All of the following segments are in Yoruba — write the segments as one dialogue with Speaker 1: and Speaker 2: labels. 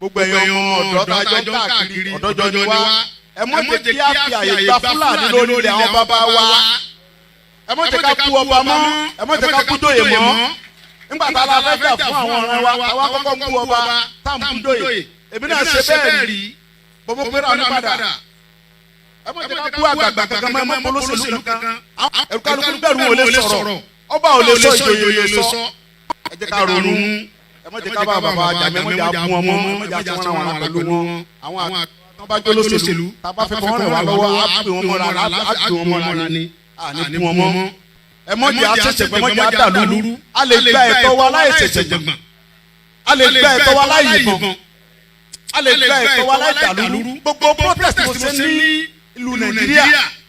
Speaker 1: gbogbo ẹ̀yin ọmọ ọ̀dọ́ tájọ́ káàkiri ọ̀dọ́jọ́ ni wá ẹ mọ̀ jẹ́ kí á fi àyè gba Fúlàní lórí ilẹ̀ àwọn bàbá wa ẹ mọ̀ jẹ́ ká kú ọba mọ́ ẹ mọ̀ jẹ́ ká kú dóyè mọ́ nígbà tá a la fẹ́ jà fún àwọn ọ̀rẹ́ wa àwa kọ́kọ́ kú ọba tá à ń kú dóyè èmi náà ṣe bẹ́ẹ̀ rí bọ́bọ́ pé ra ní padà ẹ mọ̀ jẹ́ ká kú àgbàgbà kankan mọ́ ẹ mọ̀ polóṣèlú kankan ẹ̀rùkálukú bẹ̀rù ò lè sọ̀rọ̀ ọba ò lè sọ ìjòyè lè sọ ẹ jẹ́ ká ronú ẹ mọ̀ jẹ́ ká bá bàbá àjà ẹ mọ̀ jẹ́ àbú ọmọ ẹ mọ̀ jẹ́ àti wọn àwọn pẹ̀lú wọn àwọn àtọ́bájọ́ olóṣèlú tàbá fẹ́ kọ́ rẹ̀ wá lọ́wọ́ á pè wọn mọ́ra á pè wọn mọ́ra ni àní kú wọn mọ́ ẹ mọ̀ jẹ́ àṣẹṣẹ pé mọ̀ jẹ́ àdàlúrú a lè gba ẹ̀tọ́ wa láì ṣẹ̀ṣẹ̀ jẹ̀gbọ̀n a lè gba ẹ̀tọ́ wa láì yìnbọn a lè gba ẹ̀tọ́ wa láì dàlúrú gbogbo protest mo ṣe ní ìlú Nàìjíríà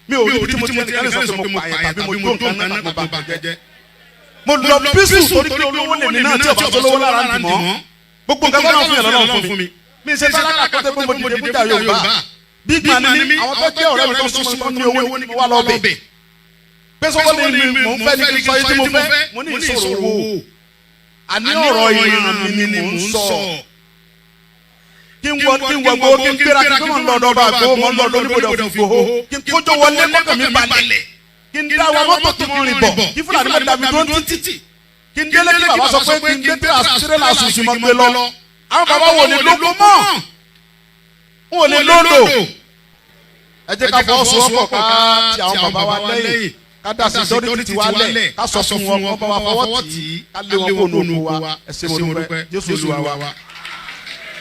Speaker 1: mi ò rí ibi tí mo ti ní kẹ́lẹ́ sọ pé mo pààyàn tàbí mo tó nǹkan náà tàbí mo bá jẹ́jẹ́ mo lọ bísù torí pé olówó lèmi náà tí ọba tó lówó lára ń dì mọ́ gbogbo nǹkan náà fún yàrá náà fún mi mi ṣe sálákà kó tẹ́ pé mo dìde fújà Yorùbá bí gbà ní mi àwọn tó jẹ́ ọ̀rẹ́ mi tó súnmọ́ ní owó ní mo wá lọ bẹ̀ pé sọ́wọ́ ni mò ń fẹ́ ní sọ yìí tí mo fẹ́ mo ní ìṣòro owó àní ọ̀rọ̀ ìran mi ni mò ń sọ kí n wọ gbogbo kí n gbéra kí n tó mọ̀ lọ́dọ̀ bá gbó mọ̀ lọ́dọ̀ oníbodè Ìgbòho kí n kójó wọlé kọ́kàn mi balẹ̀ kí n dá wa mọ́tò tí mo rìn bọ̀ kí Fúlàní mọ̀ dàbí tó ń títì kí n délé kí bàbá sọ pé kí n gbé tirẹ́là àṣùṣì mọ́ gbé lọ àwọn bàbá wò ní lóko mọ́ n ò ní lódò ẹ jẹ́ ká fọwọ́sowọ́pọ̀ ká ti àwọn bàbá wa lẹ́yìn ká dá sí sọ́dọ̀ tí wa lẹ̀ ká sọ fún wọn kọ́ bá wa fọwọ́ tì í ká lé wọn kó nù wa ẹ ṣé mo dúpẹ́ Jésù Olúwa wa.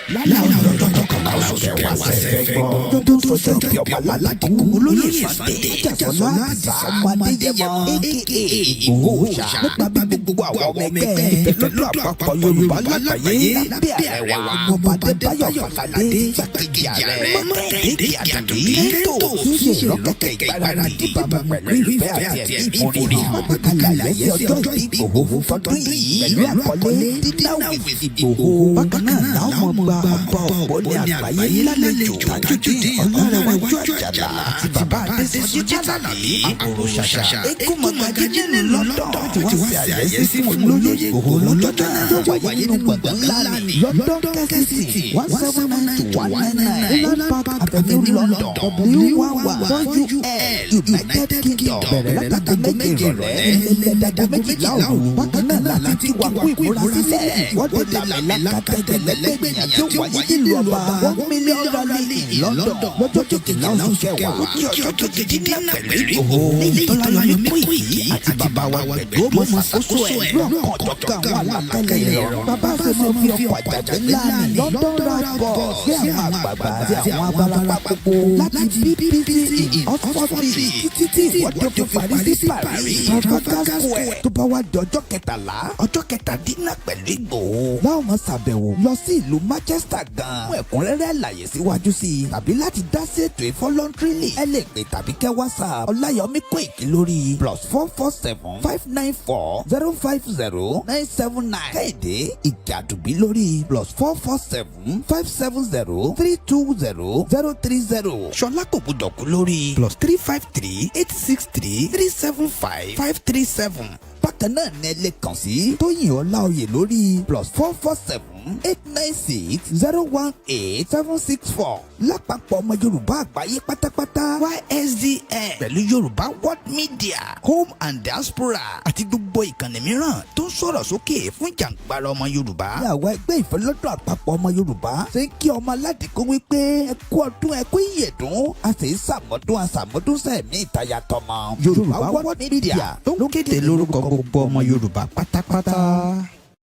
Speaker 2: láwọn ọ̀dọ́ kọ̀ọ̀kan láwọn kẹwàá sẹ́fẹ́ gbọ́ tó ń sọ bí ọba aládìkú olóyè Sunday Ajala àdìsá ọmọdéyẹmọ aka Igboho nípa bí gbogbo àwọn ọmọ ẹgbẹ́ ìfẹ́lọ́dún àpapọ̀ Yorùbá lágbàáyé lábẹ́ ààrẹ wa ọmọọba Adébáyọ̀ Fáládé gbàkejì ààrẹ Mọ́kàndé Àdùnní tó ṣe ìrọ́kẹ̀kẹ̀ ìgbáradì bàbá pẹ̀lú ìfẹ́ àti ẹ̀mí ìforí àpàkàlà ayẹyẹ ọjọ́ ìbí Igboho fọdún yìí pẹ̀lú àkọlé dídáwì Igboho bákan náà láwọn ọmọ ọba ọ̀pọ̀ ní àgbáyé lálejò Tajudeen Ọlọ́rẹ̀wájú Àjàlá àti bàbá Adésọjí Jálàbí àkòrò ṣàṣà eégún mọ̀gàgídé ní London tí wọ́n ṣe àyẹ́sí fún olóyè Ìgbòho lọ́jọ́ náà tó wáyé nínú gbọ̀ngàn ńlá ní London Kensington 179-199 Island Park Avenue London W11 United Kingdom bẹ̀rẹ̀ látàgò méje ìrọ̀lẹ́ ẹlẹ́dàgò méjìlá òru bákan náà láti wà kú ìmúra sílẹ̀ ìwọ́de làmìlàkàtẹ́tẹ̀lẹ́gbẹ̀yà tó wáyé nílùú ọba $1 million rally in London lọ́jọ́ kejìlá oṣù kẹwàá ó di ọjọ́ kejìdínlá pẹ̀lú Ìgbòho ìtọ́láyọ̀ Koiki àti bàbá wa pẹ̀lú ọmọ ṣàkóso ẹ̀ lọ́kàn ọ̀jọ̀kan àwọn alákẹ́lẹ́ rẹ̀ bàbá sẹ́mi fi ọkọ̀ àjàgbé ńlá ní London rapọ̀ sí àwọn àgbààgbà àti àwọn abalapa gbogbo láti BBC Oxford títí tí ìwọ́de fi parí sí Paris Trafalgar Square tó bá wá di ọjọ́ kẹtàlá ọjọ́ kẹtàdínlá pẹ̀lú Ìgbòho láwọn máa ṣàbẹ̀wò lọ sí ìlú Manchester gan fún ẹ̀kúnrẹ́rẹ́ àlàyé síwájú sí i tàbí láti dá sí ètò ìfọlọ́ntìrìlì ẹ lè pè tàbí kẹ́ WhatsApp Ọláyọmí Koiki lórí +447-594-050-979 Kẹ́hìndé Ìjàdùbí lórí +447-570-320-030 Ṣọlá Kòbúdọ̀kú lórí +353-863-375-537 bákan náà ní ẹ lè kàn sí Tóyìn Ọláoyè lórí +447-896-018-764 lápapọ̀ ọmọ Yorùbá àgbáyé pátápátá YSDN pẹ̀lú Yorùbá World Media Home and Diaspora àti gbogbo ìkànnì mìíràn tó ń sọ̀rọ̀ sókè fún jàǹgbara ọmọ Yorùbá. ní àwọn ẹgbẹ́ ìfẹ́lọ́dún àpapọ̀ ọmọ Yorùbá ṣe ń kí ọmọ aládìkú wípé ẹ kú ọdún ẹ kú ìyèdún a sì ń ṣàmọ́dún sẹ́ẹ̀mí ìtayà tọmọ. Yorùbá World Media tó ń kéde lórúkọ gbogbo ọmọ Yorùbá pátápátá.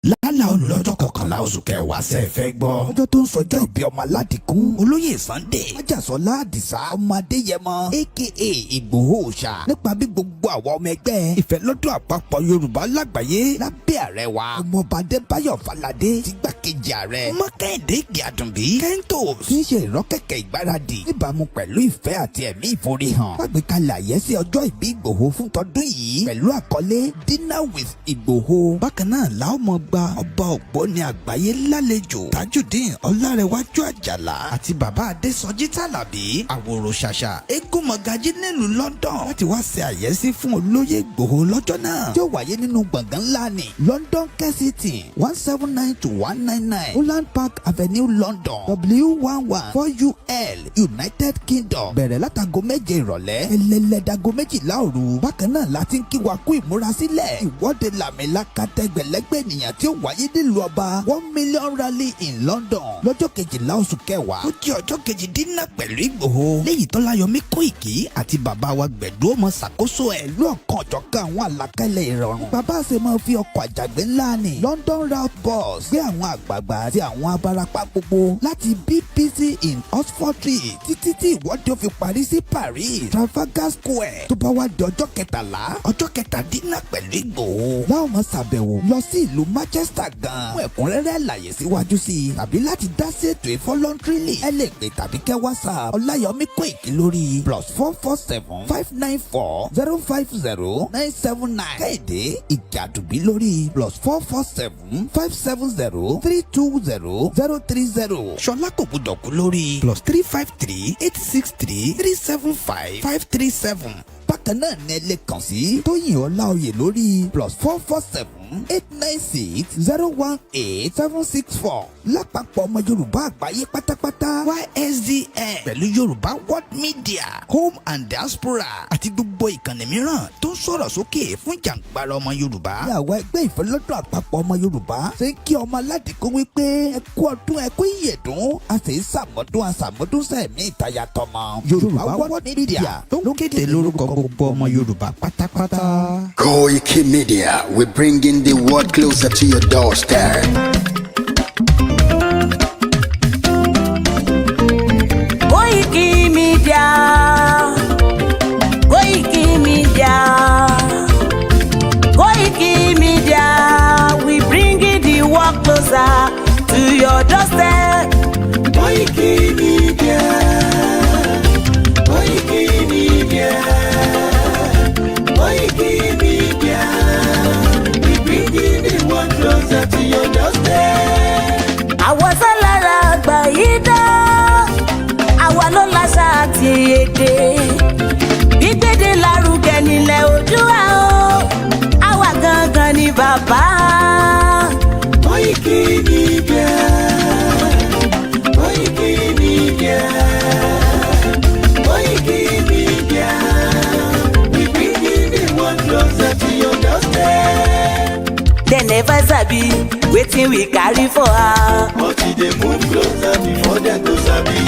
Speaker 2: lálà olùlọ́jọ́ kọkànlá oṣù kẹwàá sẹ́ẹ̀fẹ́ gbọ́. ọjọ́ tó ń sọjọ́ ìbí ọmọ aládìkún olóyè Sunday Ajásọlá Àdìsá ọmọ Adéyẹmọ aka Ìgbòho ṣá nípa bí gbogbo àwọn ọmọ ẹgbẹ́ ìfẹ́lọ́dún àpapọ̀ Yorùbá lágbàáyé lábẹ́ ààrẹ wa ọmọọba Adébáyọ̀ Fáládé ti gbàkejì ààrẹ Mọ́kàndé Àdùnní kẹ́ńtò tí ń ṣe ìrọ́kẹ̀kẹ̀ ìgbáradì níbàámu pẹ̀lú ìfẹ́ àti ẹ̀mí ìforihàn fàgbékalẹ̀ àyẹ́sí ọjọ́ ìbí Ìgbòho fún tọdún yìí pẹ̀lú àkọlé Dinner with Ìgbòho bákan náà láwọn gba ọba ògbóni àgbáyé lálejò Tajudeen Ọlárẹ̀wájú Àjàlá àti bàbá Adésọjí Tàlàbí àwòrò ṣàṣà eégún mọ̀gájí nílùú London láti wá ṣe àyẹ́sí fún olóyè Ìgbòho lọ́jọ́ náà tí ó wáyé nínú gbọ̀ngàn ńlá ní London Kensington 179 to 199 Holland Park Avenue London W11 4UL United Kingdom bẹ̀rẹ̀ látago 7 ìrọ̀lẹ́ ẹlẹ́lẹ́dago 12 òru. Bákan náà láti ń kí wa kú ìmúrasílẹ̀ ìwọ́de làmìlaka tẹgbẹ̀lẹ́gbẹ̀ ènìyàn tí ó wáyé nílùú ọba 1 million rally in London lọ́jọ́ 12 oṣù kẹwàá tó jẹ́ ọjọ́ kejìdínlá pẹ̀lú Ìgbòho léyìí Tọ́láyọmí Koiki àti bàbá wa Gbẹ̀du ó máa ṣàkóso ẹ̀ lọ́ọ̀kan ọ̀jọ̀kan àwọn àlàkalẹ̀ ìrọ̀rùn. Bàbá ṣe máa fi ọkọ̀ àjàgbé ńlá ní London route bus gbé àwọn àgbààgbà àti àwọn abarapá gbogbo láti BBC in Oxford Street títí tí ìwọ́de ó fi parí sí Paris Trafalgar Square tó bá wá di ọjọ́ 13 ọjọ́ 17 pẹ̀lú Ìgbòho. láwọn máa ṣàbẹ̀wò lọ sí ìlú Manchester gan fún ẹ̀kúnrẹ́rẹ́ àlàyé síwájú sí i tàbí láti dá sí ètò ìfọlọ́ntírìlì ẹ lè pè tàbí kẹ́ WhatsApp Ọláyọmí Koiki lórí +447 594 050 979 Kẹ́hìndé Ìjàdùbí lórí +447 570 320 030 Ṣọlá kò gbọdọ̀ kú lórí +353 863 375 537. Bákan náà ní ẹ lè kàn sí Tóyìn Ọláoyè lórí +447 896 018 764. Lápapọ̀ ọmọ Yorùbá àgbáyé pátápátá YSDN pẹ̀lú Yorùbá World Media Home and Diaspora àti gbogbo ìkànnì mìíràn tó ń sọ̀rọ̀ sókè fún ìjàǹgbara ọmọ Yorùbá. Ní àwọn ẹgbẹ́ ìfọlọ́dún àpapọ̀ ọmọ Yorùbá ṣe ń kí ọmọ aládìkú wípé ẹ kú ọdún ẹ kú ìyèdún a sì ń ṣàmọ́dún sẹ̀mí ìtayà tọmọ. Yorùbá World Media ló kéde lórúkọ gbogbo ọmọ Yorùbá pátápátá.
Speaker 3: Koiki Media, we bring in the world closer to your doorstep.
Speaker 4: Koiki Media, Koiki Media, Koiki Media, we bring in the world closer to your doorstep.
Speaker 5: Koiki Media, Koiki Media, Koiki Media, we bring in the world closer to your doorstep.
Speaker 4: Àwọn sálára àgbà yìí dá, àwa ló láṣà àti èdè. Gbígbédè lárugẹ nílẹ̀ Oòduà o, àwa gangan ni bàbá.
Speaker 5: Koiki Media, Koiki Media, Koiki Media, we bring in the world closer to your doorstep.
Speaker 4: They never sabi wetin we carry for her.
Speaker 5: But they move closer before they go sabi.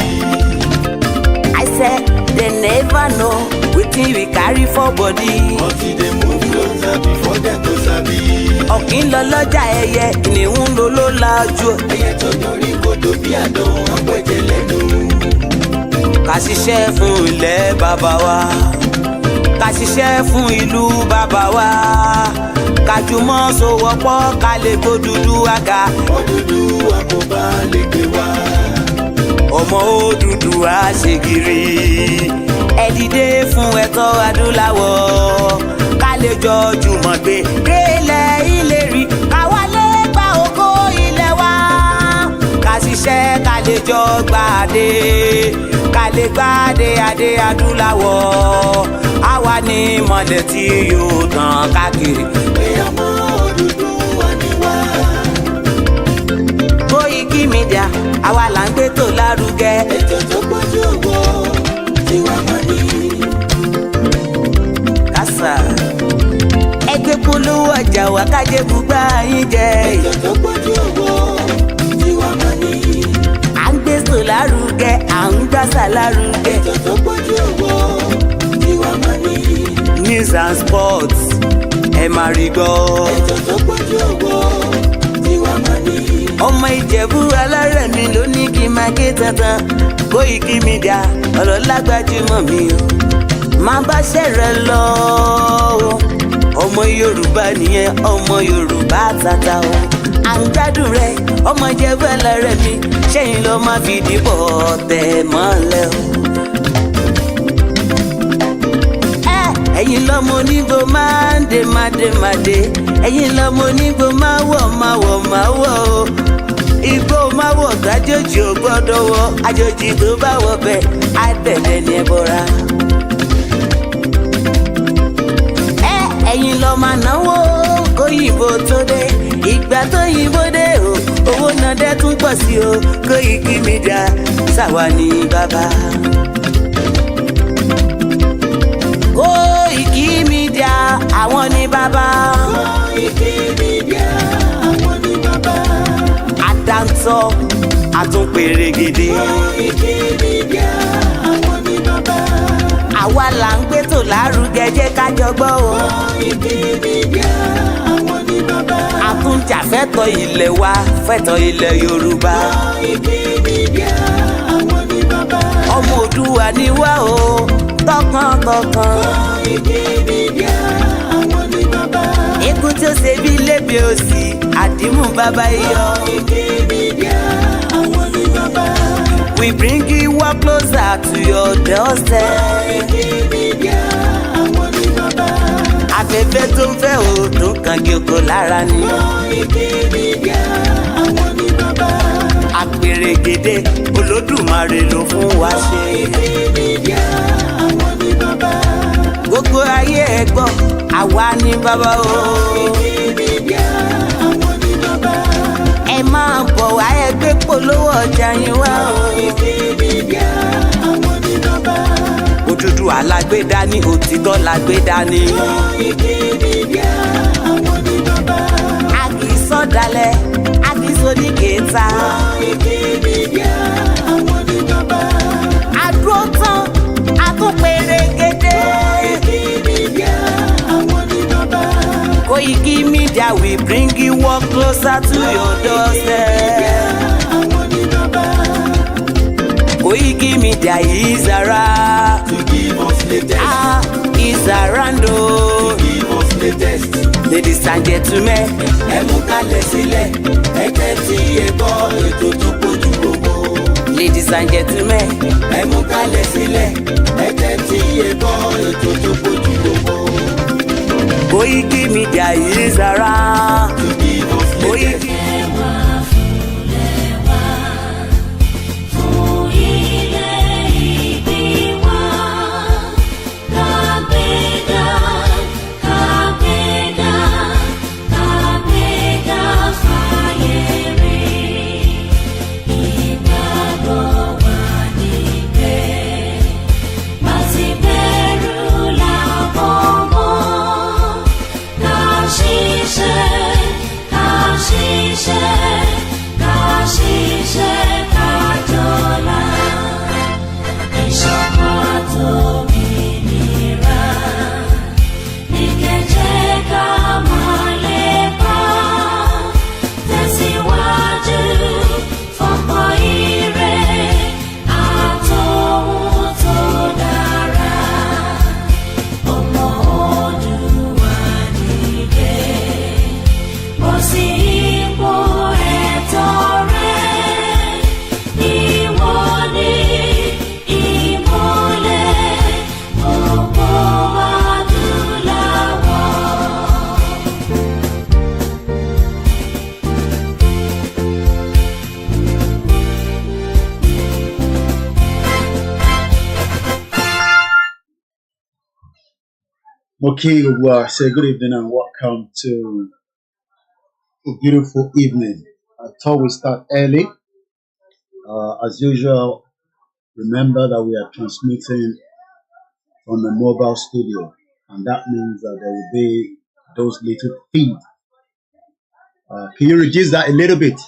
Speaker 4: I said they never know wetin we carry for body.
Speaker 5: But they move closer before they go sabi.
Speaker 4: Ọ̀kín lọ lọ́jà ẹyẹ ìníhùn ló ló lajú.
Speaker 5: Ẹyẹ tó dorí kodò bí àdán wọn pẹ̀jẹ̀ lẹ́nu.
Speaker 4: Ká ṣiṣẹ́ fún ilẹ̀ bàbá wa, ká ṣiṣẹ́ fún ìlú bàbá wa, ká jùmọ̀ sowọ́pọ̀ ká lè gbódúdú àga.
Speaker 5: Odùduwà kò bá lè gbé wá.
Speaker 4: Ọmọ Odùduwà ṣègìrì ẹ dìde fún ẹ̀tọ́ adúláwọ̀ ká lè jọ jùmọ̀ gbé délẹ̀ ìlérí ká wálé gba ògo ilẹ̀ wa ká ṣiṣẹ́ ká lè jọ gbàdé ká lè gbàdé adé adúláwọ̀ àwa ní mọ̀lẹ̀ tí yóò tàn káàkiri.
Speaker 5: Ọmọ Odùduwà ni wá.
Speaker 4: Koiki Media àwa là ń gbé tó lárugẹ.
Speaker 5: Ètò tó pọ̀jù owó tí wàá mọ̀ ní.
Speaker 4: Kásá ẹgbẹ́ polówó ọjà wà kájé bùgbà yín jẹ.
Speaker 5: Ètò tó pọ̀jù owó tí wàá mọ̀ ní.
Speaker 4: À ń gbé sò lárugẹ à ń gbàsà lárugẹ.
Speaker 5: Ètò tó pọ̀jù owó tí wàá mọ̀ ní.
Speaker 4: News and sports ẹ máa rí gbọ́.
Speaker 5: Ètò tó pọ̀jù owó tí wàá mọ̀ ní.
Speaker 4: Ọmọ Ìjẹ̀bú alárẹ̀ mi ló ní kí n máa ké tantan. Koiki Media ọ̀rọ̀ lágbájúmọ̀ mi o máa bá ṣẹ̀rẹ̀ lọ o. Ọmọ Yorùbá nìyẹn ọmọ Yorùbá tata o. À ń gbádùn rẹ ọmọ Ìjẹ̀bú alárẹ̀ mi ṣẹ́yìn ló máa fi dìbò tẹ̀ mọ́lẹ̀ o. ẹ̀yin lọ́mọ onígbò máa ń dé mádémádé ẹ̀yin lọ́mọ onígbò máa wọ̀ o igbó máa wọ̀ gbàjòjì ò gbọ́dọ̀ wọ àjòjì tó bá wọ bẹ́ẹ̀ á tẹ̀lé ní ẹbọra. ẹ̀yin lọ máa náwó kóyìnbó tó dé ìgbà tó yìnbó dé o owó náà dẹ́ tún pọ̀ sí o Koiki Media ṣàwa ní bàbá. Koiki Media àwọn ní bàbá.
Speaker 5: Koiki Media àwọn ní bàbá.
Speaker 4: Àdáńtọ́ àtúnpèrègèdè.
Speaker 5: Koiki Media àwọn ní bàbá.
Speaker 4: Àwa là ń gbé tò lárugẹ jẹ́ ká jọ gbọ́ o.
Speaker 5: Koiki Media àwọn ní bàbá.
Speaker 4: Àtúnjà fẹ́tọ̀ ilẹ̀ wa fẹ́tọ̀ ilẹ̀ Yorùbá.
Speaker 5: Koiki Media àwọn ní bàbá.
Speaker 4: Ọmọ Òdùwà ni wá o tọkàntọkàn.
Speaker 5: Koiki Media àwọn ní bàbá.
Speaker 4: Ikú tí ó ṣe bí lébi òsì àdìmú bàbá iyọ̀.
Speaker 5: Koiki Media àwọn ní bàbá.
Speaker 4: We bring you up closer to your doorstep.
Speaker 5: Koiki Media àwọn ní bàbá.
Speaker 4: Afẹ́fẹ́ tó ń fẹ́ o tó kàn kí oko lára ni.
Speaker 5: Koiki Media àwọn ní bàbá.
Speaker 4: Àpèrègèdè Olódùmarè ló fún wa ṣe.
Speaker 5: Koiki Media àwọn ní bàbá.
Speaker 4: Gbogbo ayé ẹ gbọ́ àwa ní bàbá o.
Speaker 5: Koiki Media àwọn ní bàbá.
Speaker 4: Ẹ máa bọ̀ wá ẹ gbé polówó ọjà yín wá o.
Speaker 5: Koiki Media àwọn ní bàbá.
Speaker 4: Odùduwà lágbé dání òtítọ́ lágbé dání.
Speaker 5: Koiki Media àwọn ní bàbá.
Speaker 4: A kì í sọ̀dálẹ̀ a kì í sódì kẹta.
Speaker 5: Koiki Media àwọn ní bàbá.
Speaker 4: Àdúró tán àtúnpèrègèdè.
Speaker 5: Koiki Media àwọn ní bàbá.
Speaker 4: Koiki Media we bring you up closer to your doorstep.
Speaker 5: Àwọn ní bàbá.
Speaker 4: Koiki Media is around.
Speaker 5: To give us latest.
Speaker 4: Is around o.
Speaker 5: Give us latest.
Speaker 4: Ladies and gentlemen,
Speaker 5: Ẹ mú kalẹ̀ sílẹ̀, ẹ tẹ́tí ẹ gbọ́ ètò tó kojú gbogbo.
Speaker 4: ladies and gentlemen,
Speaker 5: Ẹ mú kalẹ̀ sílẹ̀, ẹ tẹ́tí ẹ gbọ́ ètò tó kojú gbogbo.
Speaker 4: Koiki Media is around.
Speaker 5: To give us latest.
Speaker 4: Koiki.
Speaker 1: Okay, say good evening and welcome to a beautiful evening. I thought we start early. As usual, remember that we are transmitting from a mobile studio, and that means that there will be those little feet. Can you reduce that a little bit?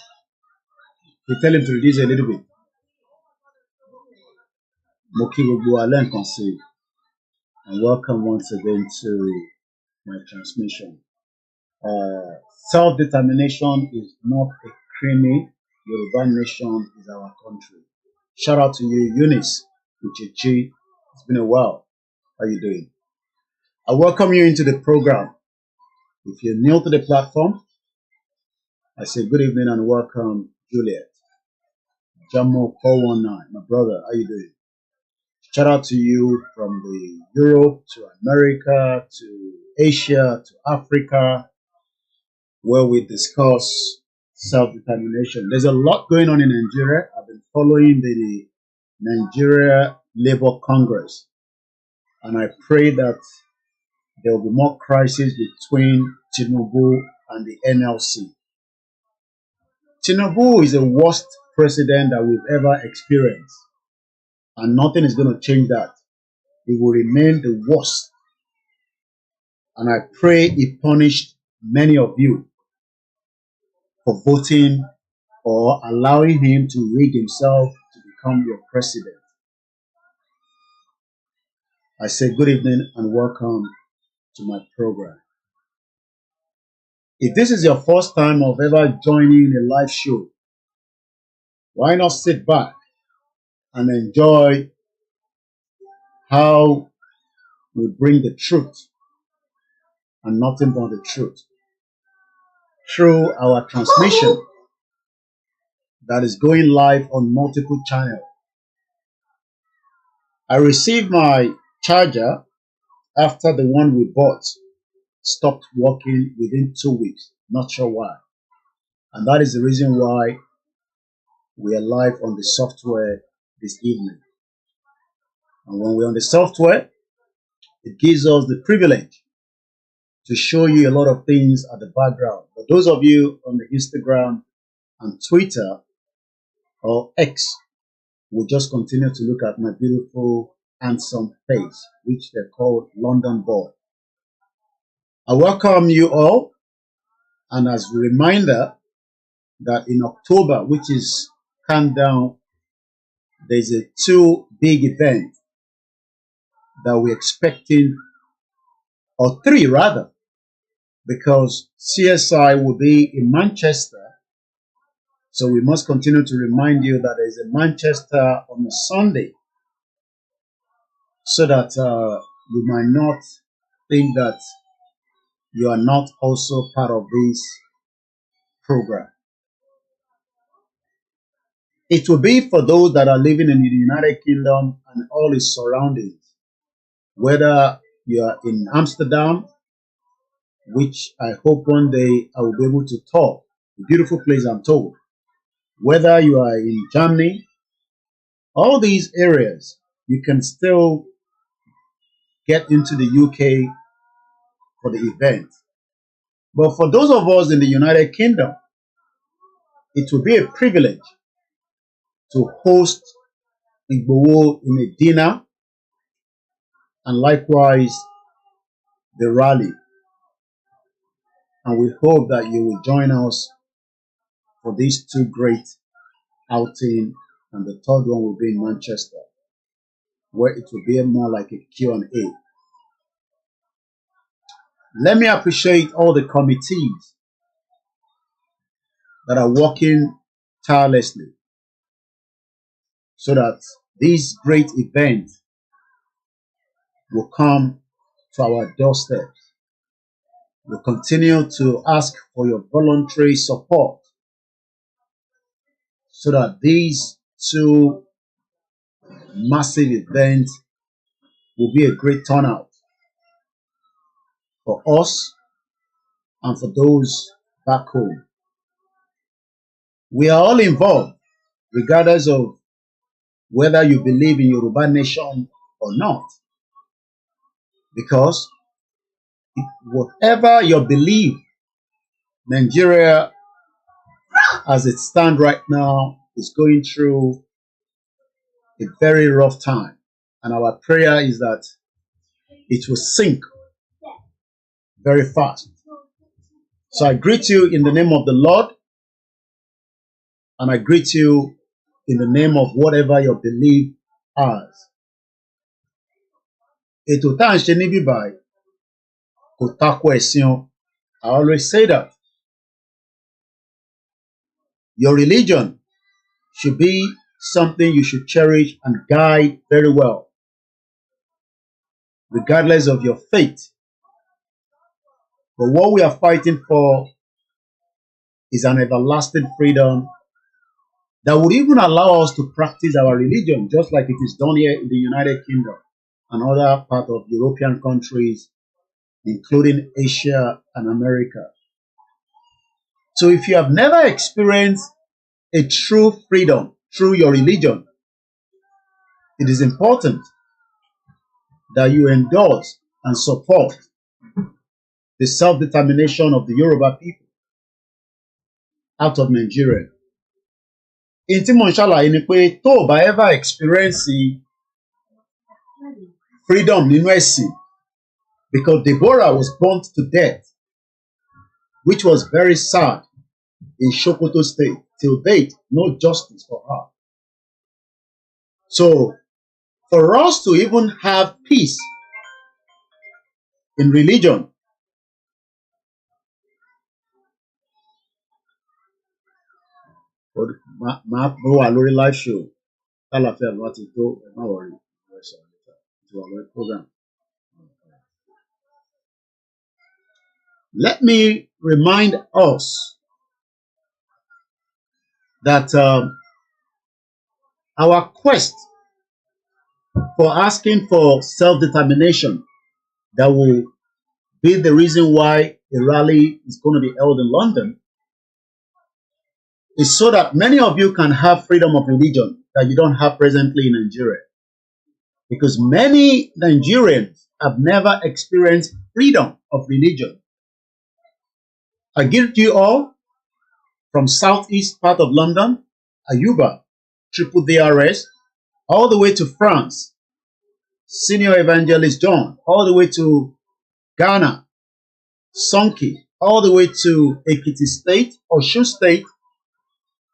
Speaker 1: You tell him to reduce a little bit. Moki Alen Conceal. And welcome once again to my transmission. Self-determination is not a creamy. Yoruba nation is our country. Shout out to you, Eunice, Uchichi. It's been a while. How you doing? I welcome you into the program. If you're new to the platform, I say good evening and welcome, Juliet. Jamo 419, my brother, how you doing?
Speaker 6: Shout out to you from the Europe to America to Asia to Africa, where we discuss self-determination. There's a lot going on in Nigeria. I've been following the Nigeria Labour Congress, and I pray that there will be more crisis between Tinubu and the NLC. Tinubu is the worst president that we've ever experienced, and nothing is going to change that. He will remain the worst. And I pray he punished many of you for voting or allowing him to rig himself to become your president. I say good evening and welcome to my program. If this is your first time of ever joining a live show, why not sit back and enjoy how we bring the truth and nothing but the truth through our transmission that is going live on multiple channels. I received my charger after the one we bought stopped working within 2 weeks. Not sure why. And that is the reason why we are live on the software this evening. And when we're on the software, it gives us the privilege to show you a lot of things at the background. For those of you on the Instagram and Twitter or X, will just continue to look at my beautiful, handsome face, which they're called London Boy. I welcome you all, and as a reminder that in October, which is countdown, there's a 2 big events that we're expecting, or 3 rather, because CSI will be in Manchester. So we must continue to remind you that there's a Manchester on a Sunday, so that you might not think that you are not also part of this program. It will be for those that are living in the United Kingdom and all its surroundings, whether you are in Amsterdam, which I hope one day I will be able to talk, a beautiful place I'm told, whether you are in Germany, all these areas, you can still get into the UK for the event. But for those of us in the United Kingdom, it will be a privilege to host Igboho in a dinner and likewise the rally. And we hope that you will join us for these 2 great outing, and the 3rd one will be in Manchester, where it will be more like a Q&A. Let me appreciate all the committees that are working tirelessly so that this great event will come to our doorsteps. We'll continue to ask for your voluntary support so that these 2 massive events will be a great turnout for us and for those back home. We are all involved, regardless of whether you believe in Yoruba nation or not, because whatever your belief, Nigeria, as it stands right now, is going through a very rough time. And our prayer is that it will sink very fast. So I greet you in the name of the Lord, and I greet you in the name of whatever your belief has. Ètò tá à ń ṣe níbí báyìí kò tako ẹ̀sìn o. I always say that. Your religion should be something you should cherish and guide very well, regardless of your faith. But what we are fighting for is an everlasting freedom that would even allow us to practice our religion, just like it is done here in the United Kingdom and other part of European countries, including Asia and America. So if you have never experienced a true freedom through your religion, it is important that you endorse and support the self-determination of the Yoruba people out of Nigeria. In tí mo ń ṣàlàyé ni pé tó o bá ever experience freedom nínú ẹ̀sìn, because Deborah was burnt to death, which was very sad in Sokoto State. Till date, no justice for her. So, for us to even have peace in religion, máa wà lórí live show tálàfíà ló ti tó ẹ má wọrí to our program. Let me remind us that our quest for asking for self-determination that will be the reason why a rally is going to be held in London is so that many of you can have freedom of religion that you don't have presently in Nigeria. Because many Nigerians have never experienced freedom of religion. I give to you all from southeast part of London, Ayuba, Triple DRS, all the way to France, Senior Evangelist John, all the way to Ghana, Sonki, all the way to Ekiti State, Osun State,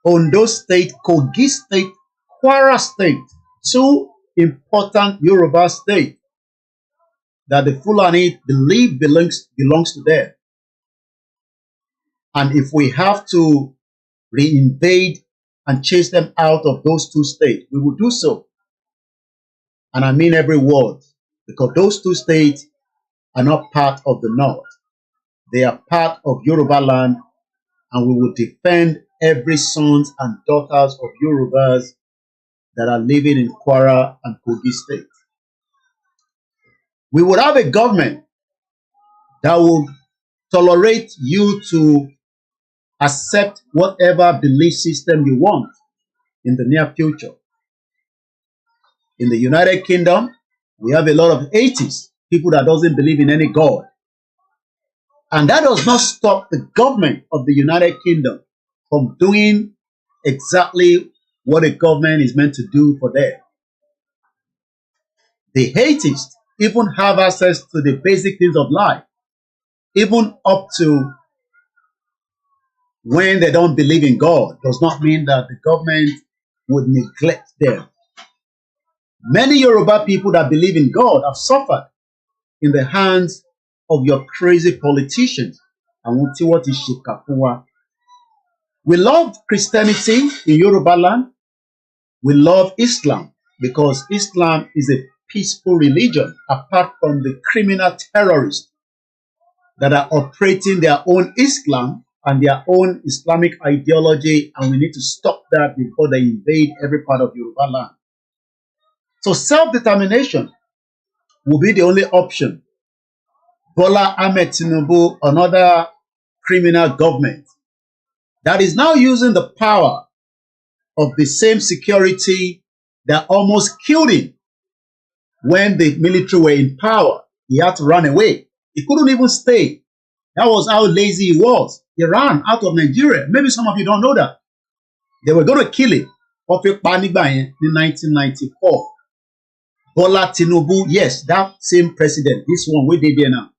Speaker 6: Ondo State, Kogi State, Kwara State, two important Yoruba states that the Fulani believe belongs to them. And if we have to reinvade and chase them out of those two states, we will do so. And I mean every word, because those two states are not part of the North. They are part of Yoruba land, and we will defend every sons and daughters of Yorubas that are living in Kwara and Kogi State. We would have a government that would tolerate you to accept whatever belief system you want in the near future. In the United Kingdom, we have a lot of atheists, people that doesn't believe in any God. And that does not stop the government of the United Kingdom from doing exactly what a government is meant to do for them. The atheists even have access to the basic things of life, even up to when they don't believe in God. Does not mean that the government would neglect them. Many Yoruba people that believe in God have suffered in the hands of your crazy politicians. We love Christianity in Yoruba land. We love Islam because Islam is a peaceful religion apart from the criminal terrorists that are operating their own Islam and their own Islamic ideology, and we need to stop that before they invade every part of Yoruba land. So self-determination will be the only option. Bola Ahmed Tinubu, another criminal government that is now using the power of the same security that almost killed him when the military were in power. He had to run away. He couldn't even stay. That was how lazy he was. He ran out of Nigeria. Maybe some of you don't know that. They were going to kill him. In 1994. Bola Tinubu, yes, that same president, this one we did there now.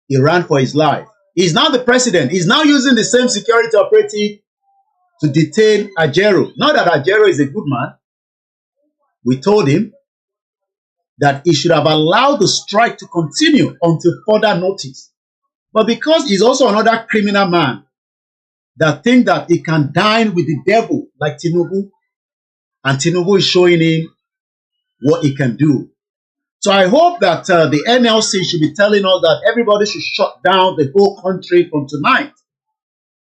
Speaker 6: He ran for his life. He's now the president. He's now using the same security operative to detain Ajero. Not that Ajero is a good man. We told him that he should have allowed the strike to continue until further notice. But because he's also another criminal man that thinks that he can dine with the devil like Tinubu, and Tinubu is showing him what he can do. So I hope that the NLC should be telling us that everybody should shut down the whole country from tonight.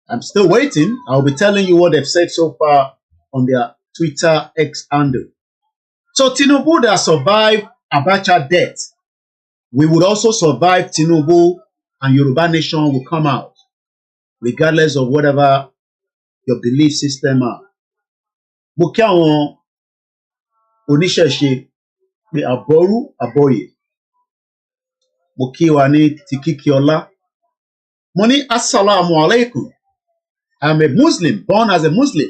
Speaker 6: I'm still waiting. I'll be telling you what they've said so far on their Twitter X handle. So Tinubu that survived Abacha death, we would also survive Tinubu, and Yoruba nation will come out, regardless of whatever your belief system are. Mo kí àwọn oníṣẹ̀ṣe pé àbọ̀rú àbọ̀yè. Mo kí wa ní ti kíkí ọlá. Mo ní assalamu alaikum. I'm a Muslim, born as a Muslim.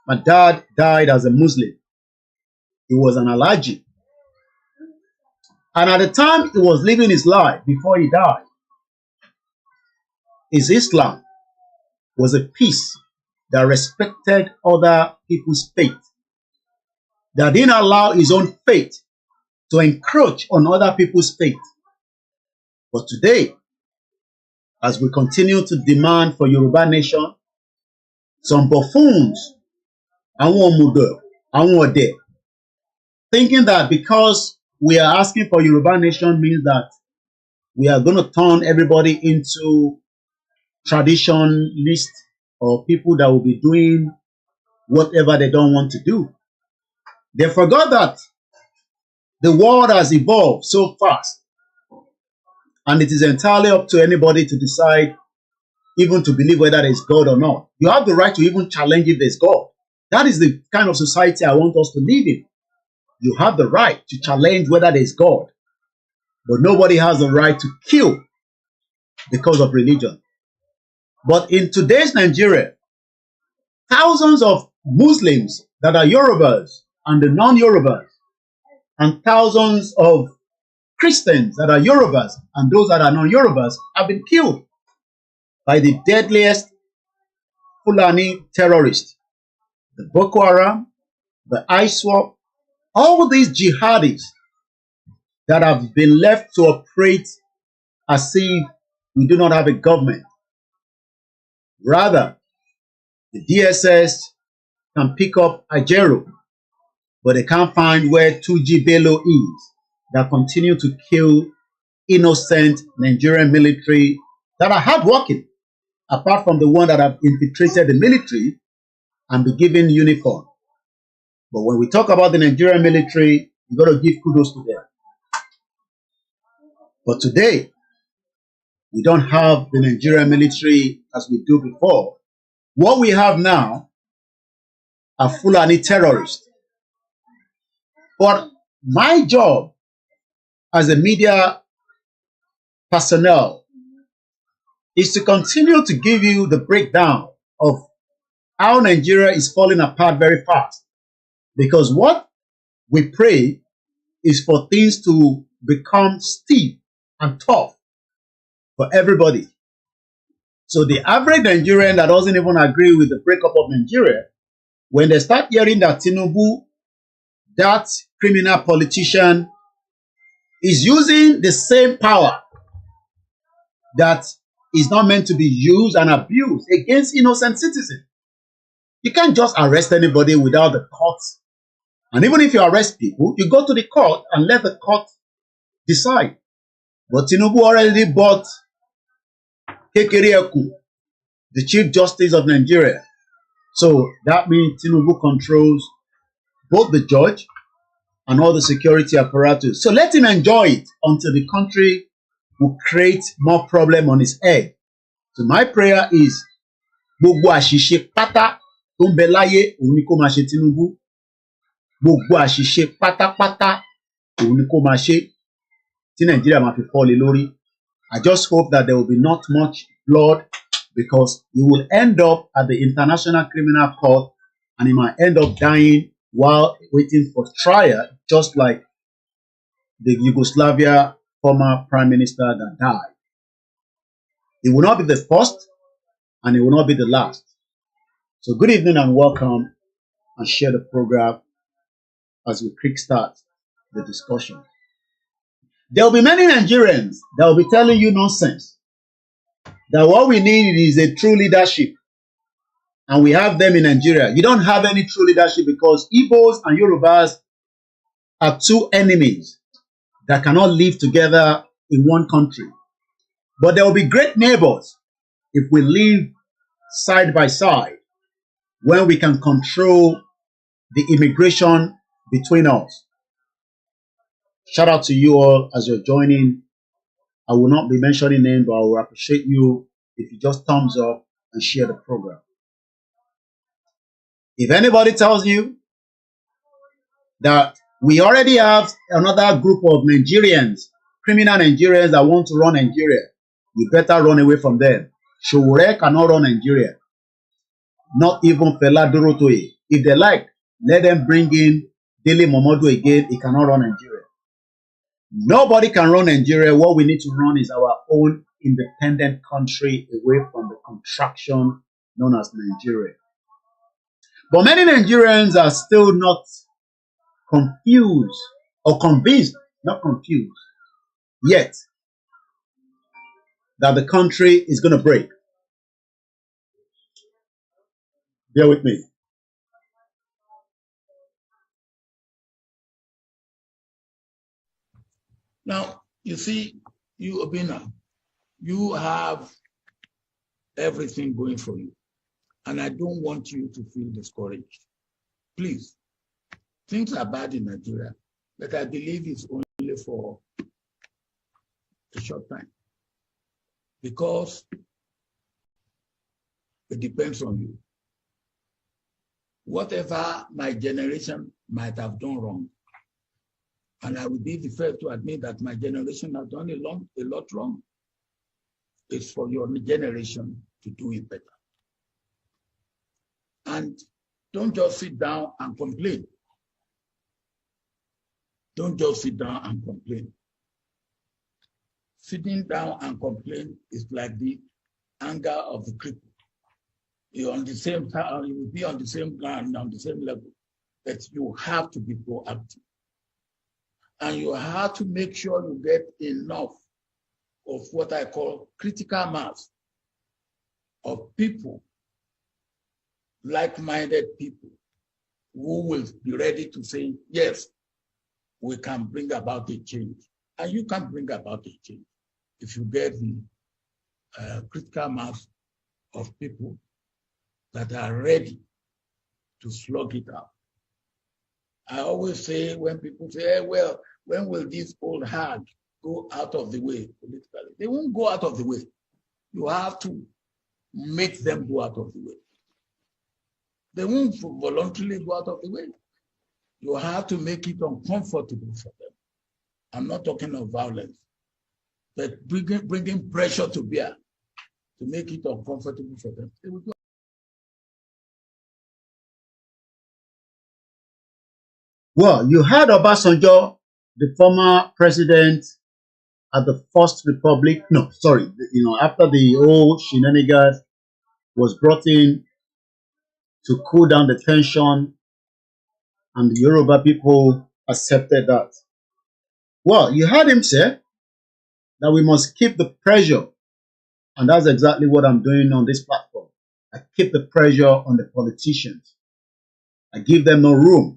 Speaker 6: My dad died as a Muslim. He was an Alhaji. And at the time he was living his life before he died, his Islam was a peace that respected other people's faith, that didn't allow his own faith to encroach on other people's faith. But today, as we continue to demand for Yoruba nation, some buffoons, àwọn òmùgọ̀, àwọn ọ̀dẹ̀, thinking that because we are asking for Yoruba nation means that we are going to turn everybody into traditionalists or people that will be doing whatever they don't want to do. They forgot that the world has evolved so fast, and it is entirely up to anybody to decide even to believe whether there is God or not. You have the right to even challenge if there is God. That is the kind of society I want us to live in. You have the right to challenge whether there is God, but nobody has the right to kill because of religion. But in today's Nigeria, thousands of Muslims that are Yorubas and the non-Yorubas, and thousands of Christians that are Yorubas and those that are non-Yorubas have been killed by the deadliest Fulani terrorists, the Boko Haram, the ISWAP, all these jihadis that have been left to operate as if we do not have a government. Rather, the DSS can pick up Ajero, but they can't find where 2G Bello is, that continue to kill innocent Nigerian military that are hardworking, apart from the one that have infiltrated the military and be given uniform. But when we talk about the Nigerian military, you got to give kudos to them. But today, we don't have the Nigerian military as we do before. What we have now are Fulani terrorists. But my job as a media personnel is to continue to give you the breakdown of how Nigeria is falling apart very fast. Because what we pray is for things to become stiff and tough for everybody. So the average Nigerian that doesn't even agree with the breakup of Nigeria, when they start hearing that Tinubu, that criminal politician, is using the same power that is not meant to be used and abused against innocent citizens. You can't just arrest anybody without the courts. And even if you arrest people, you go to the court and let the court decide. But Tinubu already bought Kekereeku, the Chief Justice of Nigeria. So that means Tinubu controls both the judge and all the security apparatus. So let him enjoy it until the country will create more problem on his head. So my prayer is, gbogbo àṣìṣe pátá tó ń bẹ láyé òun ni kó máa ṣe Tinubu. Gbogbo àṣìṣe pátápátá òun ni kó máa ṣe tí Nàìjíríà máa fi fọ́lé lórí. I just hope that there will be not much blood, because he will end up at the International Criminal Court and he might end up dying while waiting for trial, just like the Yugoslavia former prime minister that died. It will not be the first and it will not be the last. So good evening and welcome, and share the program as we kickstart the discussion. There will be many Nigerians that will be telling you nonsense, that what we need is a true leadership, and we have them in Nigeria. You don't have any true leadership because Igbos and Yorubas are two enemies that cannot live together in one country. But there will be great neighbors if we live side by side. when we can control the immigration between us. Shout out to you all as you're joining. I will not be mentioning names, but I will appreciate you if you just thumbs up and share the program. If anybody tells you that we already have another group of Nigerians, criminal Nigerians that want to run Nigeria, you better run away from them. Showore cannot run Nigeria. Not even Fela Dorotoye. If they like, let them bring in Dele Momodu again. He cannot run Nigeria. Nobody can run Nigeria. What we need to run is our own independent country away from the contraction known as Nigeria. But many Nigerians are still not confused or convinced, not confused, yet that the country is going to break. Bear with me.
Speaker 7: Now, you see, you, Obina, you have everything going for you. And I don't want you to feel discouraged. Please, things are bad in Nigeria, but I believe it's only for a short time. Because it depends on you. Whatever my generation might have done wrong, and I will be the first to admit that my generation has done a lot wrong, it's for your generation to do it better. And don't just sit down and complain. Don't just sit down and complain. Sitting down and complain is like the anger of the cripple. You're on the same time, you will be on the same ground, on the same level, but you have to be proactive. And you have to make sure you get enough of what I call critical mass of people, like-minded people, who will be ready to say, yes, we can bring about a change. And you can bring about a change if you get the critical mass of people that are ready to slug it out. I always say, when people say, hey, well, when will this old hag go out of the way politically? They won't go out of the way. You have to make them go out of the way. They won't voluntarily go out of the way. You have to make it uncomfortable for them. I'm not talking of violence, but bringing pressure to bear to make it uncomfortable for them. They will go.
Speaker 6: Well, you had Obasanjo, the former president at the First Republic. No, sorry, after the old shenanigans was brought in to cool down the tension, and the Yoruba people accepted that. Well, you heard him say that we must keep the pressure, and that's exactly what I'm doing on this platform. I keep the pressure on the politicians. I give them no room.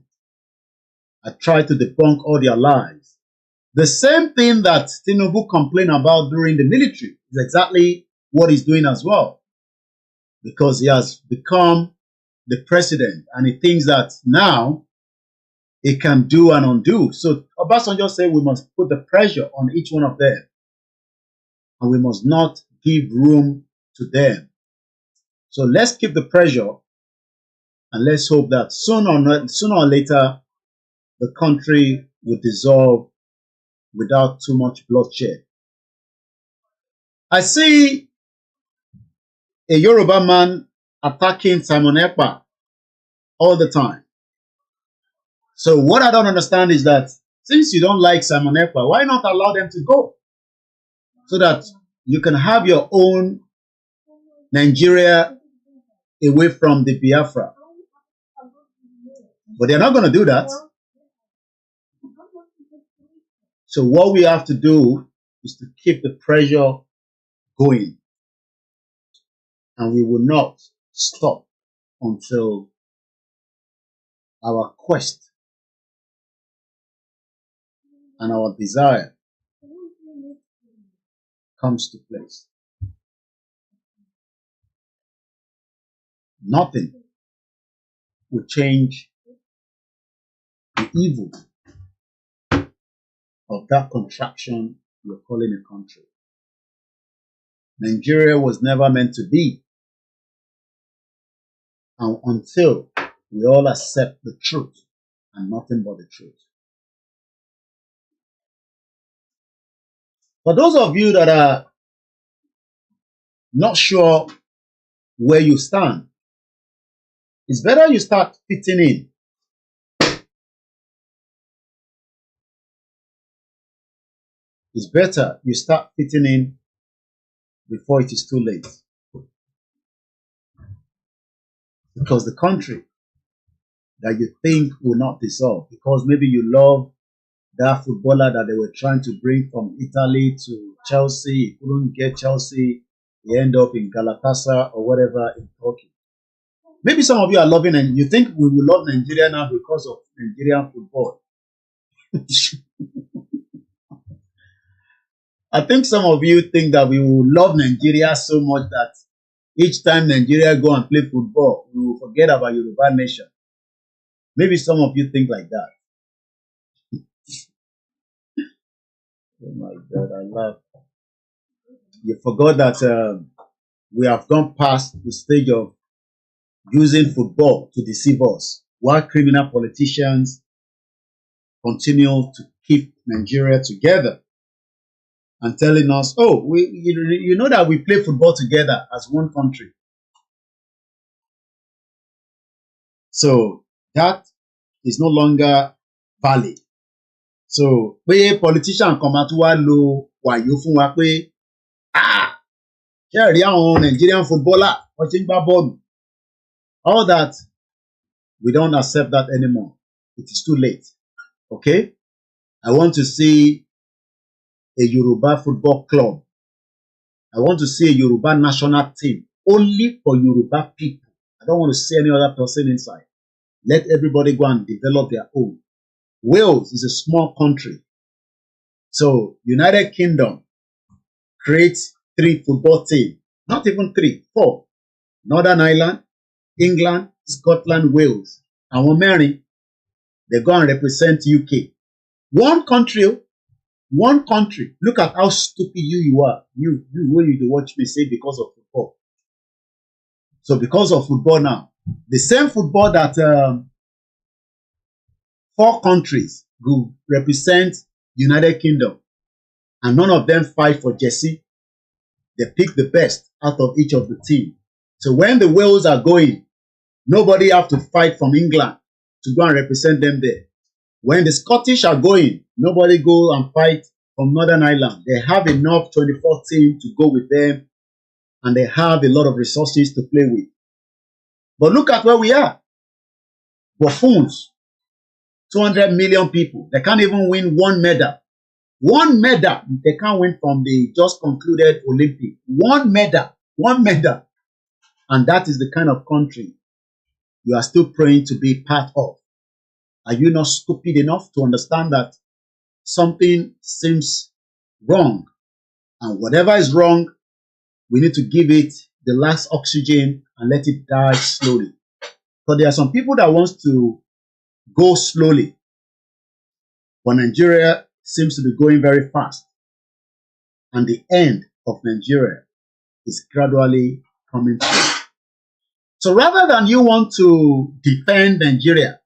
Speaker 6: I try to debunk all their lies. The same thing that Tinubu complained about during the military is exactly what he's doing as well. Because he has become the president and he thinks that now he can do and undo. So Obasanjo said we must put the pressure on each one of them. And we must not give room to them. So let's keep the pressure and let's hope that sooner or later the country will dissolve without too much bloodshed. I see a Yoruba man attacking Simon Ekpa all the time. So what I don't understand is that since you don't like Simon Ekpa, why not allow them to go? So that you can have your own Nigeria away from the Biafra. But they're not going to do that. So what we have to do is to keep the pressure going. And we will not stop until our quest and our desire comes to place. Nothing will change the evil of that contraction you're calling a country. Nigeria was never meant to be. And until we all accept the truth and nothing but the truth. For those of you that are not sure where you stand, it's better you start fitting in. It's better you start fitting in before it is too late. Because the country that you think will not dissolve, because maybe you love that footballer that they were trying to bring from Italy to Chelsea, he couldn't get Chelsea, he ended up in Galatasaray or whatever in Turkey. Maybe some of you are loving and you think we will love Nigeria now because of Nigerian football. I think some of you think that we will love Nigeria so much that each time Nigeria go and play football, we will forget about Yoruba nation. Maybe some of you think like that. Oh my God, I love. You forgot that we have gone past the stage of using football to deceive us, while criminal politicians continue to keep Nigeria together and telling us, oh, you know that we play football together as one country. So that is no longer valid. So, pé politician kan máa tún wá lo wàyó fún wa pé, ṣé rí àwọn Nigerian footballer wọ́n ti ń gbá bọ́ọ̀lù. All that, we don't accept that anymore. It is too late. Okay? I want to see a Yoruba football club. I want to see a Yoruba national team only for Yoruba people. I don't want to see any other person inside. Let everybody go and develop their own. Wales is a small country. So, United Kingdom creates 3 football teams. Not even 3, 4. Northern Ireland, England, Scotland, Wales. And when marry, they go and represent UK. One country. Look at how stupid you are. You when you watch me say because of football. So because of football now, the same football that 4 countries will represent United Kingdom, and none of them fight for jersey. They pick the best out of each of the team. So when the Wales are going, nobody have to fight from England to go and represent them there. When the Scottish are going, nobody go and fight from Northern Ireland. They have enough 24 teams to go with them, and they have a lot of resources to play with. But look at where we are. Buffoons. 200 million people. They can't even win 1 medal. 1 medal. They can't win from the just concluded Olympic. 1 medal. 1 medal. And that is the kind of country you are still praying to be part of. Are you not stupid enough to understand that something seems wrong? And whatever is wrong, we need to give it the last oxygen and let it die slowly. So there are some people that want to go slowly, but Nigeria seems to be going very fast. And the end of Nigeria is gradually coming through. So rather than you want to defend Nigeria,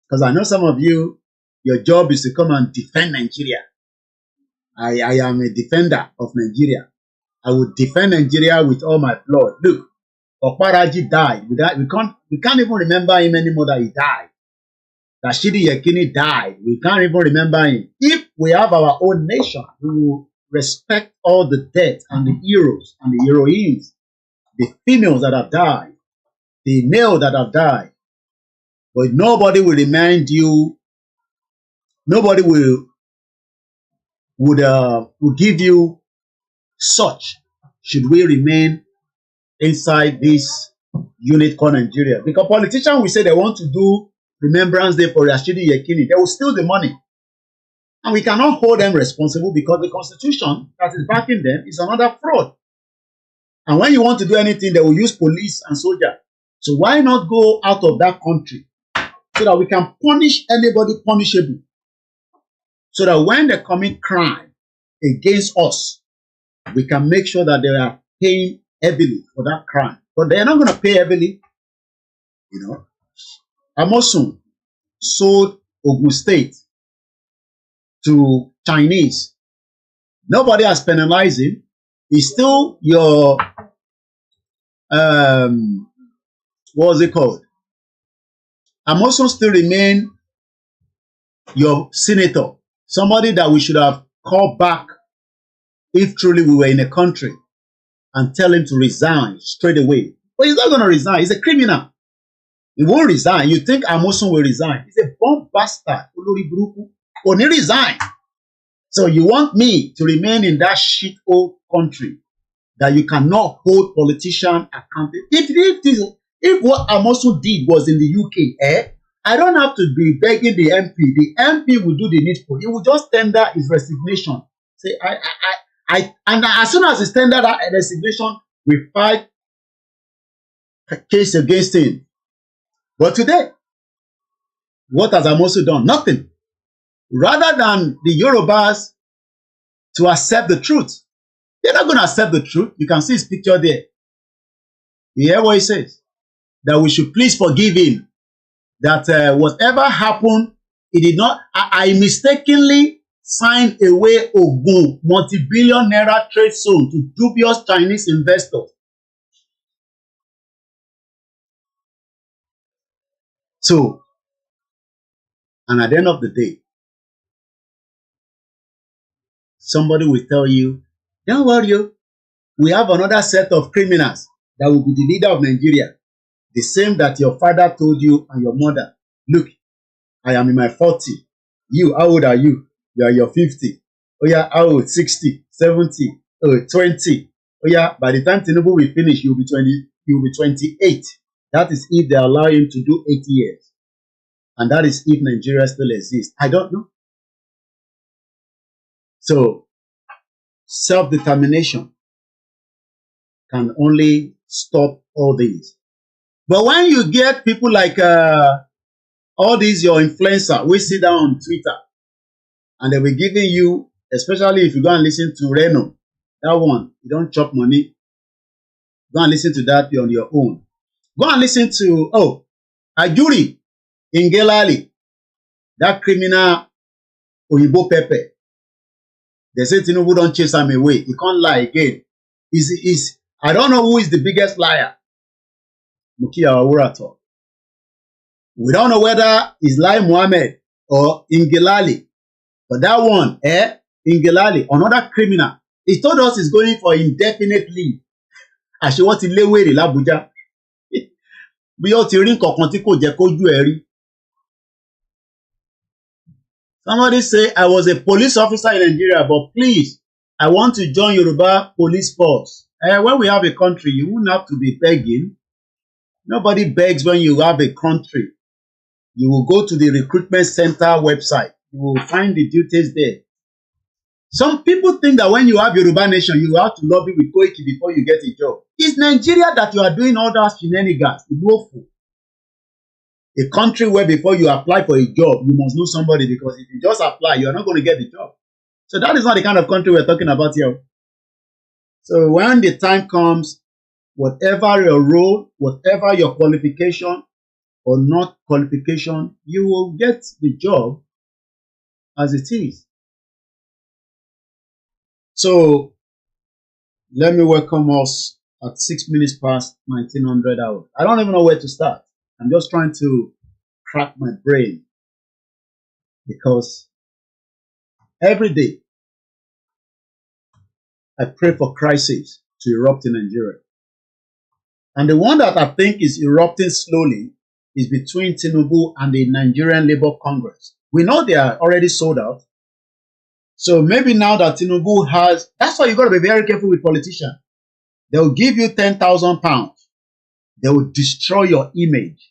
Speaker 6: because I know some of you, your job is to come and defend Nigeria. I am a defender of Nigeria. I would defend Nigeria with all my blood. Look, Okparaji died. We can't even remember him anymore that he died. Rashidi Yekini died. We can't even remember him. If we have our own nation, we will respect all the dead and the heroes and the heroines, the females that have died, the male that have died. But nobody will remind you, nobody will give you such should we remain inside this unit called Nigeria. Because politicians will say they want to do Remembrance Day for Rashidi Yekini. They will steal the money. And we cannot hold them responsible because the constitution that is backing them is another fraud. And when you want to do anything, they will use police and soldier. So why not go out of that country so that we can punish anybody punishable. So that when they commit crime against us, we can make sure that they are paying heavily for that crime. But they're not going to pay heavily. You know, Amosun sold Ogun State to Chinese. Nobody has penalized him. He's still your, what was it called? Amosun still remain your senator. Somebody that we should have called back if truly we were in a country and tell him to resign straight away. But he's not going to resign. He's a criminal. He won't resign. You think Amosun will resign? He's a bomb bastard. Only resign. So you want me to remain in that shit old country that you cannot hold politicians accountable? If what Amosun did was in the UK, I don't have to be begging the MP. The MP will do the needful. He will just tender his resignation. Say, and as soon as he tender that resignation, we fight a case against him. But today, what has Amosun done? Nothing. Rather than the Yorubas to accept the truth, they're not going to accept the truth. You can see his picture there. You hear what he says? That we should please forgive him. That whatever happened, he did not. I mistakenly signed away Ogun multi-billion naira trade zone to dubious Chinese investors. So, and at the end of the day, somebody will tell you, don't worry, we have another set of criminals that will be the leader of Nigeria. The same that your father told you and your mother. Look, I am in my 40. You, how old are you? You are your 50. Oh yeah, how old? 60, 70, 20. Oh yeah, by the time Tinubu will finish, you'll be 20, you'll be 28. That is if they allow him to do 80 years. And that is if Nigeria still exists. I don't know. So, self-determination can only stop all these. But when you get people like all these your influencer, we sit down on Twitter and they will giving you, especially if you go and listen to Reno, that one, you don't chop money. Go and listen to that on your own. Go and listen to, Ajuri in Gelali, that criminal Oyibo Pepe. They say Tinubu don't chase him away. He can't lie again. I don't know who is the biggest liar. Mukia Awurato. We don't know whether it's Lai Mohammed or Ingelali. But that one, Ingelali, another criminal. He told us he's going for indefinite leave. Àṣewọ́ ti léwèrè l'Abuja. Bí ó ti rí nǹkan tí kò jẹ́ kójú ẹ̀ rí. Somebody say, I was a police officer in Nigeria, but please, I want to join Yoruba police force. When we have a country, you wouldn't have to be begging. Nobody begs when you have a country. You will go to the recruitment center website. You will find the duties there. Some people think that when you have Yoruba nation, you have to lobby with Koiki before you get a job. It's Nigeria that you are doing all that shenanigans. Igboho. A country where before you apply for a job, you must know somebody, because if you just apply, you are not going to get the job. So that is not the kind of country we're talking about here. So when the time comes, whatever your role, whatever your qualification or not qualification, you will get the job as it is. So let me welcome us at 6 minutes past 1900 hours. I don't even know where to start. I'm just trying to crack my brain, because every day I pray for crisis to erupt in Nigeria. And the one that I think is erupting slowly is between Tinubu and the Nigerian Labour Congress. We know they are already sold out. So maybe now that Tinubu has, that's why you got to be very careful with politicians. They will give you 10,000 pounds. They will destroy your image.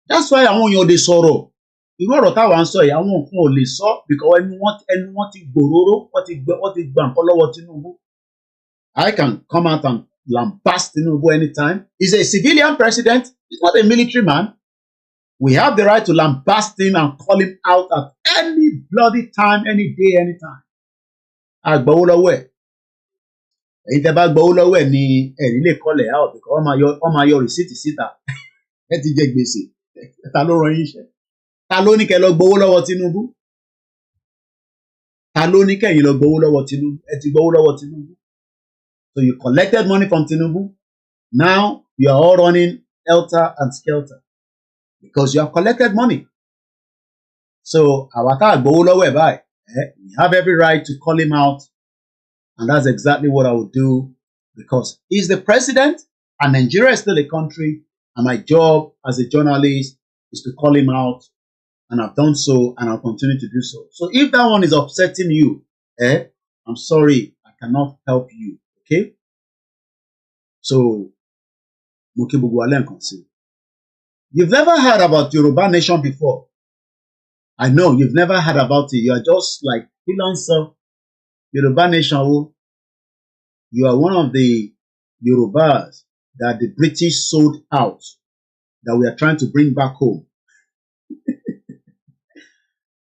Speaker 6: That's why I want you to sorrow. You know what I want to say? I want to sọ because anyone ti gbòòrò, what ti gbà nǹkan lọ́wọ́ Tinubu. I can come out and lambast Tinubu anytime. He's a civilian president. He's not a military man. We have the right to lambast him and call him out at any bloody time, any day, any time. Agbowó lọ́wọ́ ẹ̀. Èyí tẹ́ bá gbowó lọ́wọ́ ẹ̀ ni ẹ̀rí lè call it out because wọ́n máa yọ rìsíìtì síta. Ẹ ti jẹ gbèsè. Ta ló rán yín iṣẹ́? Ta ló ní kẹ́ lọ gbowó lọ́wọ́ Tinubu? Ta ló ní kẹ́yìn lọ gbowó lọ́wọ́ Tinubu? Ẹ ti gbowó lọ́wọ́ Tinubu. So you collected money from Tinubu. Now you are all running helter and skelter because you have collected money. So àwa tá gbowó lọ́wọ́ ẹ̀ báyìí, we have every right to call him out, and that's exactly what I would do because he's the president and Nigeria is still a country, and my job as a journalist is to call him out, and I've done so, and I'll continue to do so. So if that one is upsetting you, I'm sorry, I cannot help you. Okay? So, you've never heard about Yoruba Nation before. I know you've never heard about it. You are just like freelancer. Yoruba Nation. You are one of the Yorubas that the British sold out, that we are trying to bring back home.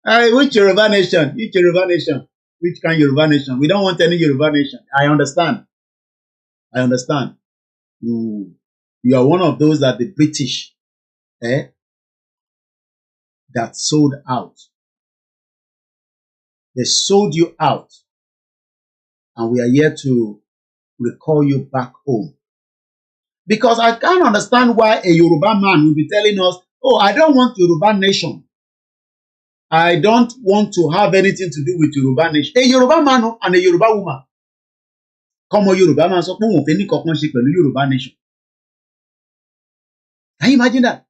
Speaker 6: Which Yoruba Nation? Which Yoruba Nation? Which kind of Yoruba Nation? We don't want any Yoruba Nation. I understand. I understand. You are one of those that the British that sold out. They sold you out. And we are here to recall you back home. Because I can't understand why a Yoruba man will be telling us, oh, I don't want Yoruba Nation. I don't want to have anything to do with Yoruba Nation. A Yoruba man and a Yoruba woman. Come on, Yoruba man, so Yoruba Nation. Can you imagine that?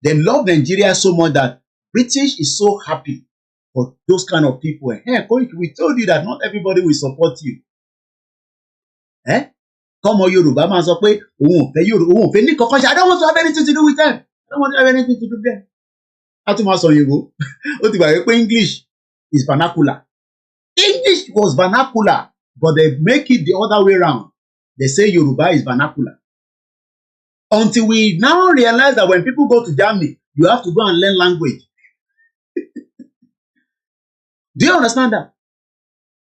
Speaker 6: They love Nigeria so much that British is so happy for those kind of people. Hey, Koiki, we told you that not everybody will support you. Come on, Yoruba man, so I don't want to have anything to do with them. I don't want to have anything to do with them. English is vernacular. English was vernacular, but they make it the other way around. They say Yoruba is vernacular. Until we now realize that when people go to Germany, you have to go and learn language. Do you understand that?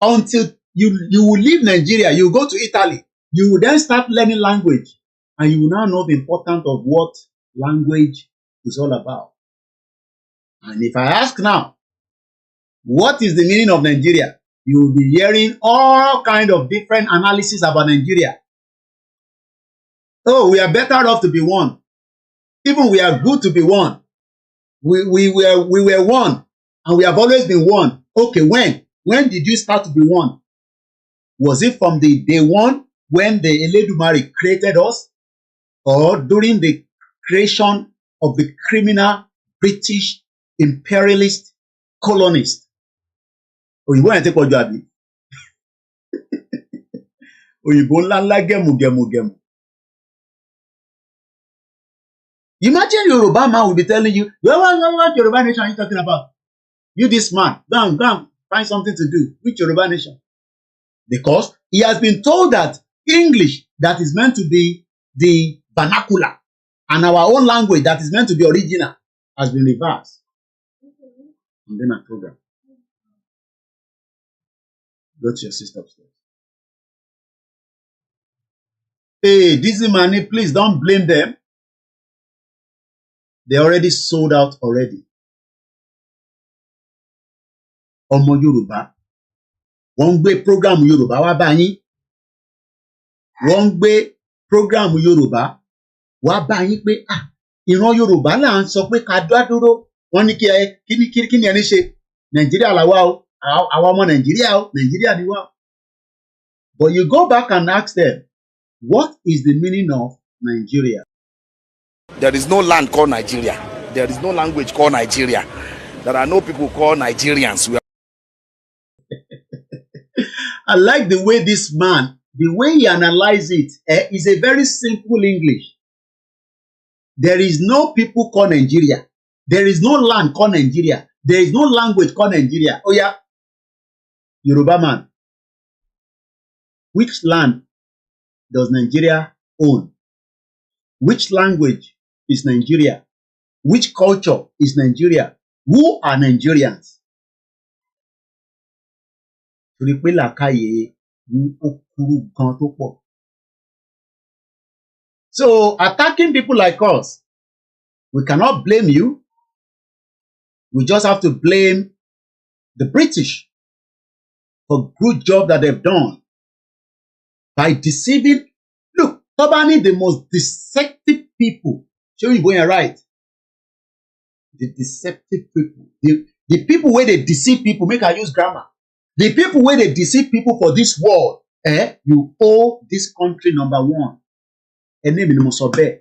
Speaker 6: Until you will leave Nigeria, you go to Italy, you will then start learning language, and you will now know the importance of what language is all about. And if I ask now, what is the meaning of Nigeria? You will be hearing all kinds of different analysis about Nigeria. Oh, we are better off to be one. Even we are good to be one. We were one, and we have always been one. Okay, when? When did you start to be one? Was it from the day one when the Eledumare created us? Or during the creation of the criminal British imperialist colonist? Òyìnbó yẹn ti pọ̀ jù àbí? Òyìnbó ńláńlá gẹ̀mùgẹ̀mùgẹ̀mù. Imagine Yoruba man will be telling you, what Yoruba nation are you talking about? You this man, go and find something to do. Which Yoruba nation? Because he has been told that English that is meant to be the vernacular and our own language that is meant to be original has been reversed. And then a program. Go to your sister upstairs. Hey, Dizzy Money, please don't blame them. They already sold out already. Ọmọ Yorùbá, wọ́n ń gbé program Yorùbá wá bá yín. Wọ́n ń gbé program Yorùbá wá bá yín pé ìran Yorùbá là ń sọ pé ká dá dúró. Wọ́n ní kí ni ẹni ṣe? Nàìjíríà là wá o. Àwa ọmọ Nàìjíríà o. Nàìjíríà ni wá. But you go back and ask them, what is the meaning of Nigeria?
Speaker 8: There is no land called Nigeria. There is no language called Nigeria. There are no people called Nigerians.
Speaker 6: I like the way this man, the way he analyzes it, is a very simple English. There is no people called Nigeria. There is no land called Nigeria. There is no language called Nigeria. Oh yeah, Yoruba man. Which land does Nigeria own? Which language is Nigeria? Which culture is Nigeria? Who are Nigerians? So attacking people like us, we cannot blame you. We just have to blame the British for good job that they've done by deceiving. Look, Tobani, the most deceptive people. Show you going right. The deceptive people. The people where they deceive people, make I use grammar. The people where they deceive people for this world, you owe this country number one. Her name is Mosobe.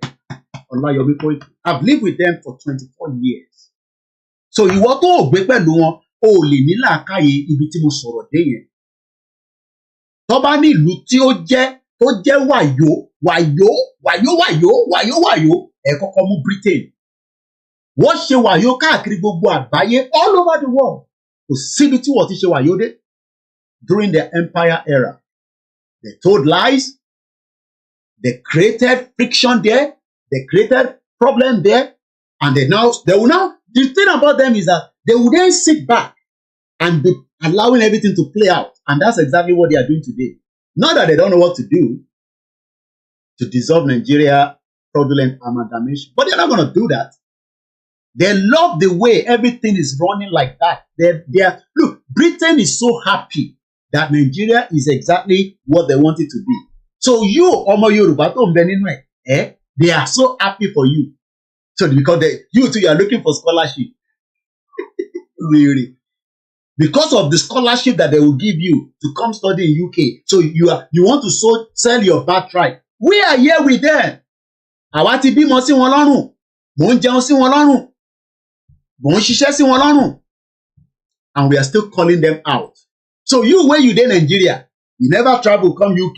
Speaker 6: I've lived with them for 24 years. So you want to gbé pẹ̀lú wọn, o lè ní làákàyè ibi tí mo sọ̀rọ̀ dé yẹn. Tó bá ní ìlú tí ó jẹ́ wàyó, ẹ kọ́kọ́ mú Britain. Wọ́n ṣe wàyó káàkiri gbogbo àgbáyé all over the world. Kò síbi tí wọ́n ti ṣe wàyó dé. During the empire era, they told lies. They created friction there. They created problem there. And they will now, the thing about them is that they will then sit back and be allowing everything to play out. And that's exactly what they are doing today. Not that they don't know what to do to dissolve Nigeria fraudulent amalgamation, but they're not going to do that. They love the way everything is running like that. Look, Britain is so happy that Nigeria is exactly what they want it to be. So you, Omo Yoruba, they are so happy for you. So because you too, you are looking for scholarship. Really. Because of the scholarship that they will give you to come study in UK. So you want to sell your birthright. We are here with them. Àwa ti bímọ sí wọn lọ́rùn. Mò ń jẹun sí wọn lọ́rùn. Mò ń ṣiṣẹ́ sí wọn lọ́rùn. And we are still calling them out. So you, when you in Nigeria, you never travel come UK.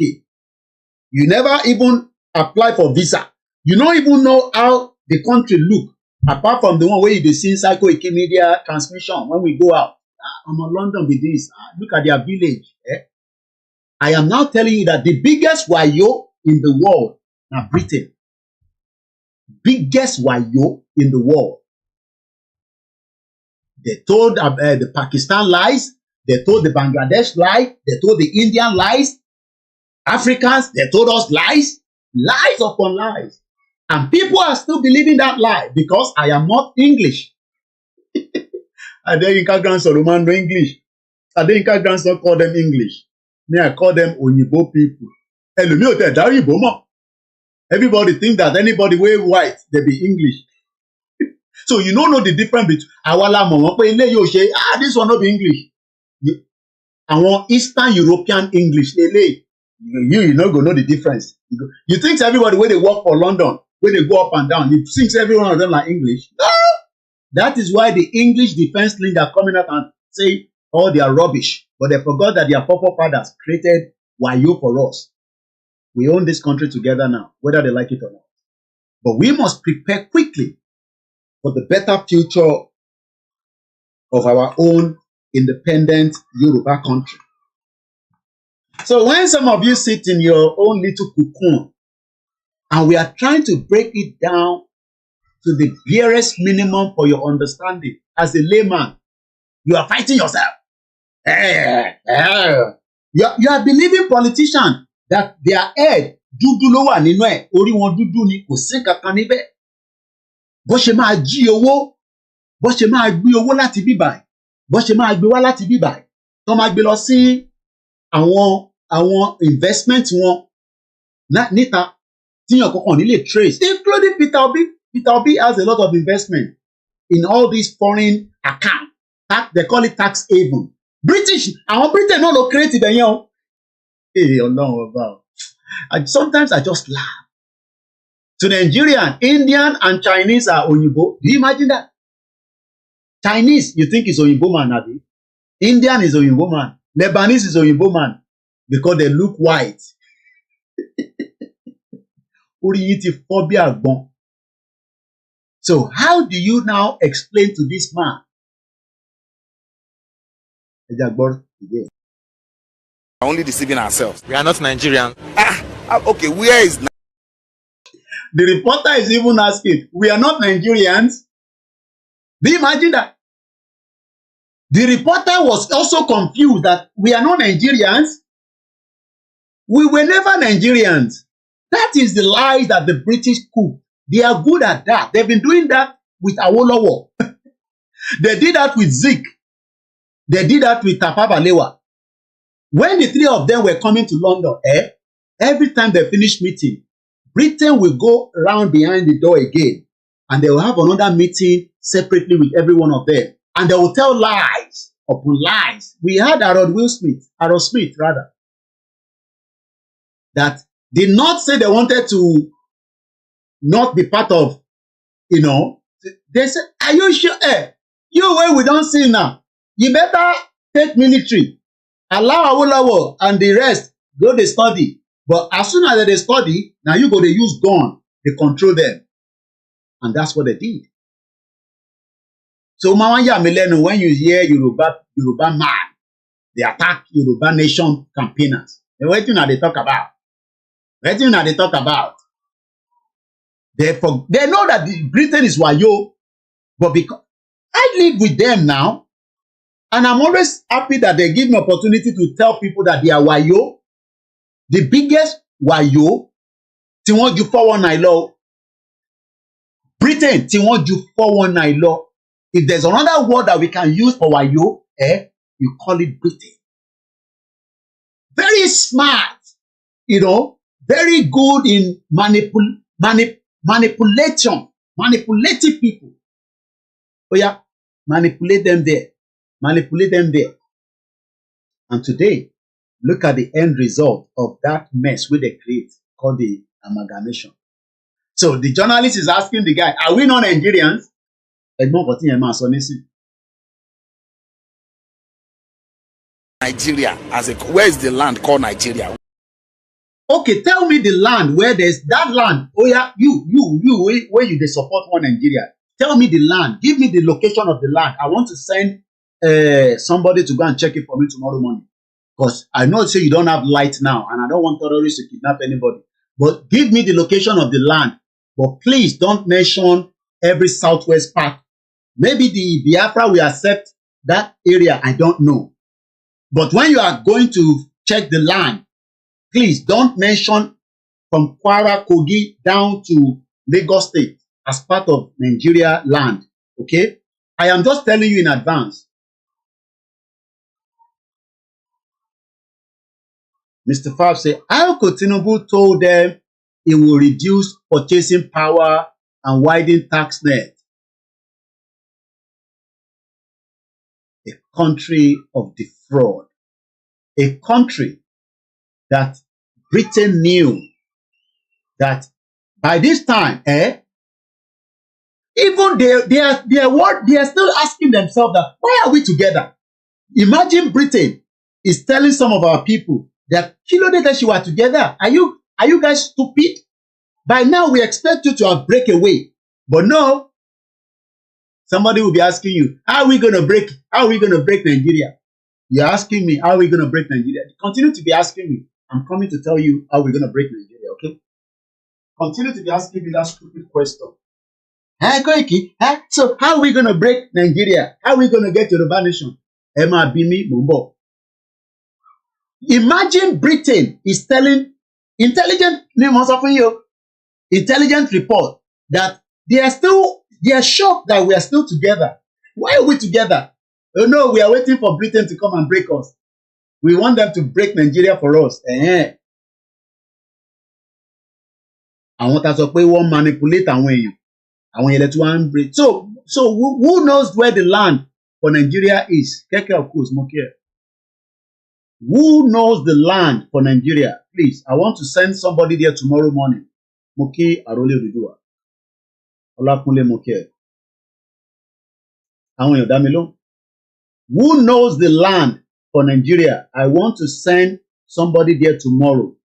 Speaker 6: You never even apply for visa. You don't even know how the country look, apart from the one where you see inside Koiki media transmission when we go out. I'm in London with this. Look at their village. I am now telling you that the biggest wayo in the world is Britain. Biggest wayo in the world. They told the Pakistan lies. They told the Bangladesh lies. They told the Indian lies. Africans, they told us lies. Lies upon lies. And people are still believing that lie because I am not English. Adeyinka grandson Roman no English. Adeyinka grandson call them English. Me, I call them Oyibo people. Everybody think that anybody wear white, they be English. So you don't know the difference between this one not be English. Àwọn Eastern European English, you not gonna know the difference. You think everybody when they work for London, when they go up and down, you think every one of them like English? No! That is why the English defense league are coming out and say, oh, they are rubbish. But they forgot that their forefathers created Wayo for us. We own this country together now, whether they like it or not. But we must prepare quickly for the better future of our own independent Yoruba country. So when some of you sit in your own little cocoon and we are trying to break it down to the barest minimum for your understanding, as a layman, you are fighting yourself. You are believing politicians that their head dúdú ló wà nínú ẹ̀, orí wọn dúdú ni, kò sí kankan níbẹ̀. Bó ṣe máa jí owó, bó ṣe máa gbé owó láti bíbáyìí, bó ṣe máa gbé wá láti bíbáyìí, tó máa gbé lọ sí àwọn investment wọn níta tíyàn kankan nílé trace, including Peter Obi. Peter Obi has a lot of investment in all these foreign accounts. They call it tax haven. British, àwọn Britain náà ló create ibẹ̀ yẹn o. Ọlọ́run ọba. Sometimes I just laugh. To Nigerian, Indian and Chinese are Oyinbo. Do you imagine that? Chinese, you think is Oyinbo man, Abi? Indian is Oyinbo man. Lebanese is Oyinbo man because they look white. Orí yìí ti fọ́ bí àgbọn. So how do you now explain to this man?
Speaker 8: Only deceiving ourselves.
Speaker 9: We are not Nigerian.
Speaker 8: Okay, where is
Speaker 6: the reporter is even asking, we are not Nigerians? Do you imagine that? The reporter was also confused that we are not Nigerians. We were never Nigerians. That is the lie that the British cooked. They are good at that. They've been doing that with Awolowo. They did that with Zik. They did that with Tafawa Balewa. When the three of them were coming to London, every time they finish meeting, Britain will go around behind the door again, and they will have another meeting separately with every one of them. And they will tell lies upon lies. We had Harold Smith, that did not say they wanted to not be part of, they said, are you sure? You way we don't see now. You better take military, allow Awolowo and the rest go to study. But as soon as they study, now you go to use gun, they control them. And that's what they did. So Mawanya Mileno, when you hear Yoruba man, they attack Yoruba nation campaigners. What do they talk about? What do they talk about? They know that Britain is wayo, but because I live with them now, and I'm always happy that they give me opportunity to tell people that they are wayo. The biggest wayo, tí wọ́n ju 419 law. Britain, tí wọ́n ju 419 law. If there's another word that we can use for wayo, you call it Britain. Very smart, very good in manipulative people. Oh yeah, manipulate them there. And today, look at the end result of that mess where they create, called the amalgamation. So the journalist is asking the guy, are we not Nigerians?
Speaker 8: Nigeria, where is the land called Nigeria?
Speaker 6: Okay, tell me the land where there's that land. Oh yeah, you, where you they support one Nigeria. Tell me the land. Give me the location of the land. I want to send somebody to go and check it for me tomorrow morning. Because I know say you don't have light now, and I don't want terrorists to kidnap anybody. But give me the location of the land. But please don't mention every southwest part. Maybe the Biafra will accept that area. I don't know. But when you are going to check the land, please don't mention from Kwara, Kogi down to Lagos State as part of Nigeria land. Okay? I am just telling you in advance. Mr. Fab said, how could Tinubu told them he will reduce purchasing power and widen tax net? A country of defraud. A country that Britain knew that by this time, even they are still asking themselves that why are we together? Imagine Britain is telling some of our people that she were together. Are you guys stupid? By now we expect you to have break away, but no. Somebody will be asking you, how are we gonna break Nigeria? You're asking me, how are we gonna break Nigeria? Continue to be asking me. I'm coming to tell you how we're gonna break Nigeria, okay? Continue to be asking me that stupid question. Hey, Koiki, so how are we gonna break Nigeria? How are we gonna get Yoruba nation? Emma Bimi Mumbo. Imagine Britain is telling intelligent report that they are shocked that we are still together. Why are we together? Oh no, we are waiting for Britain to come and break us. We want them to break Nigeria for us. I want us to pay one manipulate and when I want you to one break. So who knows where the land for Nigeria is? Keke of course, Mokia. Who knows the land for Nigeria? Please, I want to send somebody there tomorrow morning. Moki Arole Ridua. Olakunle Mokia. I want you Damilo. Who knows the land for Nigeria? I want to send somebody there tomorrow.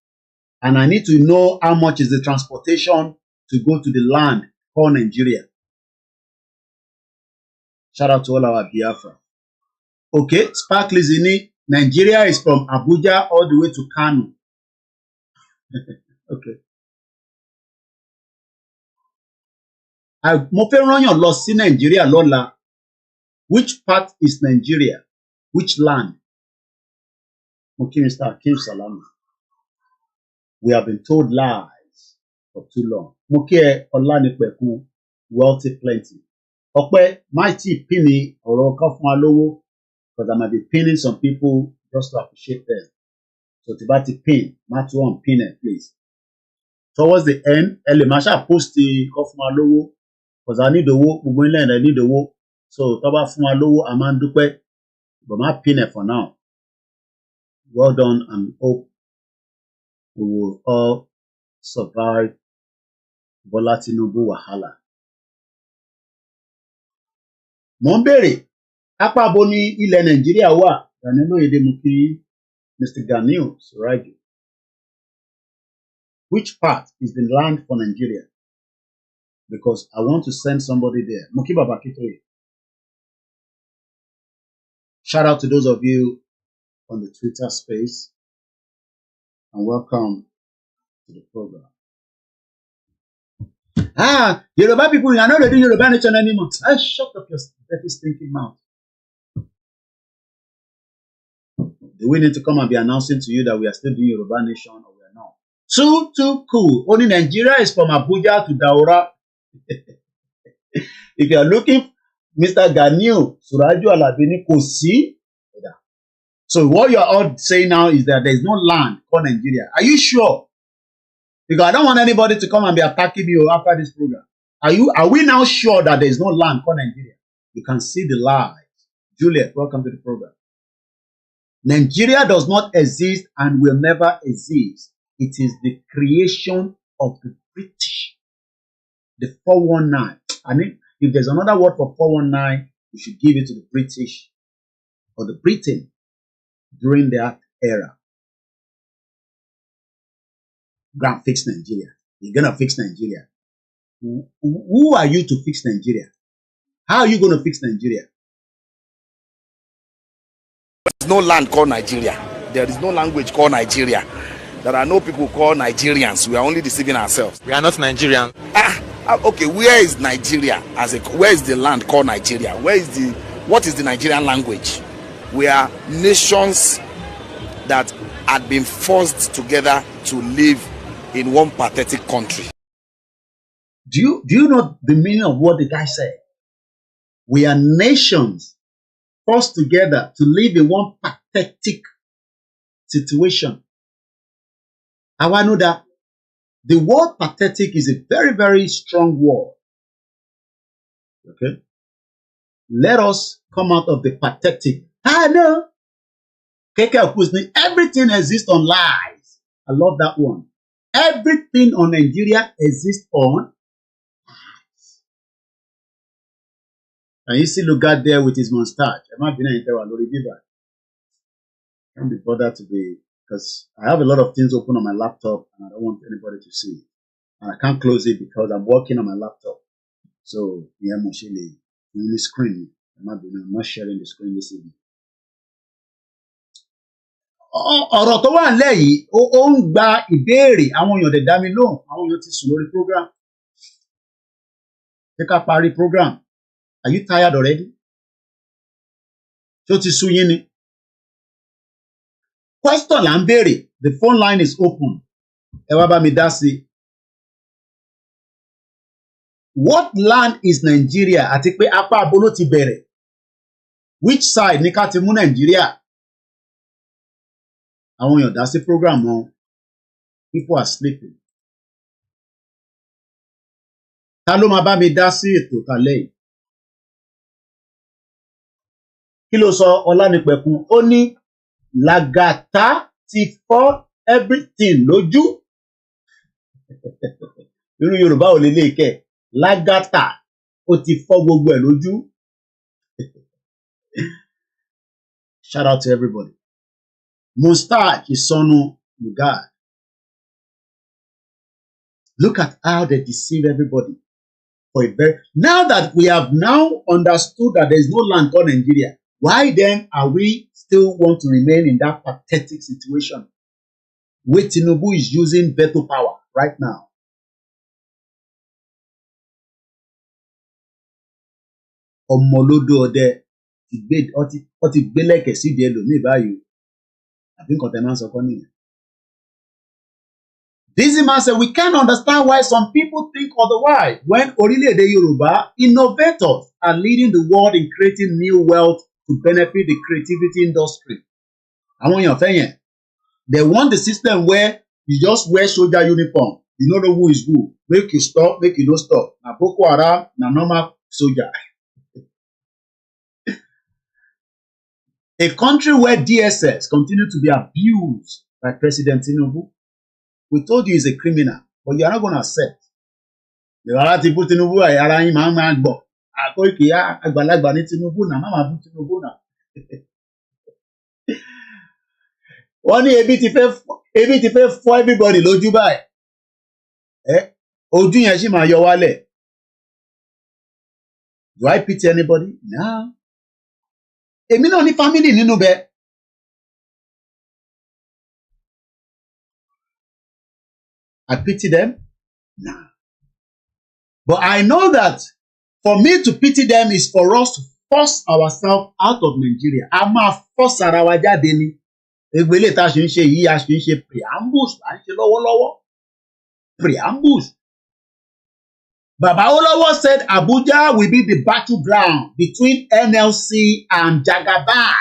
Speaker 6: And I need to know how much is the transportation to go to the land called Nigeria. Shout out to all our Biafra. Okay, Sparkly Zini. Nigeria is from Abuja all the way to Kano. Okay. Mo fẹ́ rán yàn lọ sí Nigeria lọ́la. Which part is Nigeria? Which land? Okay, Mr. Akim Salama. We have been told lies for too long. Moke Olanipeku, wealthy plenty. Okay, mighty penny or Kafmalowo, because I might be pinning some people just to appreciate them. So Tibati pin, Matthew on pin it, please. Towards the end, Elimasha post the Kafmalowo, because I need the work, I need the work. So Toba Fumalowo, Amandupe, but my pin it for now. Well done, and hope we will all survive Bola Tinubu wahala. Mo ń bèrè, apá bo ni ilẹ̀ Nàìjíríà wà? Danilo Muki, Mr. Ganiu Suraju. Which part is the land for Nigeria? Because I want to send somebody there. Muki Baba Akintoye. Shout out to those of you on the Twitter space, and welcome to the program. Yoruba people, you are not ready Yoruba nation anymore. Shut up your dirty stinking mouth. Do we need to come and be announcing to you that we are still doing Yoruba nation or we are not? Too cool. Only Nigeria is from Abuja to Daura. If you are looking, Mr. Ganiu Suraju Alabini Kosi. So what you are all saying now is that there is no land called Nigeria. Are you sure? Because I don't want anybody to come and be attacking me after this program. Are we now sure that there is no land called Nigeria? You can see the lies. Juliet, welcome to the program. Nigeria does not exist and will never exist. It is the creation of the British. The 419. I mean, if there's another word for 419, we should give it to the British or the Britain during that era. Gonna fix Nigeria. You're gonna fix Nigeria. Who are you to fix Nigeria? How are you gonna fix Nigeria?
Speaker 8: There is no land called Nigeria. There is no language called Nigeria. There are no people called Nigerians. We are only deceiving ourselves.
Speaker 9: We are not Nigerian.
Speaker 8: Okay, where is Nigeria where is the land called Nigeria? What is the Nigerian language? We are nations that had been forced together to live in one pathetic country.
Speaker 6: Do you know the meaning of what the guy said? We are nations forced together to live in one pathetic situation. And I know that the word pathetic is a very, very strong word. Okay? Let us come out of the pathetic. I know. Everything exists on lies. I love that one. Everything on Nigeria exists on lies. And you see Lugard there with his mustache. Can't be bothered to be, because I have a lot of things open on my laptop and I don't want anybody to see it. And I can't close it because I'm working on my laptop. So, yeah, I'm actually on the screen. I'm not sharing the screen this evening. Ọ̀rọ̀ tó wà nílẹ̀ yìí ó ń gba ìbéèrè àwọn èèyàn dẹ̀ dá mi lóhùn àwọn èèyàn ti sùn lórí program. Ṣé ká parí program? Are you tired already? Ṣé ó ti sú yín ni? Question là ń béèrè. The phone line is open. Ẹ wá bá mi dá sí. What land is Nigeria? Àti pé apá abo ló ti bẹ̀rẹ̀. Which side ni ká ti mú Nigeria? Àwọn èèyàn dá sí program wọn. People are sleeping. Ta ló máa bá mi dá sí ètò tàlẹ́ yìí? Kí ló sọ Ọlánipẹ̀kun? Ó ní Làgàtà ti fọ́ everything lójú. Irú Yorùbá ò lè lè kẹ́. Làgàtà ó ti fọ́ gbogbo ẹ̀ lójú. Shout out to everybody. Mustache Isonu Lugard. Look at how they deceive everybody. Now that we have now understood that there is no land called Nigeria, why then are we still want to remain in that pathetic situation where Tinubu is using veto power right now? Omolodo Ode ti gbé lẹ́kẹ̀ síbi ẹlòmíì báyìí. Àbí nǹkan tẹ́ máa ń sọ kọ́ nìyẹn. This man said, we can't understand why some people think otherwise when ORILEEDE Yoruba innovators are leading the world in creating new wealth to benefit the creativity industry. Àwọn èèyàn fẹ́ yẹn. They want the system where you just wear soldier uniform. You don't know who is who. Make you stop, make you don't stop. Na Boko Haram, na normal soldier. A country where DSS continue to be abused by President Tinubu. We told you he's a criminal, but you are not going to accept. The Arati put Tinubu, ara yín máa ń gbọ́. Koiki àgbàlagbà ní Tinubu náà, máa bú Tinubu náà. Wọ́n ní ebi ti fẹ́ fọ́ everybody lójú báyìí. Ojú yẹn sì máa yọ wálẹ̀. Do I pity anybody? No. Èmi náà ní family nínú bẹ́ẹ̀. I pity them? Nah. But I know that for me to pity them is for us to force ourselves out of Nigeria. A máa force ara wa jáde ni. Egbele tá a ṣe ń ṣe yìí, a ṣe ń ṣe preambles, à ń ṣe lọ́wọ́lọ́wọ́. Preambles. Baba Olowo said Abuja will be the battleground between NLC and Jagaban.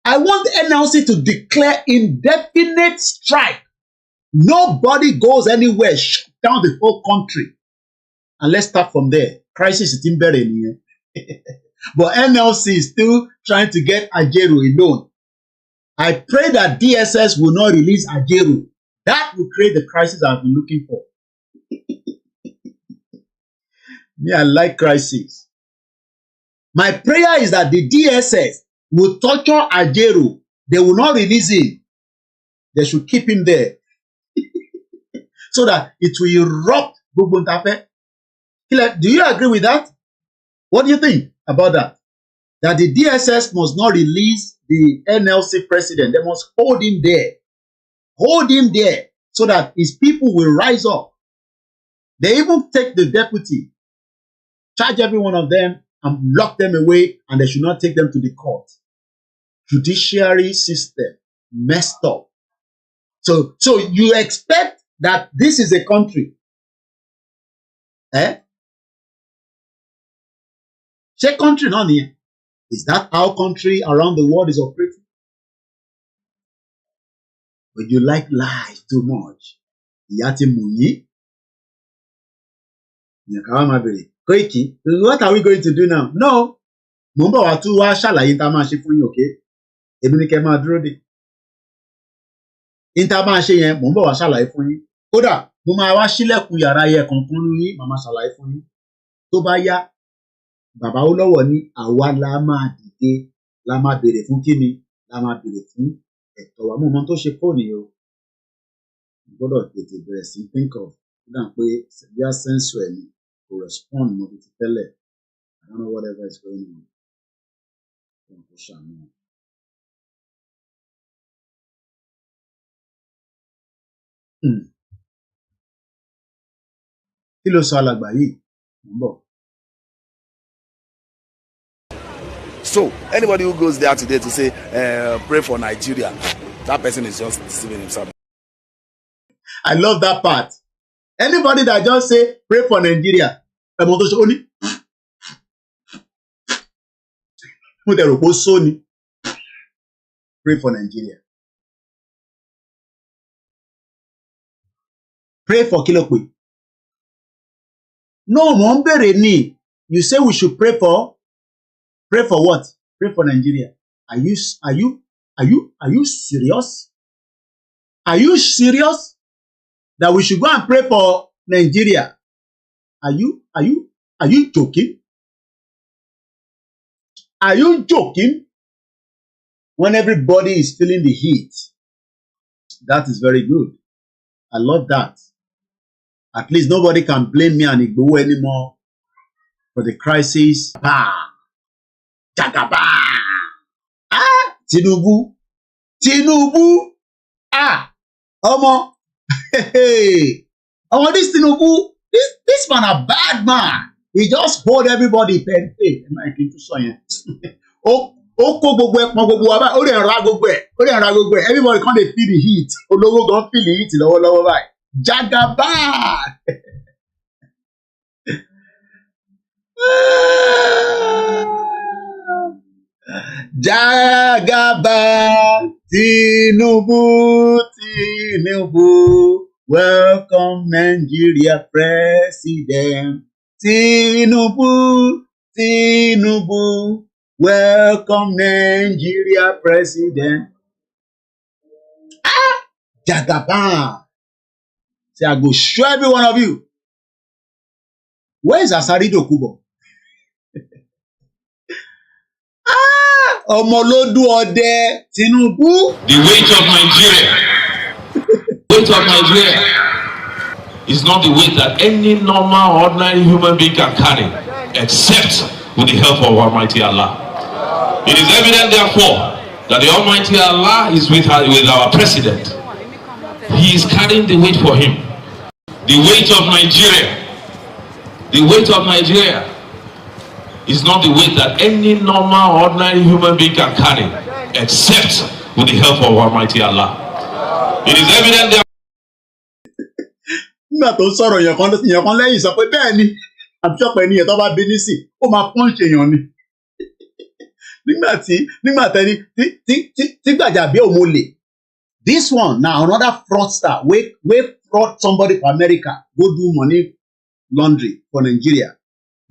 Speaker 6: I want NLC to declare indefinite strike. Nobody goes anywhere, shut down the whole country. And let's start from there. Crisis is in Berlin. But NLC is still trying to get Ajeru alone. I pray that DSS will not release Ajeru. That will create the crisis I've been looking for. Me, I like crisis. My prayer is that the DSS will torture Ajeru. They will not release him. They should keep him there. So that it will erupt. Do you agree with that? What do you think about that? That the DSS must not release the NLC president. They must hold him there. Hold him there so that his people will rise up. They even take the deputy, charge every one of them and lock them away, and they should not take them to the court. Judiciary system messed up. So you expect that this is a country. Ṣé country náà nìyẹn? Is that how country around the world is operating? But you like lies too much. Ìyá ti mú yín. Ìyẹn ká wá máa bèrè. Koiki, what are we going to do now? No. Mo ń bọ̀ wá tún wá ṣàlàyé tá a máa ṣe fún yín, okay? Èmi ni kẹ́ máa dúró dè. Ìta máa ṣe yẹn, mo ń bọ̀ wá ṣàlàyé fún yín. Kódà, mo máa wá ṣílẹ̀kùn yàrá yẹ kankan ní yín, màá máa ṣàlàyé fún yín. Tó bá yá, Bàbá Olowo ní àwa la máa dìde, la máa béèrè fún kíni, la máa béèrè fún ẹ̀tọ́ wa. Mo mọ tó ṣe fóònù yìí o. Gbọ́dọ̀ tètè bẹ̀rẹ̀ sí think of. Ó dà pé bí a sẹ́ńsọ̀ ẹ̀ ni kò respond mo ti tẹ́lẹ̀. I don't know whatever is going on. Wọ́n kò ṣàmì. Kí ló sọ alàgbà yìí? Mo ń bọ̀.
Speaker 8: So anybody who goes there today to say pray for Nigeria, that person is just deceiving himself.
Speaker 6: I love that part. Anybody that just say pray for Nigeria, ẹ̀mọ́ tó ṣe ó ní. Mo dẹ̀ rò pé ó só ni. Pray for Nigeria. Pray for kí ló pè? No, mo ń bèrè ni. You say we should pray for what? Pray for Nigeria. Are you serious? Are you serious that we should go and pray for Nigeria? Are you joking? Are you joking? When everybody is feeling the heat. That is very good. I love that. At least nobody can blame me and Igboho anymore for the crisis. Jagaba. Tinubu. Omo. Omo, this Tinubu, this man a bad man. He just hold everybody pen. ó kó gbogbo ẹpọn gbogbo wa báyìí ó lè ra gbogbo ẹ̀ everybody come dey feel the heat olówó gan feel the heat lọ́wọ́lọ́wọ́ báyìí Jagaban. Jagaban Tinubu welcome Nigeria president Tinubu welcome Nigeria president. Jagaban. Say, I go show every one of you. Where is Asari Dokubo? Omolodu Ode Tinubu.
Speaker 9: The weight of Nigeria is not the weight that any normal, ordinary human being can carry, except with the help of Almighty Allah. It is evident, therefore, that the Almighty Allah is with our president. He is carrying the weight for him. The weight of Nigeria is not the weight that any normal, ordinary human being can carry, except with the help of Almighty Allah. It is evident that
Speaker 6: nígbà tó sọ̀rọ̀ èèyàn kan lẹ́yìn sọ pé bẹ́ẹ̀ ni àbíṣọ́pọ̀ ènìyàn tó bá bí nísì ó máa pọ́ǹṣì èèyàn ni nígbà tẹ́ni tí Gbajabi Omole this one na another fraudster wey fraud somebody for America go do money laundry for Nigeria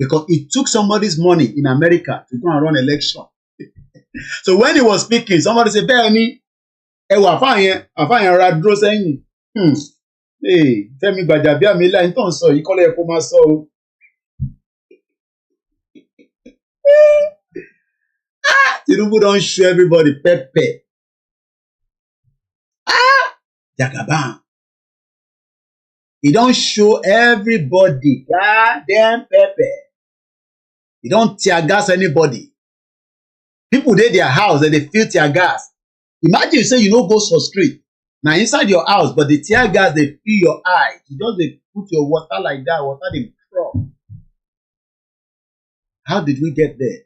Speaker 6: because he took somebody's money in America to go and run election so when he was speaking somebody say bẹ́ẹ̀ ni ẹwà àfààyàn ra dúró sẹ́yìn. Fẹ́mi Gbajabi Amila ń tàn sọ yìí kọ́lé ẹ̀kọ́ máa sọ o. Tinubu don show everybody pepper. Jagaban. He don show everybody goddamn pepper. He don tear gas anybody. People dey their house and they feel tear gas. Imagine say you no go for street. Now inside your house, but the tear gas they fill your eye. You just they put your water like that, water they drop. How did we get there?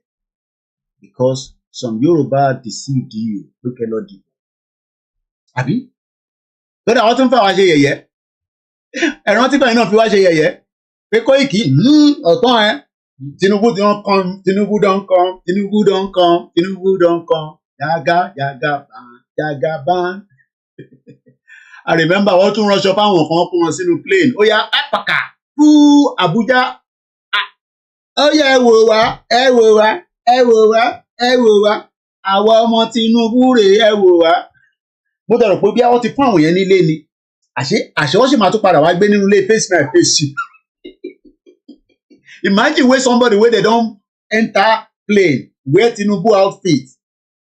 Speaker 6: Because some Yoruba deceived you. We cannot do. Abi? But I want to find yeye. I want to find enough you yeye. Pe Koiki, ọ̀tán Tinubu don't come. Jagaban. I remember wọ́n tún ránṣọ fáwọn kan kó wọn sínú plane. Ó yá apaka fún Abuja. Ó yá ẹ wò wá. Àwọn ọmọ Tinubu rèé ẹ wò wá. Mo dẹ̀rọ̀ pé bí wọ́n ti fún àwọn yẹn nílé ni. Àṣé wọ́n sì máa tún padà wá gbé nínú ilé face my face you. Imagine where somebody wey they don enter plane wear Tinubu outfit.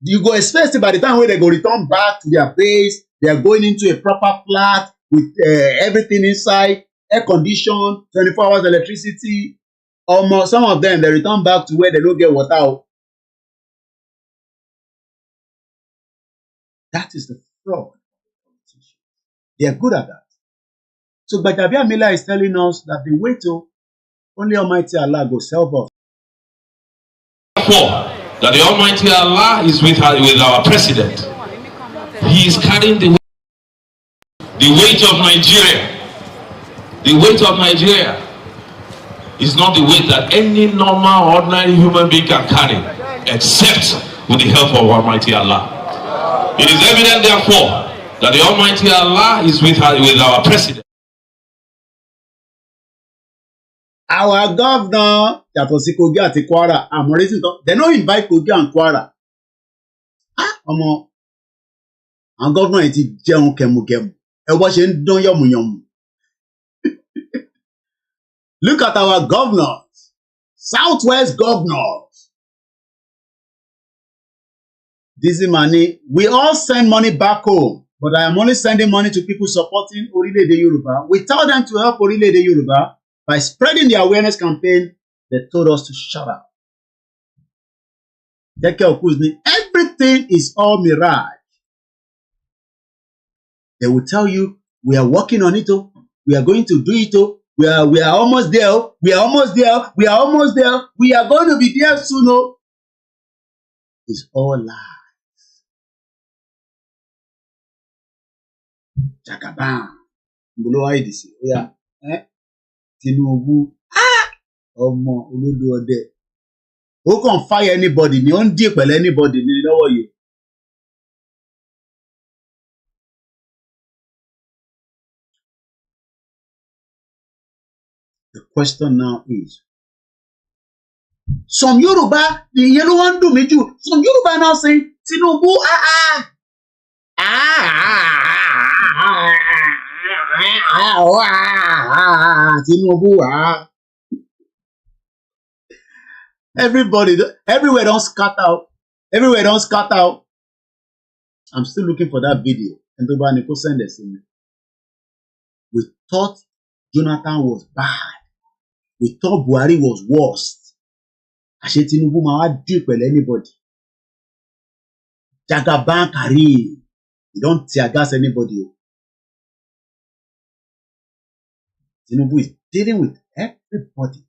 Speaker 6: You go expect by the time when they go return back to their base, they are going into a proper flat with everything inside, air conditioned, 24 hours electricity. Almost some of them they return back to where they don't get water. That is the fraud. They are good at that. So Gbajabi Amila is telling us that the way to only Almighty Allah go help us.
Speaker 9: That the Almighty Allah is with our president. He is carrying the weight of Nigeria. The weight of Nigeria is not the weight that any normal, ordinary human being can carry, except with the help of Almighty Allah. It is evident, therefore, that the Almighty Allah is with our president.
Speaker 6: Our governor, yàtọ̀ sí Kogi àti Kwara, reason they no invite Kogi and Kwara. Àwọn governor yìí ti jẹun kẹmukẹmu. Ẹ wọ́n ṣe ń dán yọ̀mùyọ̀mù. Look at our governors, Southwest governors. This money, we all send money back home, but I am only sending money to people supporting ORILEEDE Yoruba. We tell them to help ORILEEDE Yoruba. By spreading the awareness campaign, they told us to shut up. Everything is all mirage. They will tell you, we are working on it. We are going to do it. We are almost there. We are almost there. We are almost there. We are going to be there soon. is all lies. Jagaban. Mbolo Aidisi. Oya. Tinubu. Ọmọ olódò ọdẹ. Who can fire anybody? Ni on deal with anybody. Ni lọ́wọ́ yìí. The question now is, some Yoruba, the yellow one do me too. Some Yoruba now saying, Tinubu, Tinubu, Everybody, everywhere don't scatter out. Everywhere don't scatter out. I'm still looking for that video. And to send it to me. We thought Jonathan was bad. We thought Buhari was worst. Ashe Tinubu ma wa deal with anybody. Jagaban Karim. You don't tear gas anybody. Tinubu is dealing with everybody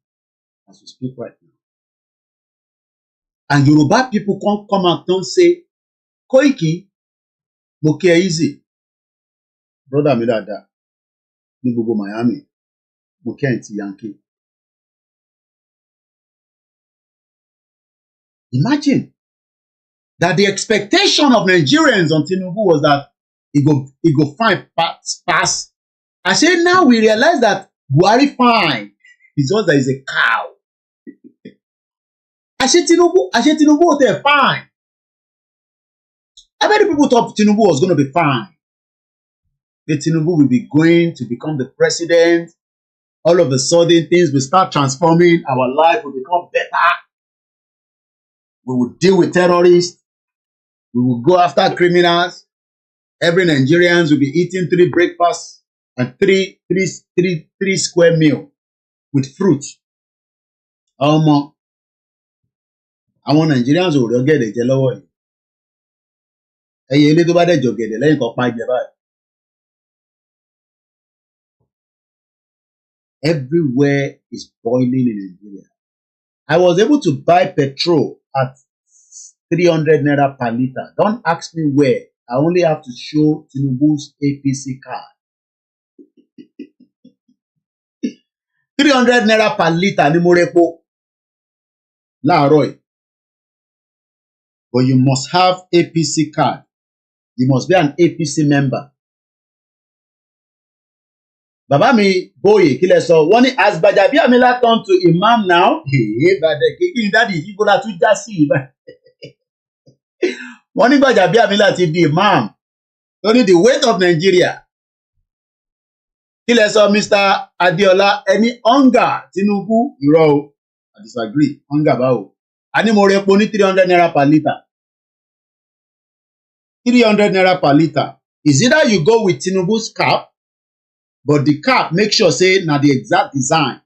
Speaker 6: as we speak right now. And Yoruba people can't come out and say, Koiki, mo kí ẹ easy. Brother mi dada, ní gbogbo Miami, mo kí ẹ ti Yankee. Imagine that the expectation of Nigerians on Tinubu was that he go fine pass. I say now we realize that Buhari fine. It's just that he's a cow. I say Tinubu was fine. How many people thought Tinubu was going to be fine? That Tinubu will be going to become the president. All of a sudden, things will start transforming. Our life will become better. We will deal with terrorists. We will go after criminals. Every Nigerians will be eating 3 breakfasts and three square meal with fruit. Àwọn Nigerians ò rí ọ̀gẹ̀dẹ̀ jẹ lọ́wọ́ yìí. Ẹyẹ ilé tó bá dẹ̀ jọ̀gẹ̀dẹ̀ lẹ́yìn kan pa jẹ báyìí. Everywhere is boiling in Nigeria. I was able to buy petrol at 300 naira per liter. Don't ask me where. I only have to show Tinubu's APC card. 300 naira per liter ni mo repo láàárọ̀ yìí. But you must have APC card. You must be an APC member. Bàbá mi Boye kí lẹ sọ, wọ́n ní as Gbajabiamila turn to imam now. Bàdẹ̀ kékeré dáàdì yìí bọ́lá tún já sí ibà. Wọ́n ní Gbajabiamila ti di imam. Only the weight of Nigeria. Kí lẹ sọ Mr. Adeola, any hunger Tinubu, irọ́ o. I disagree. Hunger báwo. A ní mo repo ní 300 naira per liter. 300 naira per liter. Is either you go with Tinubu's cap, but the cap, make sure say na the exact design,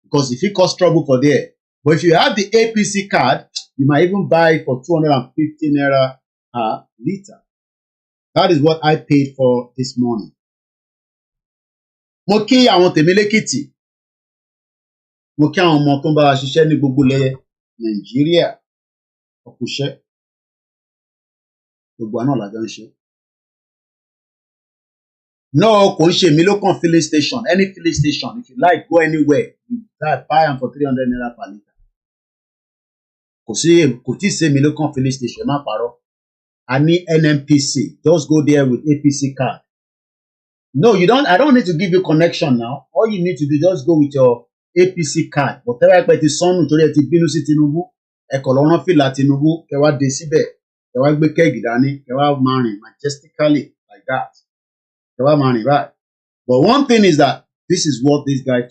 Speaker 6: because if it cause trouble for there. But if you have the APC card, you might even buy it for 250 naira per liter. That is what I paid for this morning. Mo kí àwọn tèmi l'Èkìtì. Mo kí àwọn ọmọ tó ń bá wa ṣiṣẹ́ ní gbogbo ilẹ̀ Nàìjíríà. Ọkùṣẹ́. Gbogbo àná làjọ ń ṣe. No, kò ń ṣe mi ló kàn filling station. Any filling station, if you like, go anywhere. You buy them for 300 naira per liter. Kò tí ṣe mi ló kàn filling station, má parọ́. I need NNPC. Just go there with APC card. No, you don't. I don't need to give you connection now. All you need to do, just go with your APC card. Whatever I put is son nítorí ẹ ti bínú sí Tinubu. Ẹ kọ̀ lọ rán fìlà Tinubu. Kẹ wá dé síbẹ̀. Kẹ wá gbé kẹ́ẹ̀gì dání. Kẹ wá máa rìn majestically like that. Kẹ wá máa rìn báyìí. But one thing is that this is what this guy.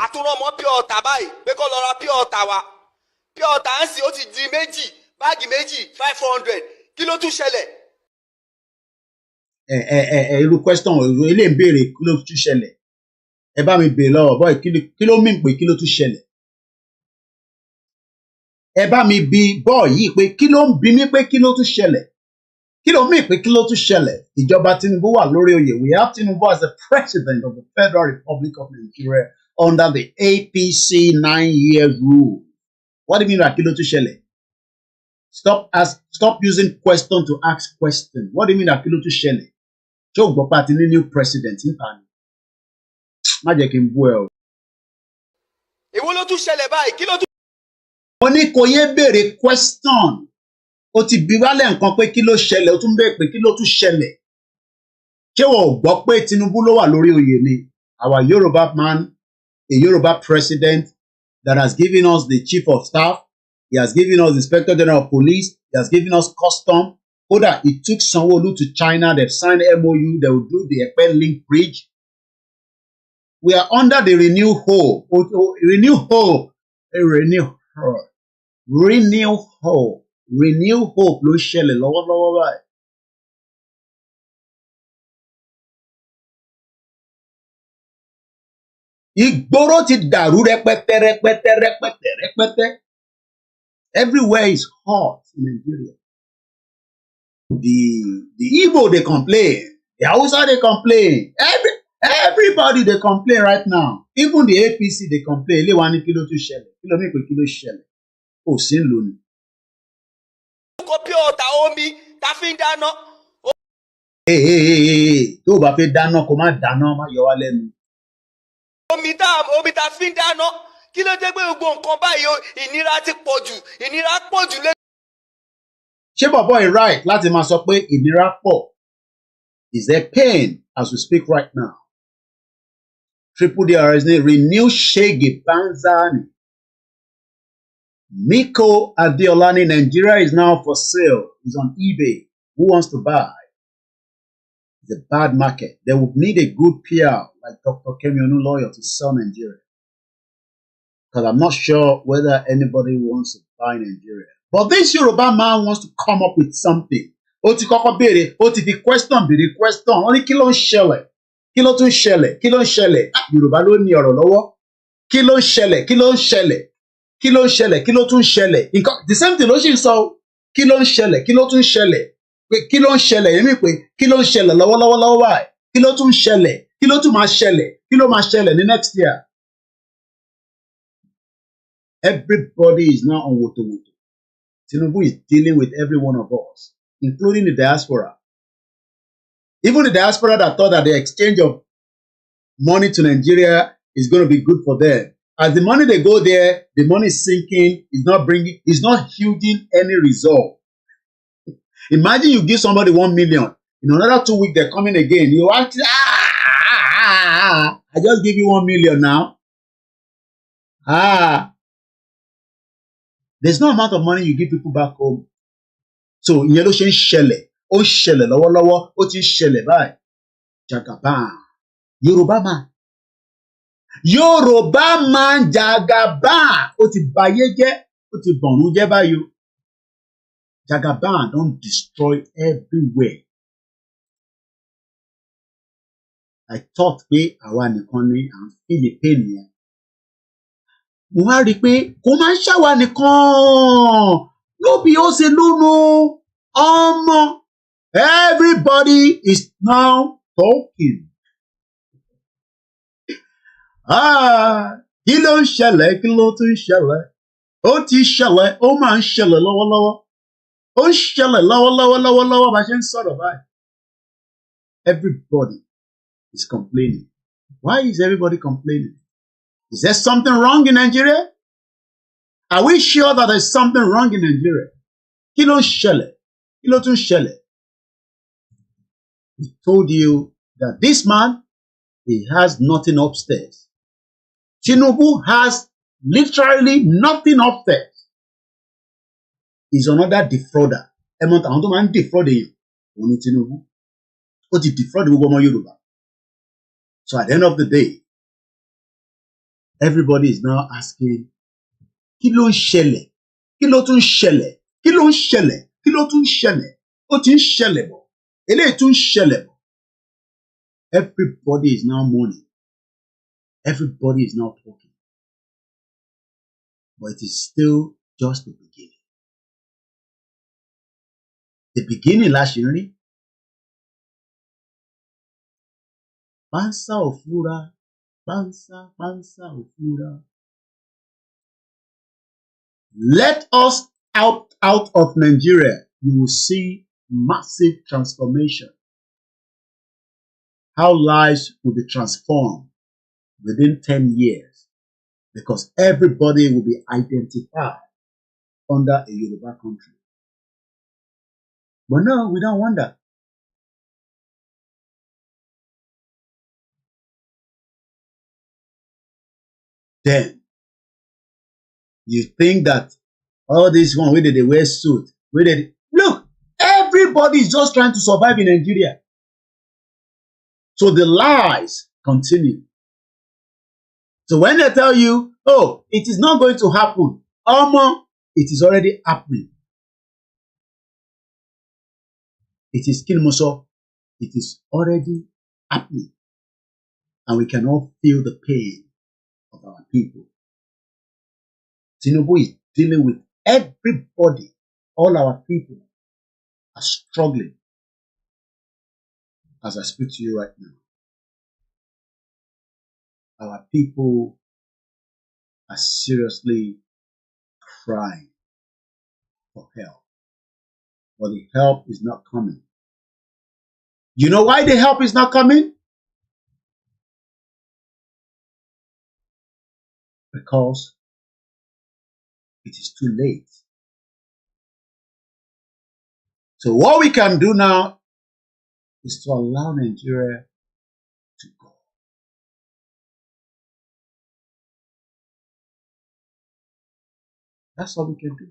Speaker 10: Àtúnrọ̀mọ́ pure water báyìí pé kó lọ ra pure water wa. Pure water ń sìn ó ti di méjì, báàgì méjì, 500. Kí ló tún ṣẹlẹ̀?
Speaker 6: Irú question ilé ń béèrè kí ló tún ṣẹlẹ̀. Ẹ bá mi béèrè lọ́wọ́ boy kí ló mean pé kí ló tún ṣẹlẹ̀. Ẹ bá mi bi boy yìí pé kí ló ń bi mí pé kí ló tún ṣẹlẹ̀. Kí ló mean pé kí ló tún ṣẹlẹ̀. Ìjọba Tinubu wà lórí oyè. We have Tinubu as the president of the Federal Republic of Nigeria under the APC 9-year rule. What do you mean by kí ló tún ṣẹlẹ̀? Stop using question to ask question. What do you mean by kí ló tún ṣẹlẹ̀? Ṣé o gbọ́ pé a ti ní new president níta ni? Má jẹ́ kí n bú ẹ o.
Speaker 10: èwo ló tún ṣẹlẹ̀ báyìí kí ló tún.
Speaker 6: Mo ní kò yé béèrè question. O ti bi wálẹ̀ nǹkan pé kí ló ṣẹlẹ̀, o tún béèrè pé kí ló tún ṣẹlẹ̀. Ṣé wọ́n ò gbọ́ pé Tinubu ló wà lórí oyè ni? Our Yoruba man, a Yoruba president that has given us the chief of staff, he has given us the inspector general of police, he has given us custom. Kódà, he took Sanwo-Olu to China, they've signed MOU, they will do the Epe Link Bridge. We are under the renew hope, renew hope ló ṣẹlẹ̀ lọ́wọ́lọ́wọ́ báyìí. Ìgboro ti dàrú rẹpẹtẹ. Everywhere is hot in Nigeria. The Igbo they complain, the Hausa they complain, everybody they complain right now. Even the APC they complain. Ilé wa ní kí ló tún ṣẹlẹ̀, kí ló ní pé kí ló ṣẹlẹ̀, kò sí ń lò ní.
Speaker 10: kó pure water omi tá fi ń dáná.
Speaker 6: Tó o bá fẹ́ dáná kó má dáná, má yọ wá lẹ́nu.
Speaker 10: omi tá fi ń dáná kí ló dé pé gbogbo nǹkan báyìí ìnira ti pọ̀ jù lé.
Speaker 6: Ṣé bọ̀bọ̀ is right láti máa sọ pé ìnira pọ̀? Is there pain as we speak right now? Triple DRS ní renew Shege Banzani. Miko Adeolani, Nigeria is now for sale. It's on eBay. Who wants to buy? It's a bad market. They would need a good PR like Dr. Kemi Lawyer to sell Nigeria. Because I'm not sure whether anybody wants to buy Nigeria. But this Yoruba man wants to come up with something. Ó ti kọ́kọ́ béèrè, ó ti fi question béèrè question. Wọ́n ní kí ló ń ṣẹlẹ̀? Kí ló tún ṣẹlẹ̀? Kí ló ń ṣẹlẹ̀? Yorùbá ló ní ọ̀rọ̀ lọ́wọ́. Kí ló ń ṣẹlẹ̀? Kí ló ń ṣẹlẹ̀? Kí ló ń ṣẹlẹ̀? Kí ló tún ṣẹlẹ̀? The same thing ló ṣì ń sọ. Kí ló ń ṣẹlẹ̀? Kí ló tún ṣẹlẹ̀? Pé kí ló ń ṣẹlẹ̀? Èmi pé kí ló ń ṣẹlẹ̀ lọ́wọ́lọ́wọ́ báyìí? Kí ló tún ṣẹlẹ̀? Kí ló tún máa ṣẹlẹ̀? Kí ló máa ṣẹlẹ̀ ní next year? Everybody is now on woto-woto. Tinubu is dealing with every one of us, including the diaspora. Even the diaspora that thought that the exchange of money to Nigeria is going to be good for them. As the money they go there, the money is sinking, it's not yielding any result. Imagine you give somebody 1 million, in another 2 weeks they're coming again. You ask, I just give you 1 million now. There's no amount of money you give people back home. So, ìyẹn ló ṣe ń ṣẹlẹ̀, ó ń ṣẹlẹ̀ lọ́wọ́lọ́wọ́, ó ti ń ṣẹlẹ̀ báyìí. Jagaban, Yoruba man Jagaban, ó ti bayé jẹ́, ó ti bọ̀rún jẹ́ báyìí. Jagaban don destroy everywhere. I thought pé àwa nìkan ni à ń feel the pain yẹn. Mo wá rí i pé kò máa ń ṣàwa nìkan. No be ó ṣe lónà ọmọ. Everybody is now talking. Kí ló ń ṣẹlẹ̀? Kí ló tún ń ṣẹlẹ̀? Ó ti ṣẹlẹ̀, ó máa ń ṣẹlẹ̀ lọ́wọ́lọ́wọ́. Ó ń ṣẹlẹ̀ lọ́wọ́lọ́wọ́ bá ṣe ń sọ̀rọ̀ báyìí. Everybody is complaining. Why is everybody complaining? Is there something wrong in Nigeria? Are we sure that there's something wrong in Nigeria? Kí ló ń ṣẹlẹ̀? Kí ló tún ṣẹlẹ̀? He told you that this man, he has nothing upstairs. Tinubu has literally nothing upstairs. He's another defrauder. Ẹ̀mọ́ àwọn tó máa ń defraud èèyàn, òun ni Tinubu. Ó ti defraud gbogbo ọmọ Yorùbá. So at the end of the day, everybody is now asking, kí ló ń ṣẹlẹ̀? Kí ló tún ṣẹlẹ̀? Kí ló ń ṣẹlẹ̀? Kí ló tún ṣẹlẹ̀? Ó ti ń ṣẹlẹ̀ bọ̀. Eléyìí tún ṣẹlẹ̀ bọ̀. Everybody is now mourning. Everybody is now talking. But it is still just the beginning. The beginning la ṣe ń rí. Pansa òfúra, pansa òfúra. Let us out of Nigeria. You will see massive transformation. How lives will be transformed within 10 years. Because everybody will be identified under a Yoruba country. But no, we don't want that. Then, you think that all this one, where did they wear suit? Where did look, everybody is just trying to survive in Nigeria. So the lies continue. So when they tell you, oh, it is not going to happen, it is already happening. It is Kilmoso. It is already happening. And we can all feel the pain of our people. Tinubu is dealing with everybody. All our people are struggling as I speak to you right now. Our people are seriously crying for help. But the help is not coming. You know why the help is not coming? Because it is too late. So what we can do now is to allow Nigeria to go. That's all we can do.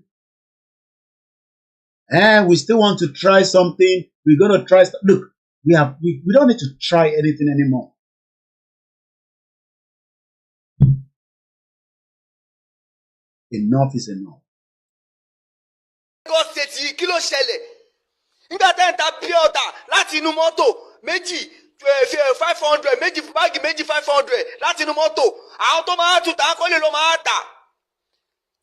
Speaker 6: And we still want to try something. We're going to try. Look, we don't need to try anything anymore. Enough is enough.
Speaker 10: Kí ló ṣẹlẹ̀? Nígbà tẹ́ ń ta pure water láti inú mọ́tò méjì 500 méjì báàgì méjì 500 láti inú mọ́tò àwọn tó máa tún ta kọ́lé ló máa tà.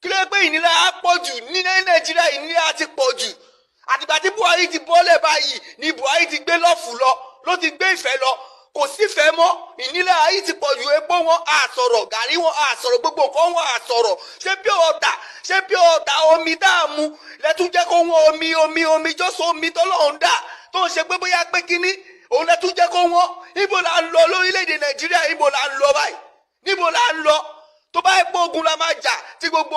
Speaker 10: Kí ló pé ìnira á pọ̀ jù ní Nàìjíríà ìnira ti pọ̀ jù. Àtìgbà tí Buhari ti bọ́lẹ̀ báyìí ni Buhari ti gbé lọ́ọ̀fù ló ti gbé ìfẹ́ lọ. Kò sífẹ̀ẹ́ mọ́ ìnira ayé ti pọ̀ ju epo wọn àsọ̀rọ̀ gàrí wọn àsọ̀rọ̀ gbogbo nǹkan wọn àsọ̀rọ̀ ṣé pure water omi tá a mu lẹ́tún jẹ́ kó wọ́n omi jọ́sọ̀ omi tọ́lọ́run dà tó ń ṣe pé bóyá pé kínní òun lẹ́tún jẹ́ kó wọ́n ibo la ń lọ lórílẹ̀‐èdè Nàìjíríà ibo la ń lọ báyìí níbo la ń lọ tó bá pọ̀ ogun la máa jà tí gbogbo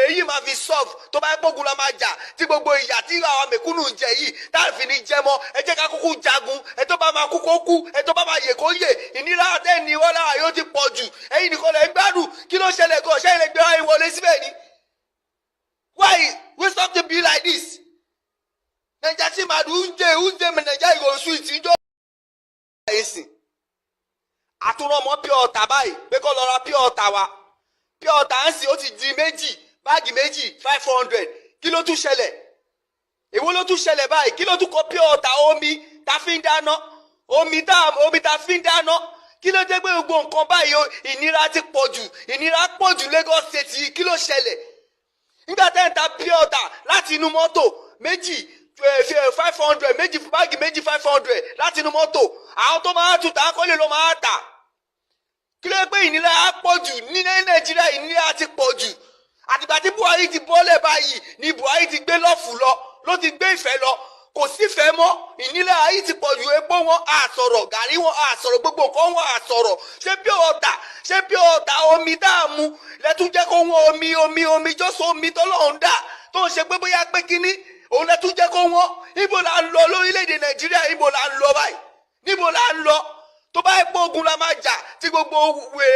Speaker 10: èyí máa fi solve tó bá pọ̀ ogun la máa jà tí gbogbo ìyà tí àwọn mẹ̀kúnnù ń jẹ yìí táàfin ní jẹ mọ́ ẹ jẹ́ ká kúkú jagun ẹ tó bá máa kú kó kú ẹ tó bá máa yè kó yè ìnira àtẹ́ni wọ́n lára yóò ti pọ̀ jù ẹ̀yin nìkan lè gbádùn kí ló ṣẹlẹ̀ gan ṣẹ́yìn lè gbé wáyé wọlé síbẹ̀ ni. Why we stop to be like this? Nàìjíríà sì máa dùn únjẹ Nàìjíríà ìgòsù ìtìjọ́ ẹ̀sìn àtúrọ̀mọ́ pure water báyìí pé kó lọ ra pure water wa. Pure water ń sìn ó ti di méjì báàgì méjì 500 kí ló tún ṣẹlẹ̀ èwo ló tún ṣẹlẹ̀ báyìí kí ló tún kọ pure water omi tá fi ń dáná omi tá fi ń dáná kí ló dé pé gbogbo nǹkan báyìí ìnira ti pọ̀ jù Lagos State yìí kí ló ṣẹlẹ̀ nígbà tẹ́ ń ta pure water láti inú mọ́tò méjì 500 méjì báàgì méjì 500 láti inú mọ́tò àwọn tó máa tún ta kọ́lé ló máa tà. Kí ló pé ìnira á pọ̀ jù ní Nàìjíríà ìnira ti pọ̀ jù àtìgbà tí Buhari ti bọ́lẹ̀ báyìí ni Buhari ti gbé lọ́ọ̀fù ló ti gbé ìfẹ́ lọ kò sífẹ̀ẹ́ mọ́ ìnira ayé ti pọ̀ ju epo wọn àsọ̀rọ̀ gàrí wọn àsọ̀rọ̀ gbogbo nǹkan wọn àsọ̀rọ̀ ṣé pure water omi tá a mu lẹ́tún jẹ́ kó wọ́n omi jọ́sọ̀ omi tọ́lọ́run dà tó ń ṣe pé bóyá pé kínní òun lẹ́tún jẹ́ kó wọ́n ibo la ń lọ lórílẹ̀‐èdè Nàìjíríà ibo la ń lọ báyìí níbo la ń lọ tó bá pọ̀ ogun la máa jà tí gbogbo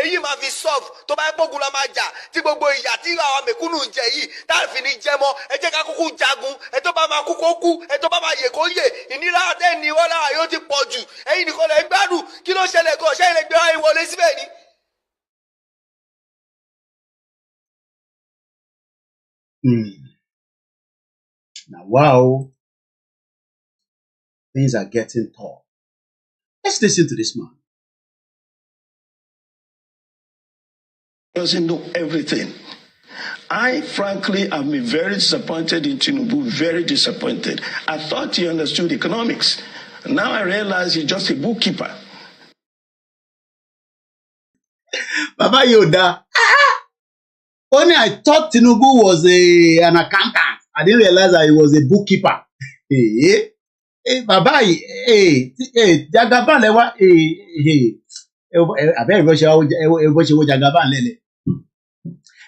Speaker 10: èyí máa fi solve tó bá pọ̀ ogun la máa jà tí gbogbo ìyà tí àwọn mẹ̀kúnnù ń jẹ yìí táàfin ní jẹ mọ́ ẹ jẹ́ ká kúkú jagun ẹ tó bá máa kú kó kú ẹ tó bá máa yè kó yè ìnira àtẹ́ni wọ́n lára yóò ti pọ̀ jù ẹ̀yin nìkan lè gbádùn kí ló ṣẹlẹ̀ gan ṣẹ́yìn lè gbé wáyé wọlé síbẹ̀ ni.
Speaker 6: Now, wow, things are getting tough. Let's listen to this man.
Speaker 11: Doesn't know everything. I frankly have been very disappointed in Tinubu, very disappointed. I thought he understood economics. Now I realize he's just a bookkeeper.
Speaker 6: Baba Yoda. Only I thought Tinubu was an accountant. I didn't realize that he was a bookkeeper. Bàbá yìí, Jagaban lẹ́wà, àbẹ́ ìbọn ṣe wọ́ Jagaban lẹ́lẹ̀.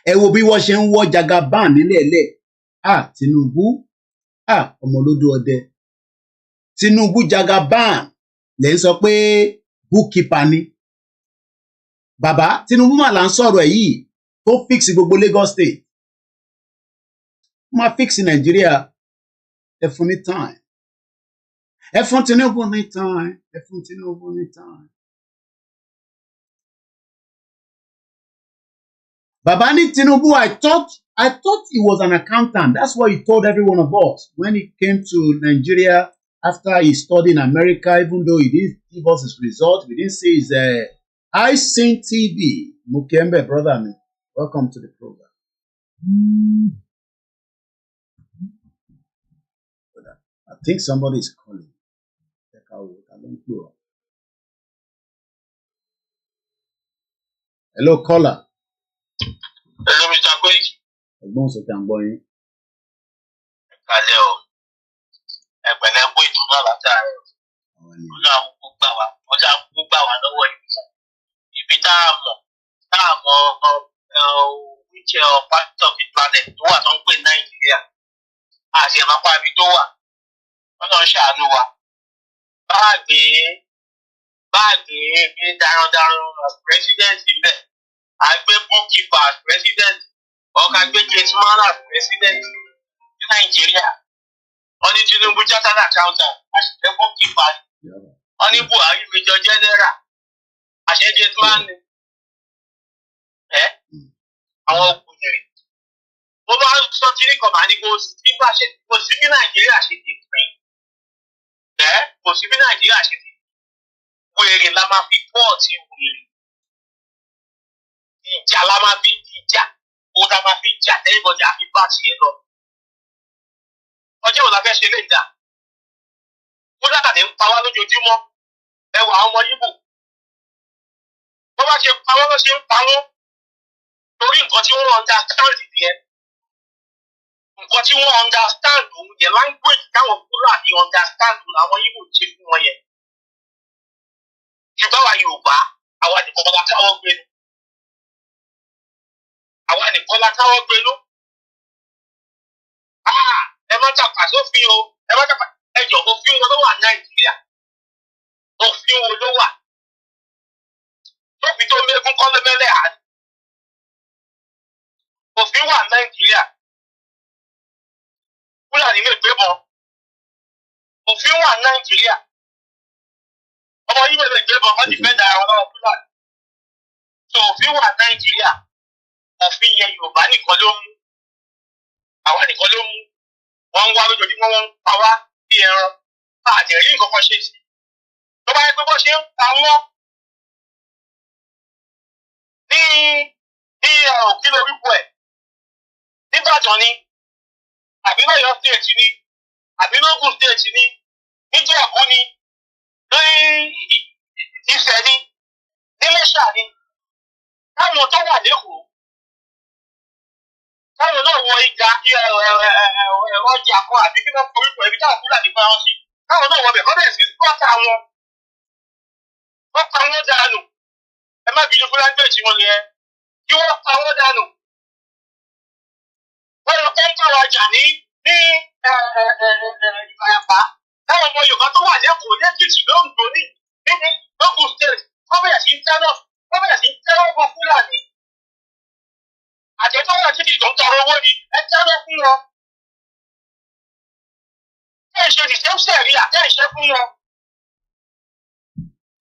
Speaker 6: Ẹ wo bí wọ́n ṣe ń wọ́ Jagaban nílẹ̀ẹ́lẹ̀. Tinubu, ọmọ olódò ọdẹ. Tinubu Jagaban lè ń sọ pé bookkeeper ni. Bàbá Tinubu mà là ń sọ̀rọ̀ ẹ̀ yìí tó fix gbogbo Lagos State. Má fix Nàìjíríà ẹ fún ní time. Ẹ fún Tinubu ní time. Ẹ fún Tinubu ní time. Bàbá ní Tinubu, I thought he was an accountant. That's what he told every one of us when he came to Nigeria after he studied in America, even though he didn't give us his result. We didn't see his I seen TV. Mukembe, brother, me. Welcome to the program. I think somebody is calling. Hello, caller.
Speaker 12: Hello, Mr. Koiki.
Speaker 6: Ẹ̀gbọ́n sọ pé à ń gbọ́ yín.
Speaker 12: Kálẹ̀ o. Ẹ̀pẹ̀lẹ́ kó ètò náà látàárọ̀. Ọjọ́ àkókò gbà wá lọ́wọ́ ìbísà. Ibi tá a mọ̀ which part of the planet tó wà tó ń pè Nàìjíríà. Àti ẹ̀mápá ibi tó wà. Wọ́n lọ ń ṣàánú wa. Báàgì bí darandaran as president ilẹ̀. Àgbẹ̀ bookkeeper as president. Ọ̀ka gbé gateman as president ní Nàìjíríà. Wọ́n ní Tinubu chartered accountant àṣìṣe bookkeeper. Wọ́n ní Buhari major general àṣẹ gateman ni. Àwọn òkùnrin. Mo bá sọ kíní kan máa ní kó sí bí Nàìjíríà ṣe ti pín. Kò sí bí Nàìjíríà ṣe ti pín. Wèrè la máa fi pọ́ọ̀tì wèrè. Ìjà la máa fi jà. Òun la máa fi jà tẹ́lifọ̀jà àfi bá tiẹ̀ lọ. Ọjọ́ wo la fẹ́ ṣe lè dà? Kódà tàbí ń pa wá lójoojúmọ́. Ẹ wà ọmọ Yíbò. Bó bá ṣe pa wọ́n ló ṣe ń pa wọ́n. Torí nǹkan tí wọ́n understand yẹn. Nǹkan tí wọ́n understand òun yẹn language táwọn Fúlàní understand làwọn Yíbò ṣe fún wọn yẹn. Ṣùgbọ́n àwa Yorùbá, àwa nìkan la káwọ́ gbénu. Àwa nìkan la káwọ́ gbénu. Ẹ má jàpá sófin o, ẹ má jàpá. Ẹ jọ òfin wo ló wà Nàìjíríà? Òfin wo ló wà? Tófin tó mẹ́gún kọ́ lẹ́mẹ́lẹ́ àná. Òfin wà Nàìjíríà. Fúlàní lè gbé bọ̀. Òfin wà Nàìjíríà. Ọmọ Yíbò lè gbé bọ̀ wọ́n ti fẹ́ da ara lọ́wọ́ Fúlàní. So òfin wà Nàìjíríà. Òfin yẹn Yorùbá nìkan ló mú. Àwa nìkan ló mú. Wọ́n ń wá lójoojúmọ́, wọ́n ń pa wá bí ẹran. Àjẹ̀rí nǹkan kan ṣe sí. Tó bá yẹ pé bó ṣe ń pa wọ́n ní òkè lórúkọ ẹ̀. Nígbàdàn ni, àbí lọ́yọ̀ state ni, àbí lógùn state ni, níjẹ̀bú ni, ní Ifẹ̀ ni, níléṣà ni. Táwọn tó wà lẹ́kọ̀ọ́, táwọn náà wọ ìjà ọjà kan àbí kí wọ́n forí pọ̀ ibi táwọn Fúlàní pa wọn sí. Táwọn náà wọ bẹ̀ kọ́ bẹ̀rẹ̀ sí kọ́ta wọn. Wọ́n pa wọ́n dànù. Ẹ má bínú Fúlàní bẹ̀rẹ̀ tí wọ́n lè ẹ́. Kí wọ́n pa wọ́n dànù. Wọ́n lọ kọ́ ń bá wa jà ní Ìbàràpá. Táwọn ọmọ Yorùbá tó wà lẹ́kọ̀ọ́ lẹ́kìtì lóńdó ní lógùn state. Wọ́n bẹ̀rẹ̀ sí tẹ́lọ̀ fún Fúlàní. Àjẹtọ́ wà títí tó ń tọrọ owó ni ẹ tẹ́lọ̀ fún wọn. Ẹ ṣe the same sẹ̀ríà ẹ ṣe fún wọn.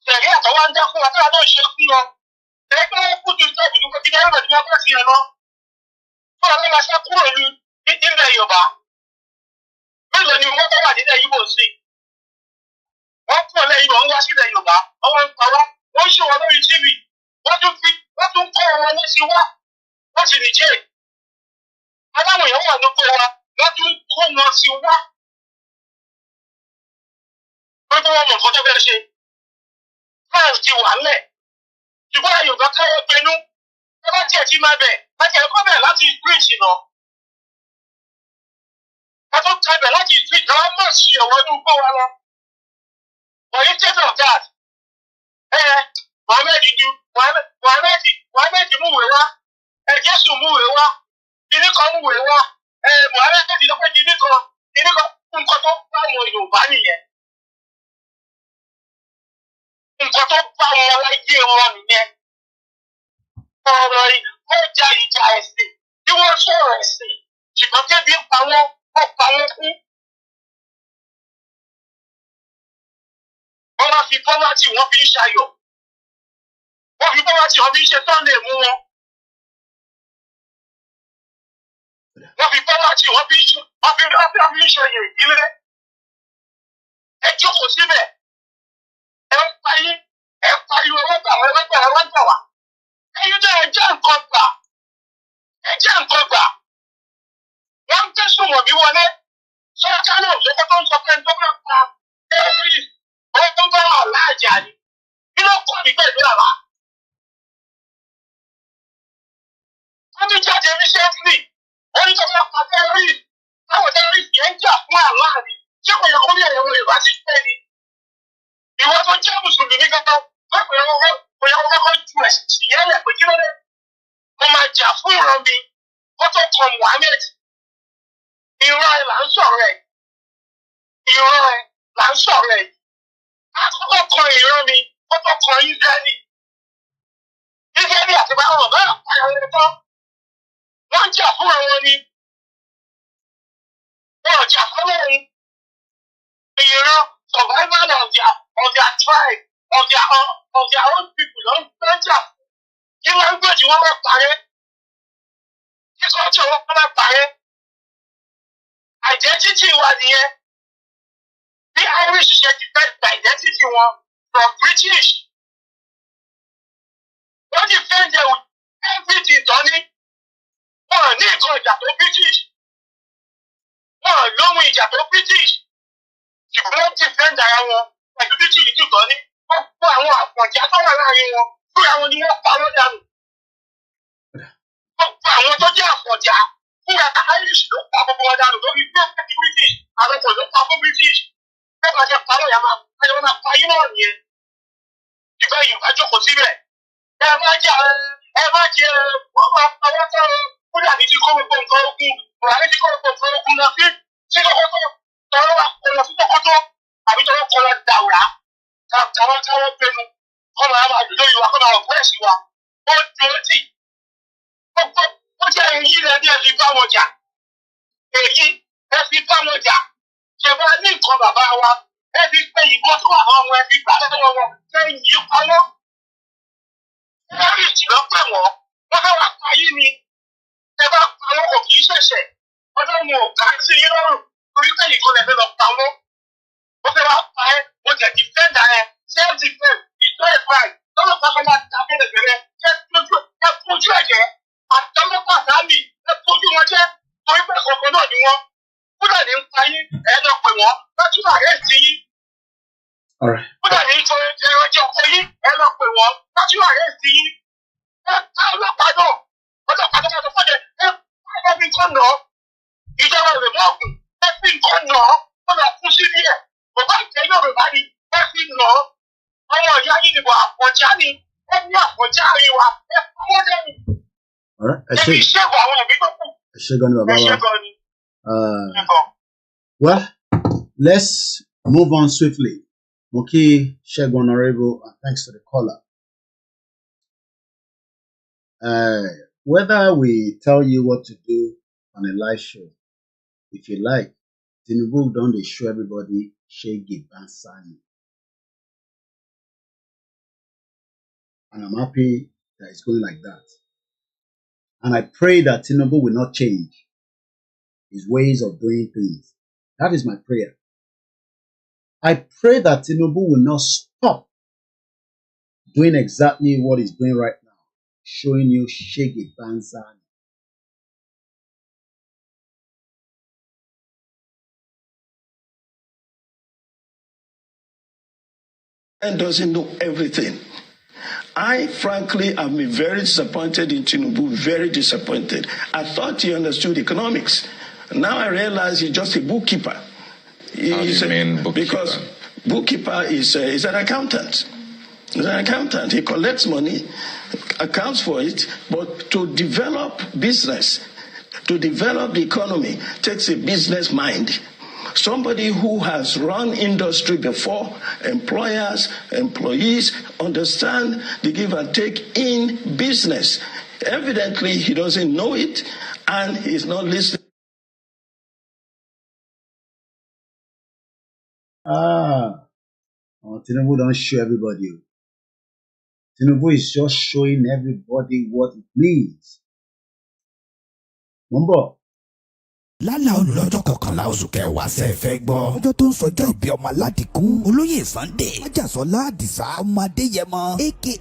Speaker 12: Sẹ̀ríà tó wá ń dá fún wa táwa náà ṣe fún wọn. Ẹgbẹ́ wọn kú ju sẹ́ẹ̀bù ní kòkìdá ẹ̀rọ tí wọ́n bá ti ẹ̀ lọ. Fún ọ̀rẹ́ máa ṣe kúrò ní ilẹ̀ Yorùbá. Mélòó ni wọ́n bá wà nílẹ̀ Yíbò sí? Wọ́n kúrò lẹ́yìn Yíbò ń wá sílẹ̀ Yorùbá. Wọ́n ń pa wá. Wọ́n ń ṣe wọn lórí TV. Wọ́n tún kọ́ wọn ní sí wá. Wọ́n sì nìjẹ́. Aláwọ̀ èèyàn wà lóko wa. Wọ́n tún kó wọn sí wá. Wọ́n tó wọ́n mọ̀ nǹkan tó fẹ́ ṣe. France ti wà ńlẹ̀. Ṣùgbọ́n Yorùbá káwọ́ pẹ̀lú. Ẹ bá tiẹ̀ ti máa bẹ̀. Láti ẹ̀kọ́ bẹ̀ láti ṣì ọ̀wọ́n ní gbọ́ wa lọ. But instead of that, Mohammed múwèé wá, Jésù múwèé wá, kìíní kan múwèé wá, Mohammed lọ pé kìíní kan nǹkan tó bá wọn Yorùbá nìyẹn. Nǹkan tó bá wọn láyé wọn nìyẹn. Ọ̀rọ̀ ìjà ẹ̀sìn tí wọ́n sọ̀rọ̀ ẹ̀sìn ṣùgbọ́n kébi pa wọ́n kú. Wọ́n máa fi pọ́nmátì wọ́n fi ń ṣayọ̀. Wọ́n fi pọ́nmátì wọ́n fi ń ṣe Sunday mú wọn. Wọ́n fi pọ́nmátì wọ́n fi ń ṣe oyè ìdílé. Ẹ jókòó síbẹ̀. Ẹ ń pariwo wọ́n gbà wá. Ẹyin náà ẹ jẹ́ nǹkan gbà. Wọ́n ń tẹ̀sùn wọ̀n bí wọlé. Sọ́jà náà lọ́kọ́ tó ń sọ pé tó bá pa ẹ̀rí ọdún bá wà láàjà ni. Kí ló kọ́ ní pẹ̀lú àlá? Wọ́n ti jáde recently. Wọ́n ní tó bá pa ẹ̀rí. Báwo ẹ̀rí yẹn ń jà fún àlá ni? Ṣé kò yẹ kó ní ẹ̀rọ Yorùbá ti pẹ́ ni? Ìwọ tó jẹ́ Mùsùlùmí gẹ́gẹ́ kò yẹ kó ju ẹ̀sìn yẹn lẹ̀ pé kí ló dé? Mo máa jà fún ìran mi. Ó tó kan Muhammed. Ìran ẹ̀ là ń sọ̀rọ̀ ẹ̀. Àkọ́kọ́ kan ìran mi. Ó tó kan Ísírẹ́lì. Ísírẹ́lì àti báwọn bẹ́ẹ̀ pààyàn lè tán. Wọ́n jà fún àwọn ni. Wọ́n jà fún òun. Ìran survival of their tribe, of their own people ló ń jà fún. Kí language wọn bá parẹ́? Kí culture wọn bá parẹ́? Identity wa nìyẹn. Bí Irish ṣe ti fẹ́ gba identity wọn from British. Wọ́n ti fẹ́ jẹ everything tán ní. Wọ́n ní nǹkan ìjà tó British. Wọ́n lóhun ìjà tó British. Ṣùgbọ́n wọ́n ti fẹ́ dára wọn pẹ̀lú British jù tán ní. Gbogbo àwọn àpọ̀já tó wà láàrin wọn fúnra wọn ni wọ́n pa wọ́n dànù. Gbogbo àwọn tó jẹ́ àpọ̀já fúnra Irish ló pa gbogbo wọn dànù lórí bẹ́ẹ̀ ní British. Àwọn kò ló pa fún British. Bẹ́ẹ̀ bá ṣe parọ́ ìyá máa pa yín náà nìyẹn. Ìgbà Yorùbá jókòó síbẹ̀. Ẹ má jẹ́ wọ́n máa pa wọ́n tán Fúlàní tí kó gbogbo nǹkan ogun. Buhari tí kó gbogbo nǹkan ogun lọ sí Sókótó. Tọ́lọ́ wa kọ lọ sí Sókótó. Àbí tọ́lọ́ kọ lọ Dàwúrà. Káwọn pinnu. Kọ́ máa dùn lórí wa, kọ́ máa wọ̀ ẹ̀sìn wa. Ó dúró tì. Ó jẹ́ èyí rẹ̀ ní ẹ̀fí bá wọn jà. Èyí ẹ̀fí bá wọn jà. Ṣèbá ní nǹkan bàbá wa. Ẹ̀fí pé ìbọn tó wà àwọn ọmọ ẹ̀fí gbà lọ́wọ́ wọn. Kẹ́yìn yìí pamọ́. Lórí ìjìnlọ pè wọ́n. Wọ́n fẹ́ wá payé ni. Ẹ bá pamọ́ kò kì í ṣẹ̀ṣẹ̀. Ọjọ́ wọn ò ká sí yín lọ́rùn. Torí pé ìkọlù ẹ̀fẹ́ lọ pamọ́. Wọ́n fẹ́ wá pa ẹ́. Wọ́n jẹ̀ dìfẹ́ndà ẹ̀. Self defense. Ìtọ́ ẹ̀fọ́ ẹ̀. Lọ́nà pàṣẹ máa ta bẹ́rẹ̀ jẹ́ fojú ẹ̀jẹ̀. Àtọ́lọ́pàá sáàmì ẹ fojú wọn jẹ́. Torí pé kọ̀ọ̀kan náà ni wọ́n. Fúlàní ń pa yín. Ẹ lọ pè wọ́n. Lọ́tún àrẹ́sì yín. Fúlàní ń jọ ẹjọ́ pé yín. Ẹ lọ pè wọ́n. Lọ́tún àrẹ́sì yín. Ẹ ká ọlọ́pàá náà. Ọlọ́pàá tó máa tó fọ́jẹ̀. Ẹ fi nǹkan nà ọ́. Ìjọba rẹ̀ mọ́ ọ̀gùn. Ẹ fi nǹkan nà ọ́. Ó lọ kú sí ilé ẹ̀. Bàbá ìjẹ́ Yorùbá ni. Ẹ fi nà ọ́. Ọmọ ìyá yìí ni bọ̀ àpọ̀já ni. Ẹ ní àpọ̀já rí wa. Ẹ fọwọ́ dẹ́nu. Ẹ fi ṣẹ́gun àwọn ẹ̀mí tó kù.
Speaker 6: Ẹ ṣé gan ni bàbá wa. Well, let's move on swiftly. Moki Shegun Honorable, and thanks to the caller. Whether we tell you what to do on a live show, if you like, Tinubu don't dey show everybody Shege Bansani. And I'm happy that it's going like that. And I pray that Tinubu will not change his ways of doing things. That is my prayer. I pray that Tinubu will not stop doing exactly what he's doing right now, showing you Shege Bansani.
Speaker 11: And doesn't know everything. I, frankly, have been very disappointed in Tinubu, very disappointed. I thought he understood economics. Now I realize he's just a bookkeeper. How do you mean bookkeeper? Because bookkeeper is an accountant. He's an accountant. He collects money, accounts for it, but to develop business, to develop the economy, takes a business mind. Somebody who has run industry before, employers, employees, understand the give and take in business. Evidently, he doesn't know it, and he's not listening.
Speaker 6: Tinubu don't show everybody. Tinubu is just showing everybody what it means. Remember?
Speaker 2: lálàá olùlọ́jọ́ kọkànlá oṣù kẹwàá ṣe fẹ́ gbọ́. ọjọ́ tó ń sọjọ́ ìbí ọmọ aládìkún olóyè Sunday májàsọ́lá àdìsá ọmọ adéyẹmọ aka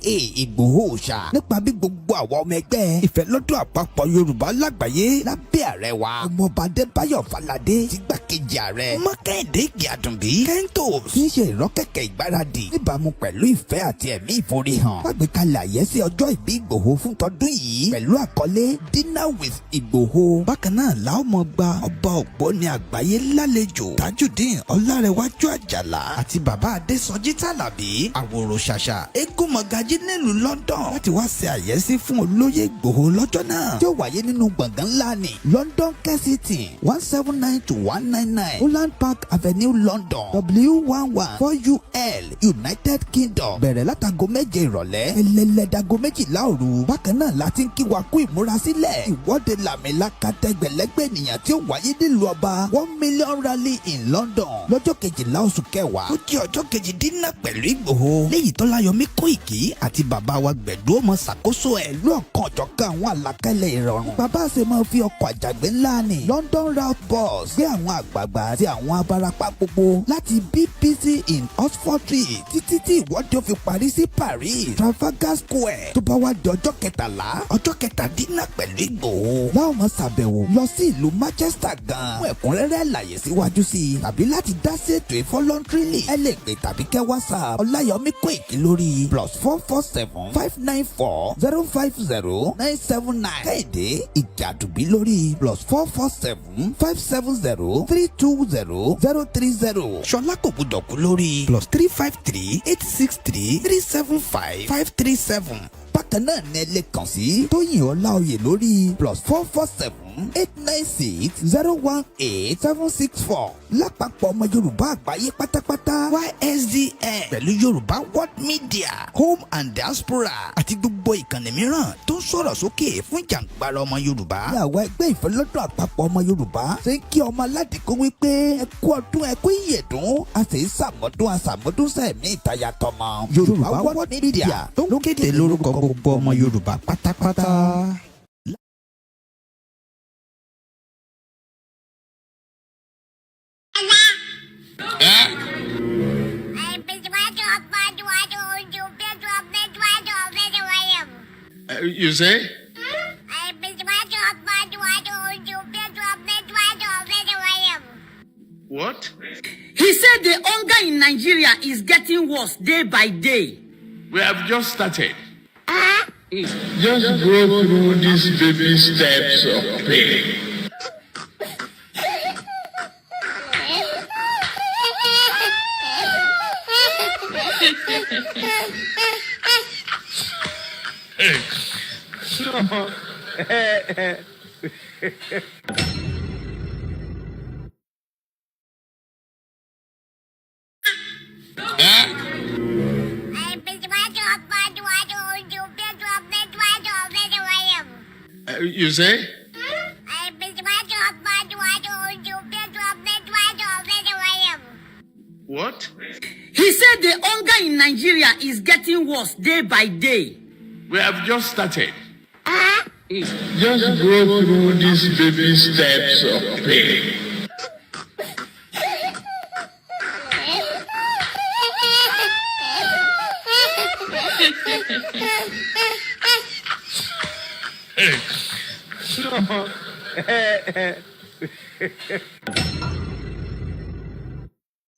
Speaker 2: Igboho ṣá nípa bí gbogbo àwọn ọmọ ẹgbẹ́ ìfẹ́lọ́dún àpapọ̀ Yorùbá lágbàáyé lábẹ́ ààrẹ wa ọmọọba Adébáyọ̀ Fáládé ti gbàkejì ààrẹ Mákindé Ìgè-Àdùnbí Kentos kì í ṣe ìrọ́kẹ̀kẹ̀ ìgbáradì níbàámu pẹ̀lú ìfẹ́ àti ẹ̀mí ìforihàn wàgbékalẹ̀ àyẹ́sí ọjọ́ ìbí Ìgbòho fún tọdún yìí pẹ̀lú àkọlé Dinner with Ìgbòho. bákan náà làwọn ọmọ gba ọba ògbóni àgbáyé lálejò Tajudeen Ọlárẹ̀wájú Àjàlá àti bàbá Adésọjí Tàlàbí àwòrò ṣàṣà eégún mọ̀gájí nílùú London láti wá ṣe àyẹ́sí fún olóyè Ìgbòho lọ́jọ́ náà tí ó wáyé nínú gbọ̀ngàn ńlá ní London Kensington 179-199 Holland Park Avenue London W114UL United Kingdom bẹ̀rẹ̀ látago 7 ìrọ̀lẹ́ ẹlẹ́lẹ́dago 12 òru. bákan náà láti ń kí wa kú ìmúrasílẹ̀ ìwọ́de làmìlaka tẹgbẹ̀lẹ́gbẹ̀ ènìyàn tí ó wáyé nílùú ọba 1 million rally in London lọ́jọ́ 12 oṣù kẹwàá ó jẹ́ ọjọ́ kejì dínà pẹ̀lú Ìgbòho léyìí tó láyọmí Koiki àti bàbá wa Gbẹ̀du ọmọ ṣàkóso ẹ̀ lọ́ọ̀kan ọ̀jọ̀kan àwọn àlàkalẹ̀ ìrọ̀rùn. bàbá ṣe máa fi ọkọ̀ àjàgbé ńlá ní London route bus gbé àwọn àgbààgbà àti àwọn abarapá gbogbo láti BBC in Oxford Street títí tí ìwọ́de ó fi parí sí Paris Trafalgar Square tó bá wá di ọjọ́ 13 ọjọ́ kẹtàdínà pẹ̀lú Ìgbòho láwọn máa ṣàbẹ̀wò lọ sí ìlú Manchester gan fún ẹ̀kúnrẹ́rẹ́ àlàyé síwájú sí i tàbí láti dá sí ètò ìfọlọ́ntìrìlì ẹ lè pè tàbí kẹ́ WhatsApp Ọláyọmí Koiki lórí +447-594-050-979 Kéde Ìgè-Àdùnbí lórí +447-570-320-030 Ṣọlá kò gbúdọ̀ kú lórí +353-863-375-537. bákan náà ní ẹ lè kàn sí Tóyìn Ọláoyè lórí +447-896-018-764 lápapọ̀ ọmọ Yorùbá àgbáyé pátápátá YSDN pẹ̀lú Yorùbá World Media Home and Diaspora àti gbogbo ìkànnì mìíràn tó ń sọ̀rọ̀ sókè fún ìjàǹgbara ọmọ Yorùbá. ní àwọn ẹgbẹ́ ìfẹ́lọ́dún àpapọ̀ ọmọ Yorùbá ṣe ń kí ọmọ aládìkún wípé ẹ kú ọdún ẹ kú ìyèdún a sì ń ṣàmọ́dún sẹ́ẹ̀mí ìtayà tọmọ. Yorùbá World Media ló kéde lórúkọ gbogbo ọmọ Yorùbá pátápátá.
Speaker 8: You say? What?
Speaker 13: He said the hunger in Nigeria is getting worse day by day.
Speaker 8: We have just started. Just go through these baby steps of pain. You say? What?
Speaker 13: He said the hunger in Nigeria is getting worse day by day.
Speaker 8: We have just started. Just go through these baby steps of pain.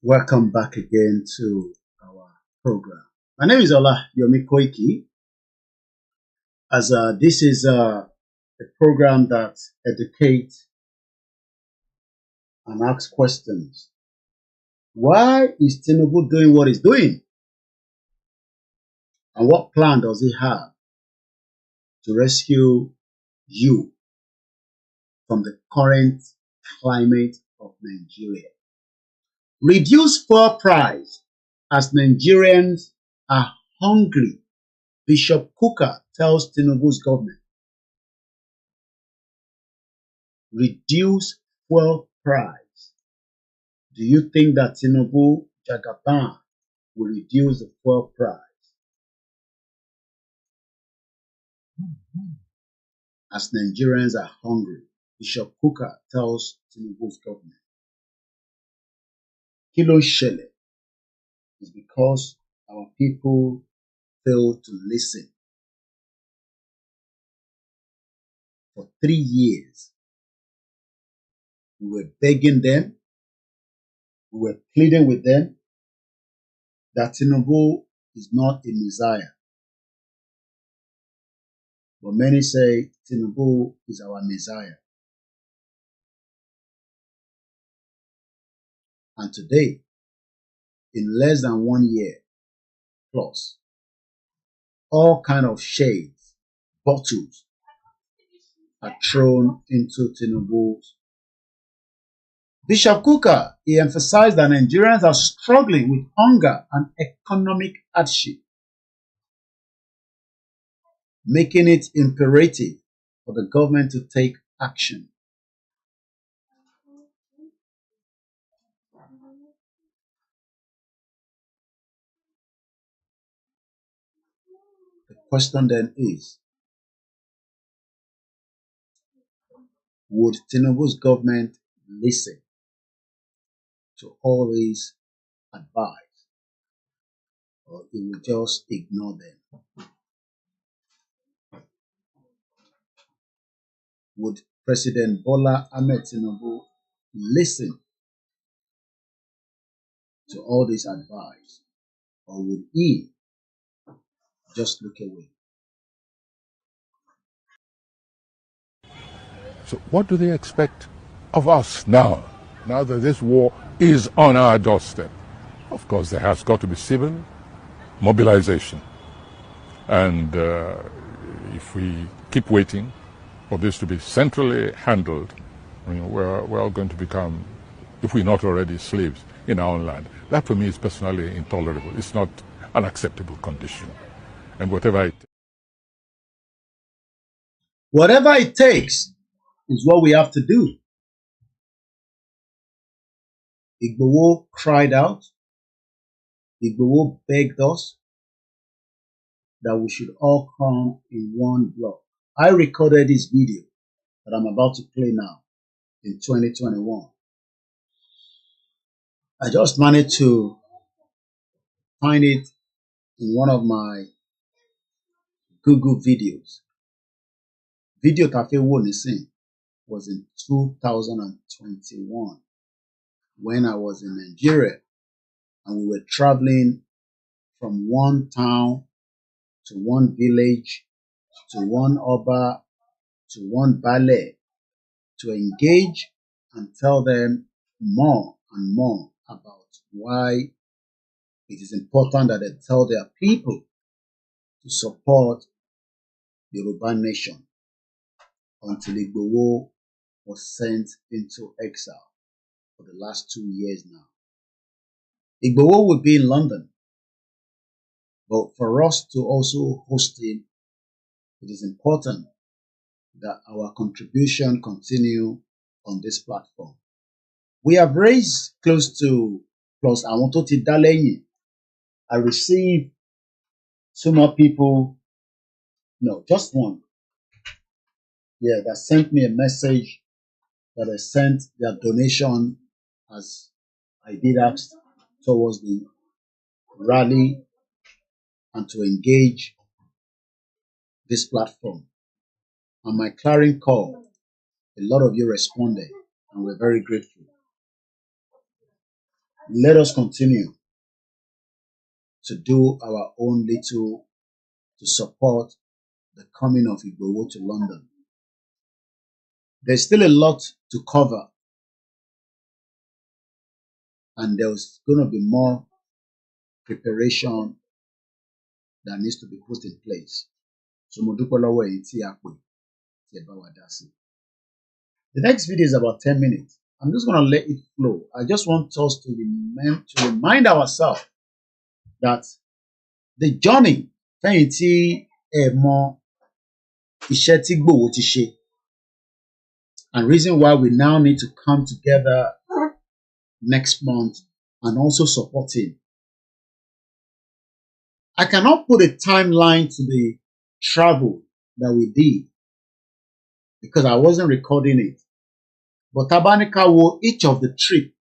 Speaker 6: Welcome back again to our program. My name is Oluwole Koiki. As this is a program that educates and asks questions Why is Tinubu doing what he's doing? And what plan does he have to rescue you from the current climate of Nigeria? Reduce fuel price as Nigerians are hungry, Bishop Kuka tells Tinubu's government. Reduce fuel price. Do you think that Tinubu Jagaban will reduce the fuel price as Nigerians are hungry? Bishop Kuka tells Tinubu's government. Kilo Shele is because our people fail to listen. For 3 years, we were begging them, we were pleading with them that Tinubu is not a Messiah. But many say Tinubu is our Messiah. And today, in less than 1 year plus, all kind of shades, bottles are thrown into Tinubu's. Bishop Kuka, he emphasized that Nigerians are struggling with hunger and economic hardship, making it imperative for the government to take action. The question then is, would Tinubu's government listen to all these advice, or it will just ignore them? Would President Bola Ahmed Tinubu listen to all this advice, or would he just look away?
Speaker 14: So what do they expect of us now that this war is on our doorstep? Of course, there has got to be civil mobilization. And if we keep waiting for this to be centrally handled, we're all going to become, if we're not already, slaves in our own land. That for me is personally intolerable. It's not an acceptable condition. And whatever
Speaker 6: it takes is what we have to do. Igboho cried out. Igboho begged us that we should all come in one block. I recorded this video that I'm about to play now in 2021. I just managed to find it in one of my Google videos. Video Cafe Wonisin was in 2021 when I was in Nigeria and we were traveling from one town to one village to one Oba to one ballet to engage and tell them more and more about why it is important that they tell their people to support the Yoruba nation until Igboho was sent into exile for the last 2 years now. Igboho will be in London, but for us to also host him, it is important that our contribution continue on this platform. We have raised close to, plus I want to Dalenyi. I received 2 more people, no, just one. Yeah, that sent me a message that I sent their donation as I did ask towards the rally and to engage this platform. On my clarion call, a lot of you responded and we're very grateful. Let us continue to do our own little to support the coming of Igboho to London. There's still a lot to cover. and there's going to be more preparation that needs to be put in place. So mo dúpẹ́ lọ́wọ́ ẹ̀yin tí a pè tí ẹ bá wa dá sí. The next video is about 10 minutes. I'm just going to let it flow. I just want us to remind ourselves that the journey fẹ́yìn tí ẹ mọ iṣẹ́ tí Igboho ti ṣe, and reason why we now need to come together next month and also support him. I cannot put a timeline to the travel that we did because I wasn't recording it. But Tabanika wo each of the trip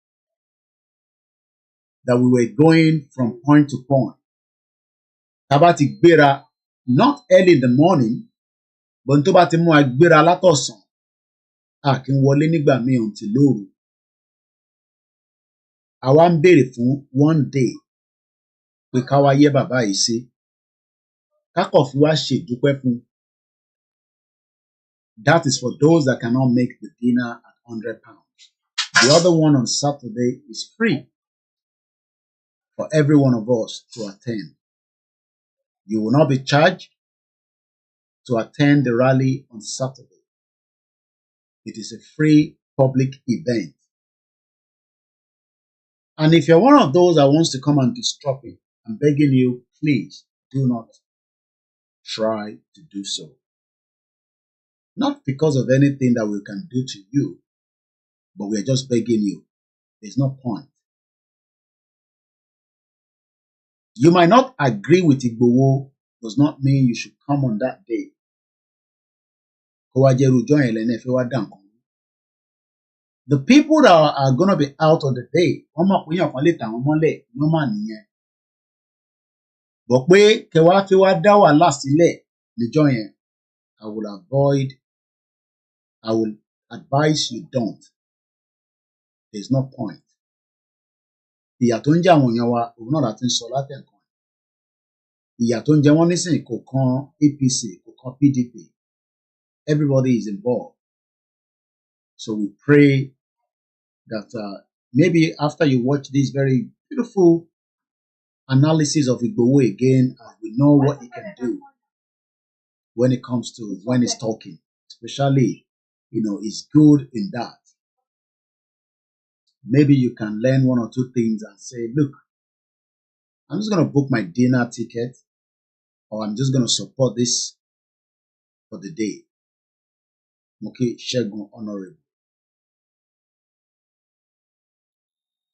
Speaker 6: that we were going from point to point. Tabati gbéra not early in the morning, but tó bá ti mú agbéra látọ̀sán, a kì í wọlé nígbà míì until lóru. Àwa ń béèrè fún one day pé ká wá yẹ bàbá yìí sí. Ká kàn fi wá ṣe ìdúpẹ́ fún. That is for those that cannot make the dinner at £100. The other one on Saturday is free for every one of us to attend. You will not be charged to attend the rally on Saturday. It is a free public event. And if you're one of those that wants to come and disrupt it, I'm begging you, please do not try to do so. Not because of anything that we can do to you, but we're just begging you. There's no point. You might not agree with Igboho, does not mean you should come on that day. The people that are going to be out on the day, but pé kẹwàá fi wá dá wàhálà sílẹ̀ níjọ́ yẹn, I will advise you don't. There's no point. Ìyà tó ń jẹ àwọn èèyàn wa, òun náà láti ń sọ látẹ̀kàn. Ìyà tó ń jẹ wọ́n nísìnyí kò kan APC, kò kan PDP. Everybody is involved. So we pray that maybe after you watch this very beautiful analysis of Igboho again, we know what he can do when it comes to when he's talking. Especially, he's good in that. Maybe you can learn one or two things and say, look, I'm just going to book my dinner ticket, or I'm just going to support this for the day. Okay, Shegun Honorable.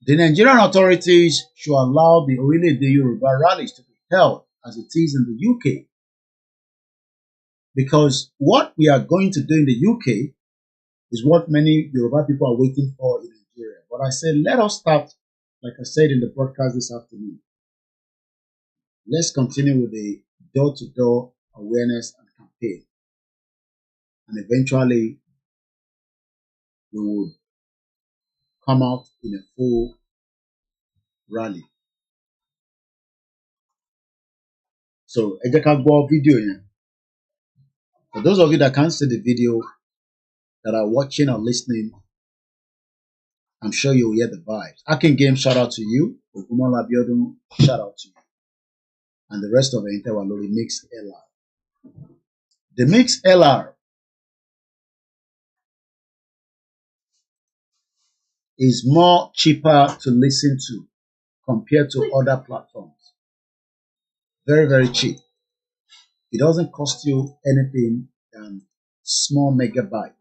Speaker 6: The Nigerian authorities should allow the ORILEEDE Yoruba rallies to be held as it is in the UK. Because what we are going to do in the UK is what many Yoruba people are waiting for in Nigeria. But I said, let us start, like I said in the broadcast this afternoon. Let's continue with the door-to-door awareness and campaign. And eventually, we will come out in a full rally. So, ẹ jẹ́ ká gbọ́ video yẹn. For those of you that can't see the video, that are watching or listening, I'm sure you'll hear the vibes. Akin Game, shout out to you. Ogumola Abiodun, shout out to you. And the rest of the Interwalori Mix LR. The Mix LR is more cheaper to listen to compared to other platforms. Very, very cheap. It doesn't cost you anything than small megabytes.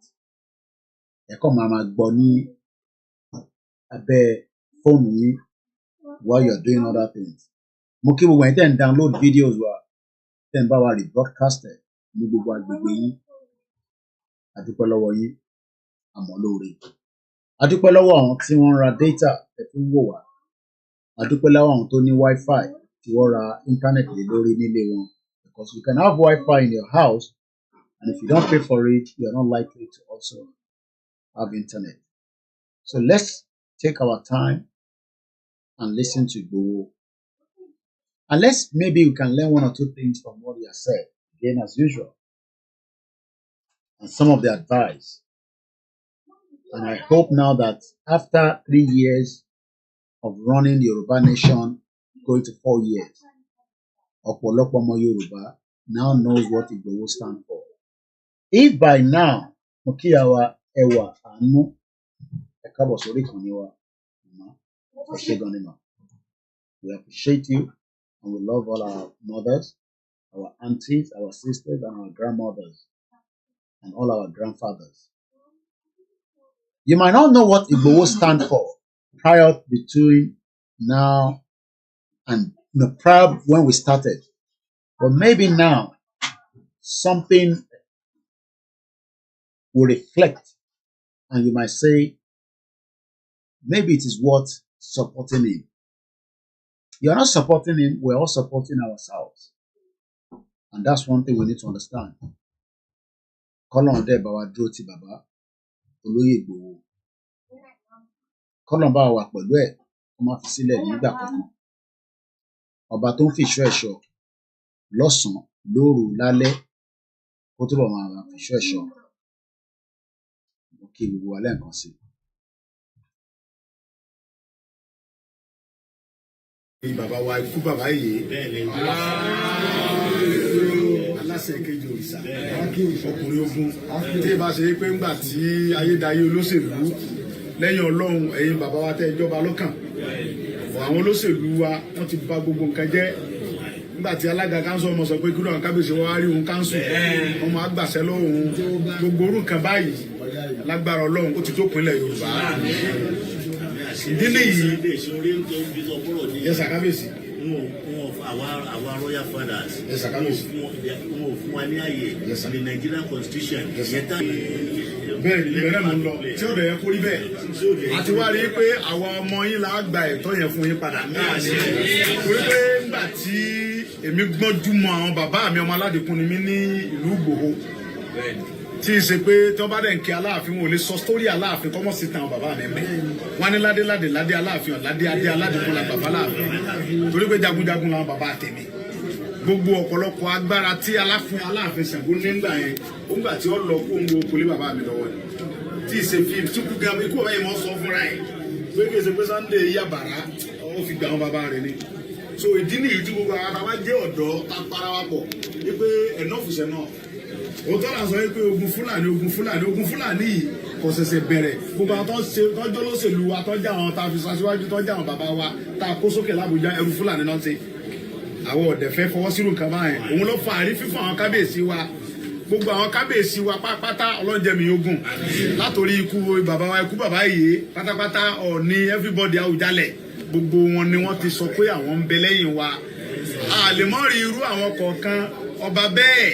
Speaker 6: While you're doing other things. Moki when then download videos then bá wa rebroadcasted ní gbogbo agbègbè yín. Adúpẹ́ lọ́wọ́ yín, àmọ́ lóore. Adúpẹ́ lọ́wọ́ àwọn tí wọ́n ra data ẹ fi ń wò wá. Adúpẹ́ lọ́wọ́ àwọn tó ní Wi-Fi tí wọ́n ra internet lé lórí nílé wọn. Because you can have Wi-Fi in your house, and if you don't pay for it, you are not likely to also have internet. So let's take our time and listen to Igboho. Unless maybe we can learn one or two things from what he has said, again as usual, and some of the advice. And I hope now that after 3 years of running the Yoruba nation going to 4 years. Ọ̀pọ̀lọpọ̀ ọmọ Yorùbá now knows what Igboho stand for. If by now, Mokiyawa Ewa Anu Ekabo Sori Kaniwa, we appreciate you and we love all our mothers, our aunties, our sisters, and our grandmothers, and all our grandfathers. You might not know what Igboho stand for prior between now and prior when we started, but maybe now something will reflect, and you might say, maybe it is worth supporting him. You're not supporting him, we're all supporting ourselves. And that's one thing we need to understand. Kolon de bawa dúró ti baba, Olóyè Igboho. Kolon bá wa pẹ̀lú ẹ̀, kó má fi sílẹ̀ nígbà kankan. Ọba tó ń fi ìṣọ́ ẹ̀ṣọ́ lọ́sàn-án, lóru, lálẹ́, kó túbọ̀ máa fi ìṣọ́ ẹ̀ṣọ́. Mo kí gbogbo wa lẹ́ẹ̀kan sí.
Speaker 1: Bàbá wa ikú bàbá yìí aláṣẹ kejì òrìṣà ọkùnrin ogun tí ìbá ṣe pé ńgbà tí ayédáyé olóṣèlú lẹ́yìn Ọlọ́run ẹ̀yin bàbá wa tẹ́ ìjọba lọ́kàn àwọn olóṣèlú wa wọ́n ti bà gbogbo nǹkan jẹ́ nígbà tí alága kánsù ọmọ sọ pé kí lóun kábíyèsí wọn wá rí òun kánsù ọmọ àgbàṣẹ lóhun gbogbo orú nǹkan báyìí lágbára Ọlọ́run ó ti dópin ilẹ̀ Yorùbá. Ìdílé yìí yes kábíyèsí
Speaker 15: our royal fathers
Speaker 1: yes kábíyèsí
Speaker 15: fún wa ní àyè the Nigerian constitution
Speaker 1: bẹ́ẹ̀ ni ìbẹ̀rẹ̀ mú lọ tí ó dẹ̀ yẹ kó rí bẹ́ẹ̀ àti wá rí pé àwọn ọmọ yín là á gba ẹ̀tọ́ yẹn fún yín padà torí pé nígbà tí èmi gbọ́njú mọ àwọn bàbá mi ọmọ aládìkún ni mí ní ìlú Ìgbòho tí ì ṣe pé tí wọ́n bá dẹ̀ ń kí Aláàfin wọn ò lè sọ sítórì Aláàfin kọ́mọ̀ sí tàn bàbá mi mẹ́ wọ́n ní ládé ládé ládé Aláàfin ọ̀ládé adé aládìkún la bàbá Aláàfin torí pé jagunjagun làwọn bàbá tèmi gbogbo ọ̀pọ̀lọpọ̀ agbára tí Aláàfin Ṣàngó nígbà yẹn ó gbà tí ó lọ kó ń wo kólé bàbá mi lọ́wọ́ ni tí ì ṣe fíìmù tí kú gan ikú bàbá yìí mọ́ sọ fúnra ẹ̀ pé kí ẹ ṣe pé Sunday yàbàrá ó fi gbà wọn bàbá rẹ̀ ni so ìdí nìyí tí gbogbo àwọn bàbá jẹ́ ọ̀dọ́ tá para wa pọ̀ wípé ẹ̀nọ́fùsẹ̀ náà òótọ́ là ń sọ wípé ogun Fúlàní yìí kò ṣẹ̀ṣẹ̀ bẹ̀rẹ̀ gbogbo àwọn tọ́jọ́ lóṣèlú wa tọ́jà àwọn tá a fi ṣaṣíwájú tọ́jà àwọn bàbá wa tá a kó sókè l'Àbújá ẹrú Fúlàní náà ṣe àwọn ọ̀dẹ̀ fẹ́ fọwọ́ sírù nǹkan báyẹn òun ló fa àrífín fún àwọn kábíyèsí wa gbogbo àwọn kábíyèsí wa pátápátá ọlọ́njẹ̀mí ogun látòrí ikú bàbá yìí pátápátá Ọọ̀ni everybody Àwùjalẹ̀ gbogbo wọn ni wọ́n ti sọ pé àwọn ń bẹ lẹ́yìn wa a lè mọ́ rí irú àwọn kọ̀ọ̀kan ọba bẹ́ẹ̀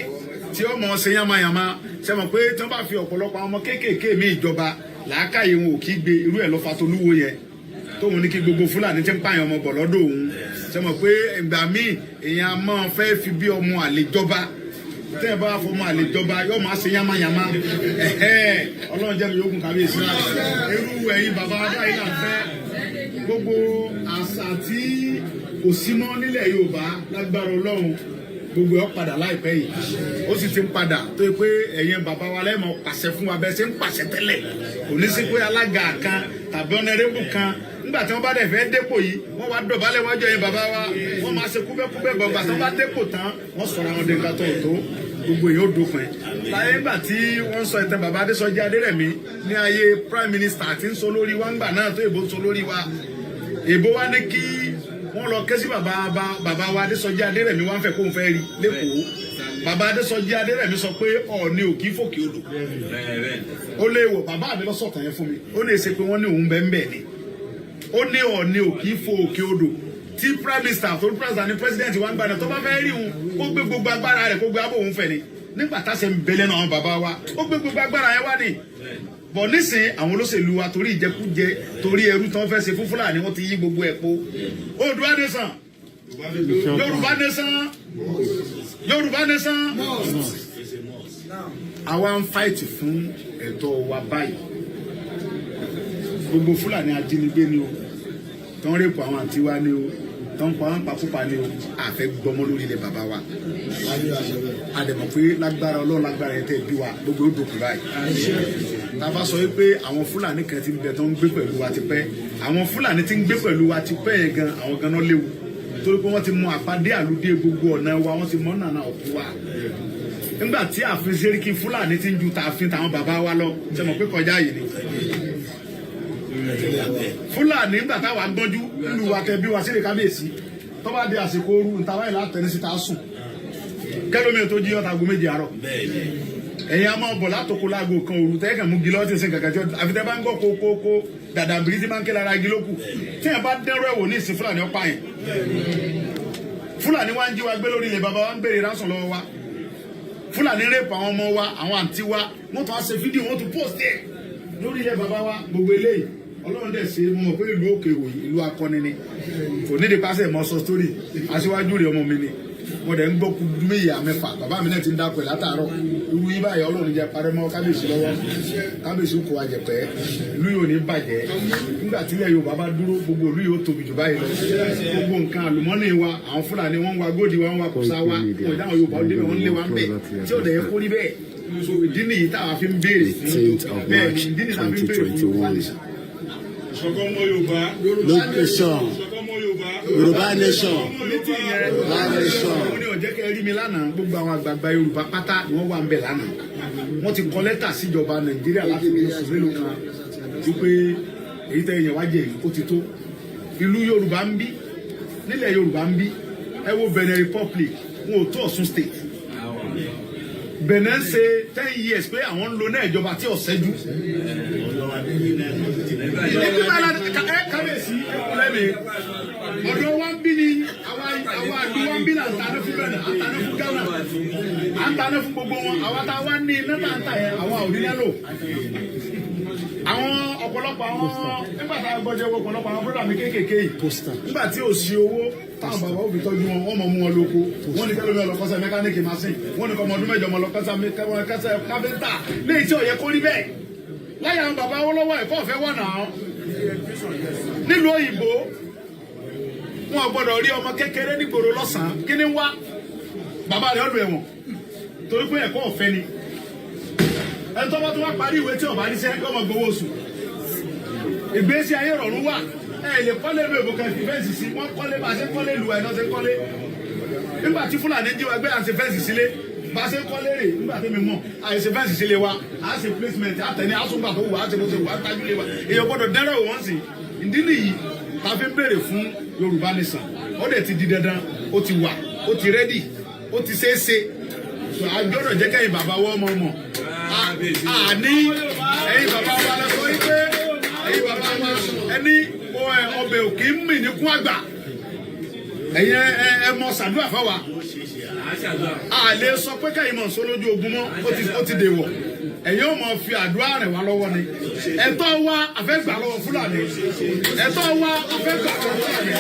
Speaker 1: tí ó mọ̀ ṣe yánmayànmá ṣe mọ̀ pé tí wọ́n bá fi ọ̀pọ̀lọpọ̀ àwọn ọmọ kéékèèké mi ìjọba làákàyè wọn ò kí gbé irú ẹ̀ ló fa Tolúwo yẹn tóun ní kí gbogbo Fúlàní ti ń pààyàn ọmọ bọ̀ lọ́dọ̀ òun ṣe mọ̀ pé ìgbà míì èèyàn máa fẹ́ fi bí ọmọ àlejọba tẹ́ ẹ bá fọmọ àlejọba yóò máa ṣe yánmayànmá Ọlọ́run jẹ́ mi yókùn kábíyèsí irú ẹ̀yin bàbá báyìí là ń fẹ́ gbogbo àṣà tí kò sí mọ́ nílẹ̀ Yorùbá lágbára Ọlọ́run gbogbo ọ̀ padà láìpẹ́ yìí ó sì ti ń padà tó yẹ pé ẹ̀yin bàbá wa lẹ́mọ̀ pàṣẹ fún wa bẹ́ẹ̀ ṣe ń pàṣẹ tẹ́lẹ̀ kò ní sí pé alága kan tàbí ọ̀nẹ́rẹ́bù kan nígbà tí wọ́n bá dẹ̀ fẹ́ dépò yìí wọ́n wá dọ̀bálẹ̀ wájú ẹ̀yin bàbá wa wọ́n máa ṣe kúbẹ́kúbẹ́ gbọ̀ngbà tí wọ́n bá dépò tán wọ́n sọ̀rọ̀ àwọn dèkà tó gbogbo èèyàn ó dópin láyé nígbà tí wọ́n sọ ìtàn bàbá Adésọjí Adérẹ̀mí ní ayé prime minister tí ń sọ lórí wa ńgbà náà tó èbó ń sọ lórí wa èbó wa ní kí wọ́n lọ ké sí bàbá wa Adésọjí Adérẹ̀mí wọ́n fẹ́ kó ń fẹ́ rí lẹ́kọ̀ọ́ bàbá Adésọjí Adérẹ̀mí sọ pé Ọọ̀ni ò kì í fòkè odò ó lè wò bàbá mi lọ́sọ̀tàn yẹn fún mi ó lè ṣe pé wọ́n ní òun bẹ́ẹ̀ bẹ́ẹ̀ ni ó ní Ọọ̀ni ò kì í fò òkè odò tí prime minister tó president ní president wa ń gbà náà tó bá fẹ́ rí òun ó gbé gbogbo agbára rẹ̀ kó gbé abó òun fẹ́ ni nígbà táṣẹ ń bẹ lẹ́nu àwọn bàbá wa ó gbé gbogbo agbára yẹn wá ní bọ̀ nísìn àwọn olóṣèlú wa torí ìjẹkújẹ torí ẹrú tí wọ́n fẹ́ ṣe fún Fúlàní wọ́n ti yí gbogbo ẹ̀ po Oòduà nation Yorùbá nation àwa ń fáìtì fún ẹ̀tọ́ wa báyìí gbogbo Fúlàní ajínigbé ni o tó ń rèpò àwọn àǹtí wa ni o tó ń pa wọn pakúpa ni o àfẹ́ gbọmọ lórí ilẹ̀ bàbá wa àdèmọ̀ pé lágbára Ọlọ́run lágbára ẹ̀ tẹ́ bí wa gbogbo ó dòkú báyìí
Speaker 6: tá a bá sọ pé àwọn Fúlàní kan ti ń bẹ tó ń gbé pẹ̀lú wa ti pẹ́ àwọn Fúlàní ti ń gbé pẹ̀lú wa ti pẹ́ yẹn gan àwọn gan náà léwu torí pé wọ́n ti mú àpàdé àlùdé gbogbo ọ̀nà wa wọ́n ti mọ́ nànà ọ̀kú wa nígbà tí ààfin Sẹ́ríkì Fúlàní ti ń ju tààfin tàwọn bàbá wa lọ ṣe mọ̀ pé kọjá yìí ni Fúlàní nígbà táwa gbọ́njú nínú wa tẹ bí wa sílẹ̀ kábíyèsí tó bá di àsìkò ooru ntàwá ìlà tẹ̀lé síta sùn kẹlómi tó jí ọ̀tá aago méje àárọ̀ ẹ̀yin a máa bọ̀ látòkó láago kan òru tẹ́kẹ̀ mú gilọ́ ti sin kàkà tí ó àfitẹ́ bá ń gbọ́ kókókó dàdàbìrì tí máa ń ké lára igi lókù tí ẹ̀ bá dẹ́rọ ẹ̀wò ní ìsìn Fúlàní ọ̀pá yẹn Fúlàní wá ń jí wa gbé lórí ilẹ̀ bàbá wa ń béèrè ránṣọ̀ lọ́wọ́ wa Fúlàní rèpù àwọn ọmọ wa àwọn àǹtí wa wọ́n tún á ṣe fídíò wọ́n tún post ẹ̀ lórí ilẹ̀ bàbá wa gbogbo eléyìí Ọlọ́run dẹ̀ ṣe mo mọ̀ pé ìlú òkè òyìn ìlú akọni ni kò ní di pásẹ̀ mọ́ sọ sítórì aṣíwájú rẹ̀ ọmọ mi ni mo dẹ̀ ń gbọ́ kú méyà mẹ́fà bàbá mi náà ti ń dápẹ́ látàárọ̀ irú yín báyìí Ọlọ́run jẹ́ parẹ́ mọ́ kábíyèsí lọ́wọ́ kábíyèsí kò wá jẹ̀pẹ́ ìlú yóò ní bàjẹ́ nígbà tílẹ̀ Yorùbá bá dúró gbogbo ìlú yóò tóbi jù báyìí lọ gbogbo nǹkan àlùmọ́nì wa àwọn Fúlàní wọ́n ń wa góòdì wa ń wa kùsà wa wọ́n ìdáhùn Yorùbá ó débẹ̀ wọ́n lé wa ń bẹ̀ tí ò dẹ̀ yẹ kó rí bẹ́ẹ̀ so ìdí nìyí táwa fi ń béèrè bẹ́ẹ̀ ni ìdí nìyí táwa fi ń béèrè fún Yorùbá nation.
Speaker 3: Yorùbá nation.
Speaker 6: Wọ́n ní ọ̀jẹ́ kẹ́ rí mi lánàá gbogbo àwọn àgbààgbà Yorùbá pátá ni wọ́n wà ń bẹ̀ lánàá. Wọ́n ti kọ lẹ́tà síjọba Nàìjíríà láti fi oṣù mélòó kan wípé èyí tẹ́ yẹn wá jẹ èyí ó ti tó. Ìlú Yorùbá ń bí nílẹ̀ Yorùbá ń bí ẹ wo Benin Republic wọn ò tó Ọ̀ṣun state. Benin ṣe 10 years pé àwọn ń lo náà ìjọba tí ọ̀sẹ́ jù. Kábíyèsí ẹ̀kúnlẹ́mi ọ̀dọ̀ wa ń bí ni àwa àdú wa ń bí là ń tanẹ́ fún Benin à ń tanẹ́ fún Ghana à ń tanẹ́ fún gbogbo wọn àwa tá a wá ní iná náà ń tà yẹn àwọn òrìlẹ́ lò. Àwọn ọ̀pọ̀lọpọ̀ àwọn nígbà tá a gbọ́jẹ́ wo ọ̀pọ̀lọpọ̀ àwọn bọ́dà mi kéékèèké yìí nígbà tí ò sí owó táwọn bàbá òbí tọ́jú wọn wọ́n mọ̀ mú wọn lóko wọ́n ní kẹ́lómi ọlọ́kọ́sẹ́ mẹkáníìkì machine wọ́n ní kọ́ ọmọ ọdún mẹ́jọ ọmọ ọlọ́kọ́sẹ́ káfíńtà léyìí tí ò yẹ kó rí bẹ́ẹ̀ láyé àwọn bàbá wọn lọ́wọ́ ẹ̀kọ́ ọ̀fẹ́ wà náà nílùú òyìnbó wọn gbọ́dọ̀ rí ọmọ kékeré nígboro lọ́sàn-án kí ni wá bàbá rẹ̀ ọ̀dọ̀ ẹ̀wọ̀n torí pé ẹ̀kọ́ ọ̀fẹ́ ni ẹni tó bá tó wá parí ìwé tí ọba níṣẹ́ ọmọ gbowó oṣù ìgbésí ayé rọrùn wà ẹ lè kọ́lé ìlú èbó kan fi fẹ́ǹsì sí wọ́n kọ́lé bá a ṣe kọ́lé ìlú ẹ̀ náà ṣe kọ́lé nígbà tí Fúlàní jí wa gbé à ń ṣe fẹ́ǹsì sílé bá a ṣe kọ́lé rè nígbà tí mi mọ̀ à ń ṣe fẹ́ǹsì sílé wa à ń ṣe placement àtẹ̀ní àsùngbà tó wù á ṣe bó ṣe wù á tájú lé wa èèyàn gbọ́dọ̀ dẹ́rẹ́ wọ́n sì ìdí nìyí ta fi ń béèrè fún Yorùbá nation ó dẹ̀ ti di dandan ó ti wà ó ti rẹ́dì ó ti ṣeé ṣe àjọ̀dọ̀ jẹ́ kẹ́yìn bàbá wọ́n mọ̀ mọ̀ àní ẹ̀yin bàbá wa lọ sọ wípé ẹ̀yin bàbá wa ẹni ọbẹ̀ òkè ń mì ní kún àgbà ẹ̀yin ẹ mọ ṣàdúrà fáwa a lè sọ pé kẹ́yìn mọ̀ sọ lójú ogun mọ́ ó ti dèwọ̀ ẹ̀yin ò mọ̀ fi àdúrà rẹ̀ wá lọ́wọ́ ni ẹ̀tọ́ wa àfẹ́gbà lọ́wọ́ Fúlàní ẹ̀tọ́ wa àfẹ́gbà lọ́wọ́ Fúlàní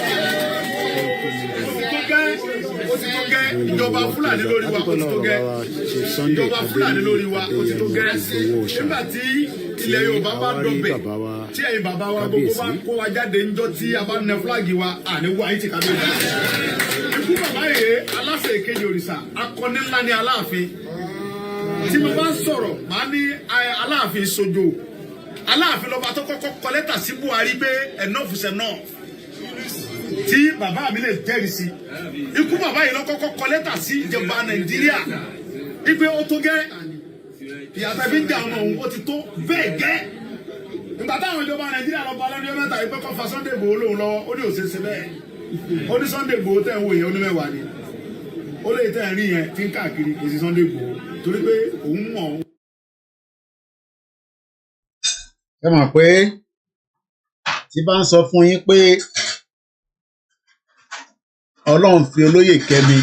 Speaker 6: ó ti tó gẹ́ ìjọba Fúlàní lórí wa ó ti tó gẹ́ ìjọba Fúlàní lórí wa ó ti tó gẹ́ nígbà tí ilẹ̀ Yorùbá bá dọ̀bẹ̀ tí ẹ̀yin bàbá wa gbogbo bá kó wa jáde ńjọ́ tí a bá nẹ fúláàgì wa àníwá yìí ti ká lóye. Ikú bàbá yìí aláṣẹ ìkejì òrìṣà akọni ńlá ní Aláàfin tí mo bá ń sọ̀rọ̀ màá ní Aláàfin sojo Aláàfin lọ́ba tó kọ́kọ́ kọ lẹ́tà sí Buhari pé enough is enough tí bàbá mi lè jẹ́rìí sí ikú bàbá yìí lọ kọ́kọ́ kọ lẹ́tà sí ìjọba Nàìjíríà wípé ó tó gẹ́ ìyàtọ̀ fi ń jà ọmọ òun ó ti tó bẹ́ẹ̀ gẹ́ ìgbà táwọn ìjọba Nàìjíríà lọ bá lọ́dún mẹ́ta yìí pé kọ́ fa Sunday Igboho lóhùn lọ́wọ́ ó ní òṣèṣe bẹ́ẹ̀ ó ní Sunday Igboho tẹ̀ ń wò yẹn onímẹ̀wàá ni ó lè tẹ̀ ń rí yẹn tí ń káàkiri kò sí Sunday Igboho torí pé òun mọ̀ ọ́n. ẹ mọ̀ pé tí bá ń sọ fún yín pé Ọlọ́run fi olóyè kẹ́mi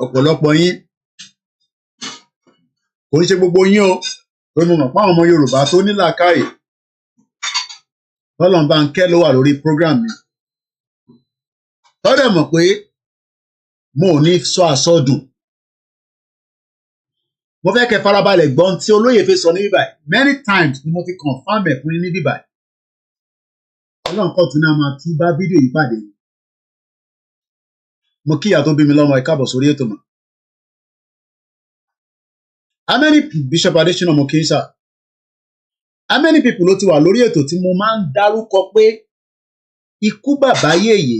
Speaker 6: ọ̀pọ̀lọpọ̀ yín kò ń ṣe gbogbo yín o pé mo mọ̀ pé àwọn ọmọ Yorùbá tó ní làákàyè Ọlọ́run bá ń kẹ́ ló wà lórí program mi tọ́dẹ̀ mọ̀ pé mo ò ní sọ àsọdùn mo fẹ́ kẹ́ farabalẹ̀ gbọ́n tí olóyè fi sọ ní bíbáyìí many times ni mo ti confirm ẹ̀ fún yín ní bíbáyìí Ọlọ́run kan tún náà máa tún bá fídíò yìí pàdé mo kíyà tó bí mi lọ́mọ ẹ káàbọ̀ sórí ètò mọ́. How many Bishop Adesina Mokinsa? how many people ló ti wà lórí ètò tí mo máa ń dárúkọ pé ikú bàbá yèyé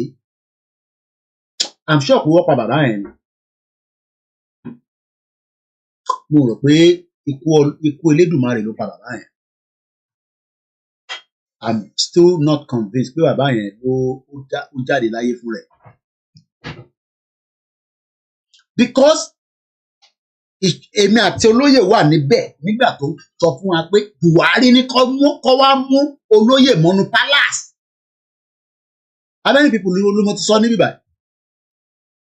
Speaker 6: I'm sure pé wọ́n pa bàbá yẹn mo rò pé ikú Elédùmarè ló pa bàbá yẹn I'm still not convinced pé bàbá yẹn ó jáde láyé fún rẹ̀ because èmi àti olóyè wà níbẹ̀ nígbà tó sọ fún wa pé Buhari ní kó wá mú olóyè mọ́nú palace how many people ló mo ti sọ níbí báyìí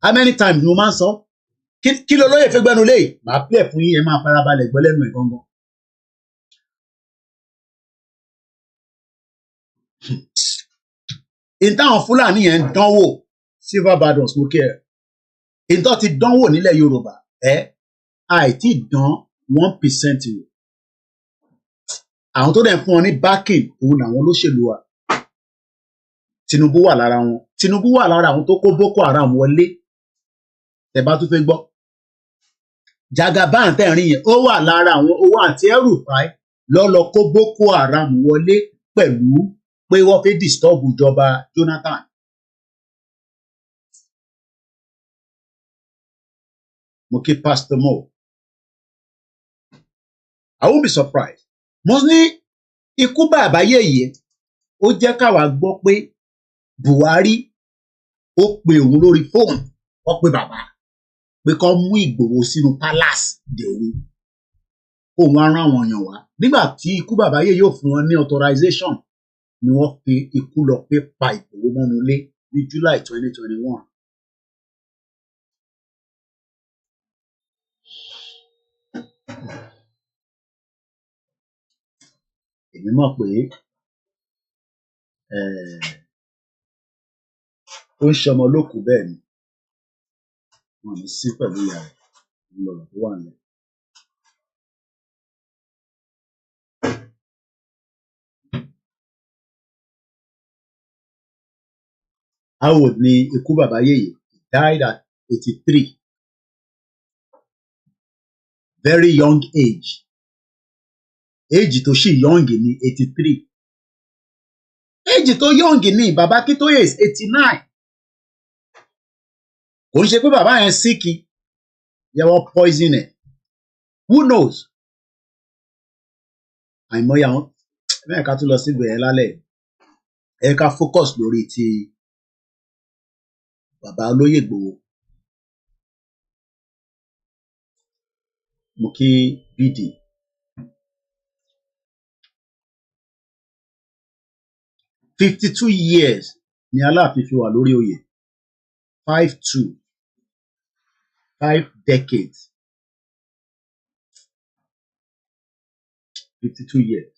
Speaker 6: how many times ni mo máa ń sọ kí ló lóyè fẹ́ gbẹ́nu lé màá pè fún yín ẹ máa farabalẹ̀ gbọ́ lẹ́nu ẹ̀ gangan. ìtàwọn Fúlàní yẹn ń dánwò silver bardens mo kí ẹ ìtàn ti dánwò nílẹ̀ Yorùbá àìtí dán 1% rẹ̀ àwọn tó dẹ̀ ń fún wọn ní backing òun làwọn olóṣèlú wa Tinubu wà lára wọn Tinubu wà lára àwọn tó kó Boko Haram wọlé tẹ́ bá tún fẹ́ gbọ́ Jagaban tẹ̀rín yẹn ó wà lára àwọn owó àti El-Rufai lọ́lọ́ kó Boko Haram wọlé pẹ̀lú pé wọ́n fẹ́ disturb ìjọba Jonathan. Mo kí Pastor Mo I won't be surprised. Mo ní ikú bàbá yèyé ó jẹ́ káwa gbọ́ pé Buhari ó pe òun lórí fóònù wọ́n pe bàbá pé kó mú Ìgbòho sínú palace dèwú òun á rán àwọn èèyàn wá nígbà tí ikú bàbá yèyé yóò fún wọn ní authorization ni wọ́n fi ikú lọ pé pa Ìgbòho mọ́nú ilé ní July 2021. èmi mọ̀ pé ó ń ṣọmọ lókùú bẹ́ẹ̀ ni wọn ní sí pẹ̀lú ìyá rẹ̀ ńlọrọ̀ tó wà nílẹ̀. How old ni ikú bàbá yèyé? He died at 83. Very young age. Age tó ṣì young ni 83. Age tó young ni bàbá Akintoye is 89. Kò ń ṣe pé bàbá yẹn síkì yẹ wọ́n poison ẹ̀. Who knows? Àìmọye àwọn mẹ́ẹ̀ká tún lọ síbẹ̀ yẹn lálẹ́ ẹ ká focus lórí ti bàbá olóyè Ìgbòho. Mo kí BD. $52 years ni Aláàfin fi wà lórí oyè. 5 decades. 52 years.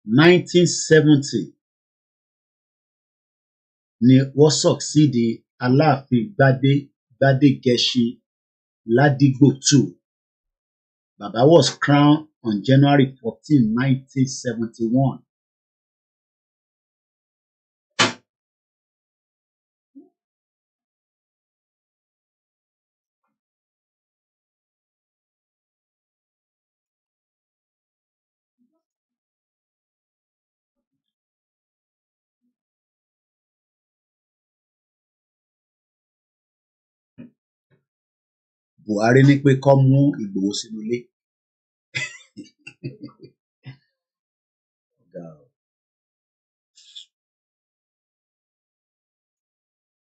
Speaker 6: 1970 ni wọ́n succeed Aláàfin Gbádégẹṣin Ládígbò II. Baba was crowned on January 14, 1971. Buhari ní pé kó mú Ìgbòho sínú ilé.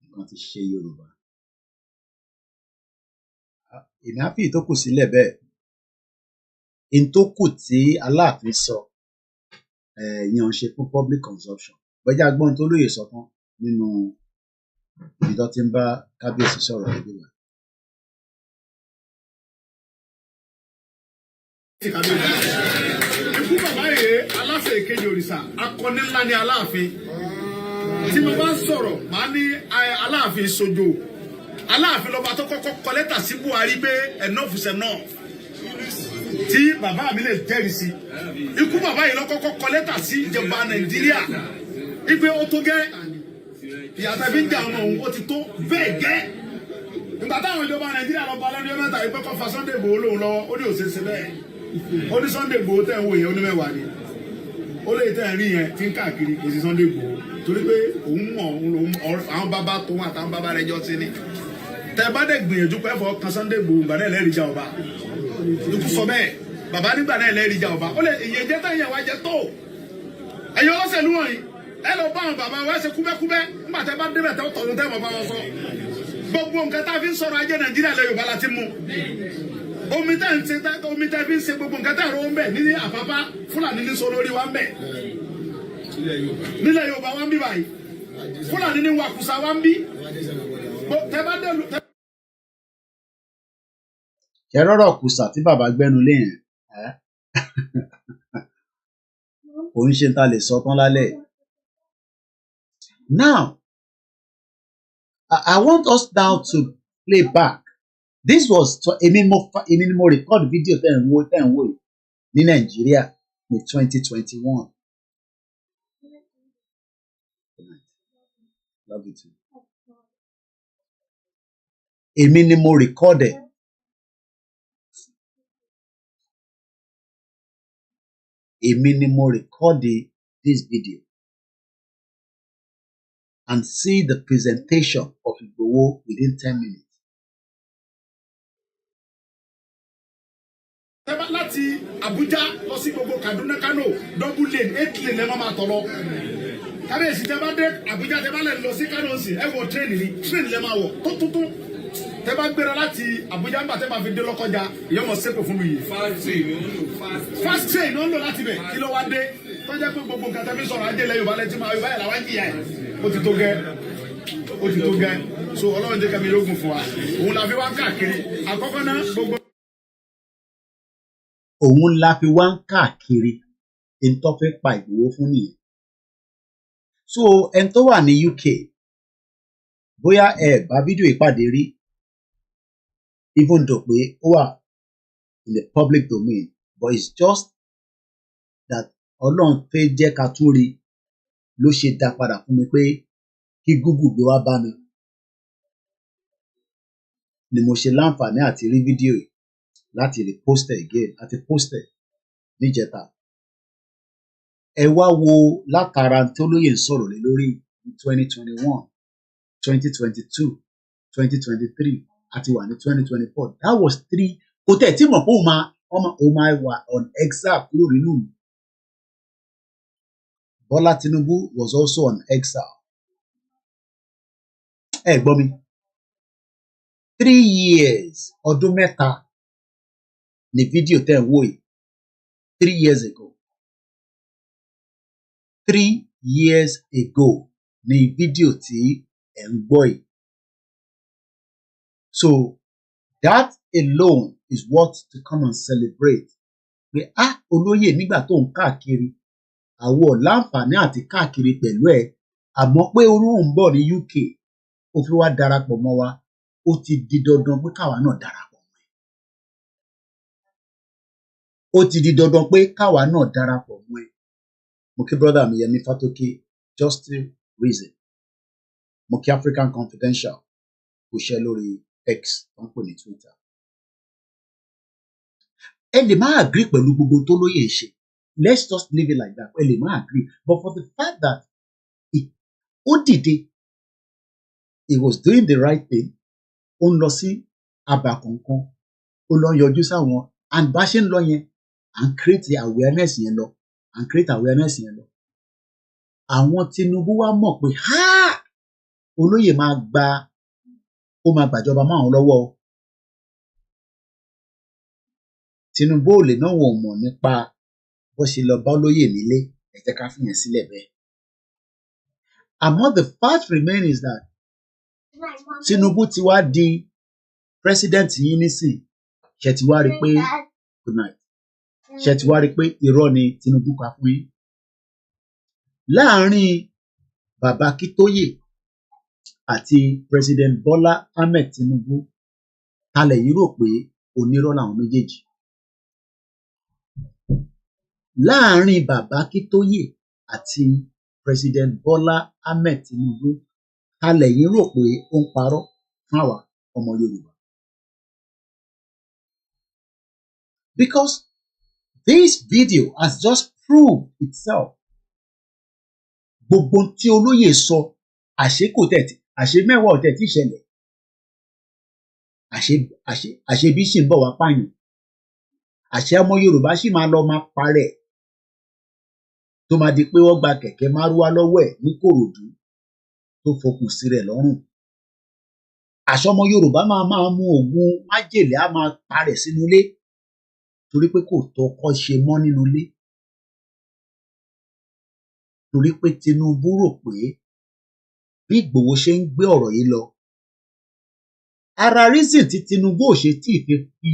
Speaker 6: Nǹkan ti ṣe Yorùbá. Èmi á fi ìtókù sílẹ̀ bẹ́ẹ̀. Ìtókù tí Aláàfin sọ ìyẹn ṣe fún public consumption. Bọ́jà gbọ́n tó lóye sọ tán nínú ibi tó ti ń bá kábíyèsí sọ̀rọ̀ níbí wa.
Speaker 1: Ikú bàbá yèé Aláàfin èkejì òrìṣà akọni ńlá ni Aláàfin. Tí mo bá ń sọ̀rọ̀ màá ní Aláàfin sojo. Aláàfin lọ́ba tó kọ́kọ́ kọ lẹ́tà sí Buhari pé enough is enough. Tí bàbá mi lè jẹ́rìí sí. Ikú bàbá yìí ló kọ́kọ́ kọ lẹ́tà sí ìjọba Nàìjíríà. Ipe ó tó gẹ́ ìyàtọ̀ bí ń jà ọmọ òun ó ti tó bẹ́ẹ̀ gẹ́. Ìgbà táwọn ìjọba Nàìjíríà lọ bá lọ́dún mẹ́ta yìí pé kó fa Sunday Igboho lóhùn lọ́wọ́ ó ní òṣèṣe bẹ́ẹ̀.
Speaker 16: ó ní Sunday Igboho tẹ̀ ń wò yẹn ó ní mẹ́wàá ni ó lè tẹ̀ ń rí yẹn tí ń káàkiri kò sí Sunday Igboho torí pé òun mọ̀ àwọn bàbá tóun àtàwọn bàbá rẹ̀ jọ sí ni tẹ bá dẹ̀ gbìyànjú pé ẹ̀fọ́ kan Sunday Igboho gbà náà lẹ́rìí já ọba dùkú sọ bẹ́ẹ̀ bàbá nígbà náà lẹ́rìí já ọba ó lè ìyẹn jẹ́ táyà wá jẹ́ tó ẹ̀yin ọlọ́sẹ̀lú wọ̀nyí ẹ lọ bá àwọn bàbá wa ṣe kúbẹ́kúbẹ́ nígbà tẹ bá débẹ̀ tẹ́ tọ̀nù tẹ́ mọ̀ bá wọn sọ gbogbo nǹkan tá a fi ń sọ̀rọ̀ ajé Nàìjíríà lẹ Yorùbá la ti mú omi tẹ́ fi ń ṣe gbogbo nǹkan tẹ́ ẹ̀rọ ń bẹ̀ ní Àpápá Fúlàní ní sọ lórí wa ń bẹ̀ nílẹ̀ Yorùbá wa ń bí báyìí Fúlàní ní wàkùsà wa ń bí tẹ́ bá dé.
Speaker 6: ṣe rọrọ kùsà tí bàbá gbẹnu lé yẹn òun ṣe ta lè sọ tán lálẹ́. Now I want us now to play back. This was èmi ni mo record video ten wo yìí ní Nàìjíríà ní 2021. Love you too. Èmi ni mo record ẹ̀. Èmi ni mo record this video and see the presentation of Igboho within 10 minutes.
Speaker 16: Tẹ́bá láti Abuja lọ sí gbogbo Kaduna Kano double lane 8 lane ẹ máa tọ̀ lọ. Kábíyèsí tẹ́bá dé Abuja tẹ́bá lè lọ sí Kano sí ẹ wọ train lè máa wọ̀ tó. Tẹ́bá gbéra láti Abuja nígbà tẹ́bá fi dé Lọ́kọ́jà ìyẹn mọ̀ sépè fún mi yìí. Fast train ló ń lò láti bẹ̀ kí ló wá dé tó jẹ́ pé gbogbo nǹkan tẹ́bí sọ̀rọ̀ ajé lẹ́yìn Yorùbá lẹ́tí máa Yorùbá yẹn làwọn jìyà ẹ̀ ó ti tó gẹ́ so Ọlọ́run jẹ́ kẹ́mi lógún fún wa òun la fi wá káàkiri àkọ́kọ́ náà gbogbo.
Speaker 6: Òun la fi wá ń káàkiri ẹni tó fẹ́ pa Ìgbòho fún nìyẹn. So ẹni tó wà ní UK bóyá ẹ bá fídíò ìpàdé rí even though pé ó wà in the public domain but it's just that Ọlọ́run fẹ́ jẹ́ ká tún rí ló ṣe dá padà fún mi pé kí Google gbé wá bá mi ni mo ṣe láǹfààní àti rí fídíò yìí láti lè post it again àti post it níjẹta. Ẹ wá wo látara tí olóyè ń sọ̀rọ̀ lé lórí 2021, 2022, 2023 àti wà ní 2024. That was 3. Kò tẹ̀ tí mọ̀ pé ó máa wà on exile kúrò nínú mi. Bola Tinubu was also on exile. Ẹ gbọ́ mi. 3 years ọdún mẹ́ta ni fídíò tẹ̀ ń wò yìí. 3 years ago. 3 years ago ni fídíò tí ẹ̀ ń gbọ́ yìí. So that alone is what to come and celebrate. Pé olóyè nígbà tó ń káàkiri àwọn láǹfààní àti káàkiri pẹ̀lú ẹ̀ àmọ́ pé orún ń bọ̀ ní UK ó fi wá darapọ̀ mọ́ wa ó ti di dandan pé káwa náà darapọ̀ mọ́ ẹ̀. Ó ti di dandan pé káwa náà darapọ̀ mọ́ ẹ̀. Mo kí brother mi Yẹmi Fátókè just reason. Mo kí African Confidential kò ṣe lórí X tó ń pè ní Twitter. Ẹ lè má agree pẹ̀lú gbogbo tó lóye ṣe. Let's just leave it like that. Ẹ lè má agree. But for the fact that ó dìde, he was doing the right thing. Ó ń lọ sí àbá kankan. Ó lọ yọjú sáwọn. And bá ṣe ń lọ yẹn, à ń create awareness yẹn lọ. À ń create awareness yẹn lọ. Àwọn Tinubu wá mọ̀ pé olóyè ó máa gbàjọba máa wọn lọ́wọ́. Tinubu ò lè náà wọ̀ mọ̀ nípa bó ṣe lọ bá olóyè nílé ẹ jẹ́ ká fìyẹn sílẹ̀ bẹ́ẹ̀. Àmọ́ the fact remain is that Tinubu ti wá di president yín nísìn ṣe ti wá rí pé good night ṣe ti wá rí pé irọ́ ni Tinubu pa fún yín. Láàárín bàbá Akintoye àti president Bola Ahmed Tinubu talẹ̀ yìí rò pé onírọ́ làwọn méjèèjì. Láàárín bàbá Akintoye àti president Bola Ahmed Tinubu talẹ̀ yìí rò pé ó ń parọ́ fún àwa ọmọ Yorùbá. Because This video has just proved itself. Gbogbo tí olóyè sọ, àṣé kò tẹ̀tì, àṣé mẹ́wàá ò tẹ̀tì ṣẹlẹ̀. Àṣé bí ṣì ń bọ̀ wá pààyàn. Àṣé ọmọ Yorùbá ṣì máa lọ máa parẹ́. Tó máa di pé wọ́n gba kẹ̀kẹ́ márúwá lọ́wọ́ ẹ̀ ní Kòròdú tó fokùn sí rẹ̀ lọ́rùn. Àṣé ọmọ Yorùbá máa mú oògùn májèlé á máa parẹ́ sínú ilé torí pé kò tó kọ́ ṣe mọ́ nínú ilé. Torí pé Tinubu rò pé bí Ìgbòho ṣe ń gbé ọ̀rọ̀ yìí lọ. Ara reason tí Tinubu ò ṣe tí ì fi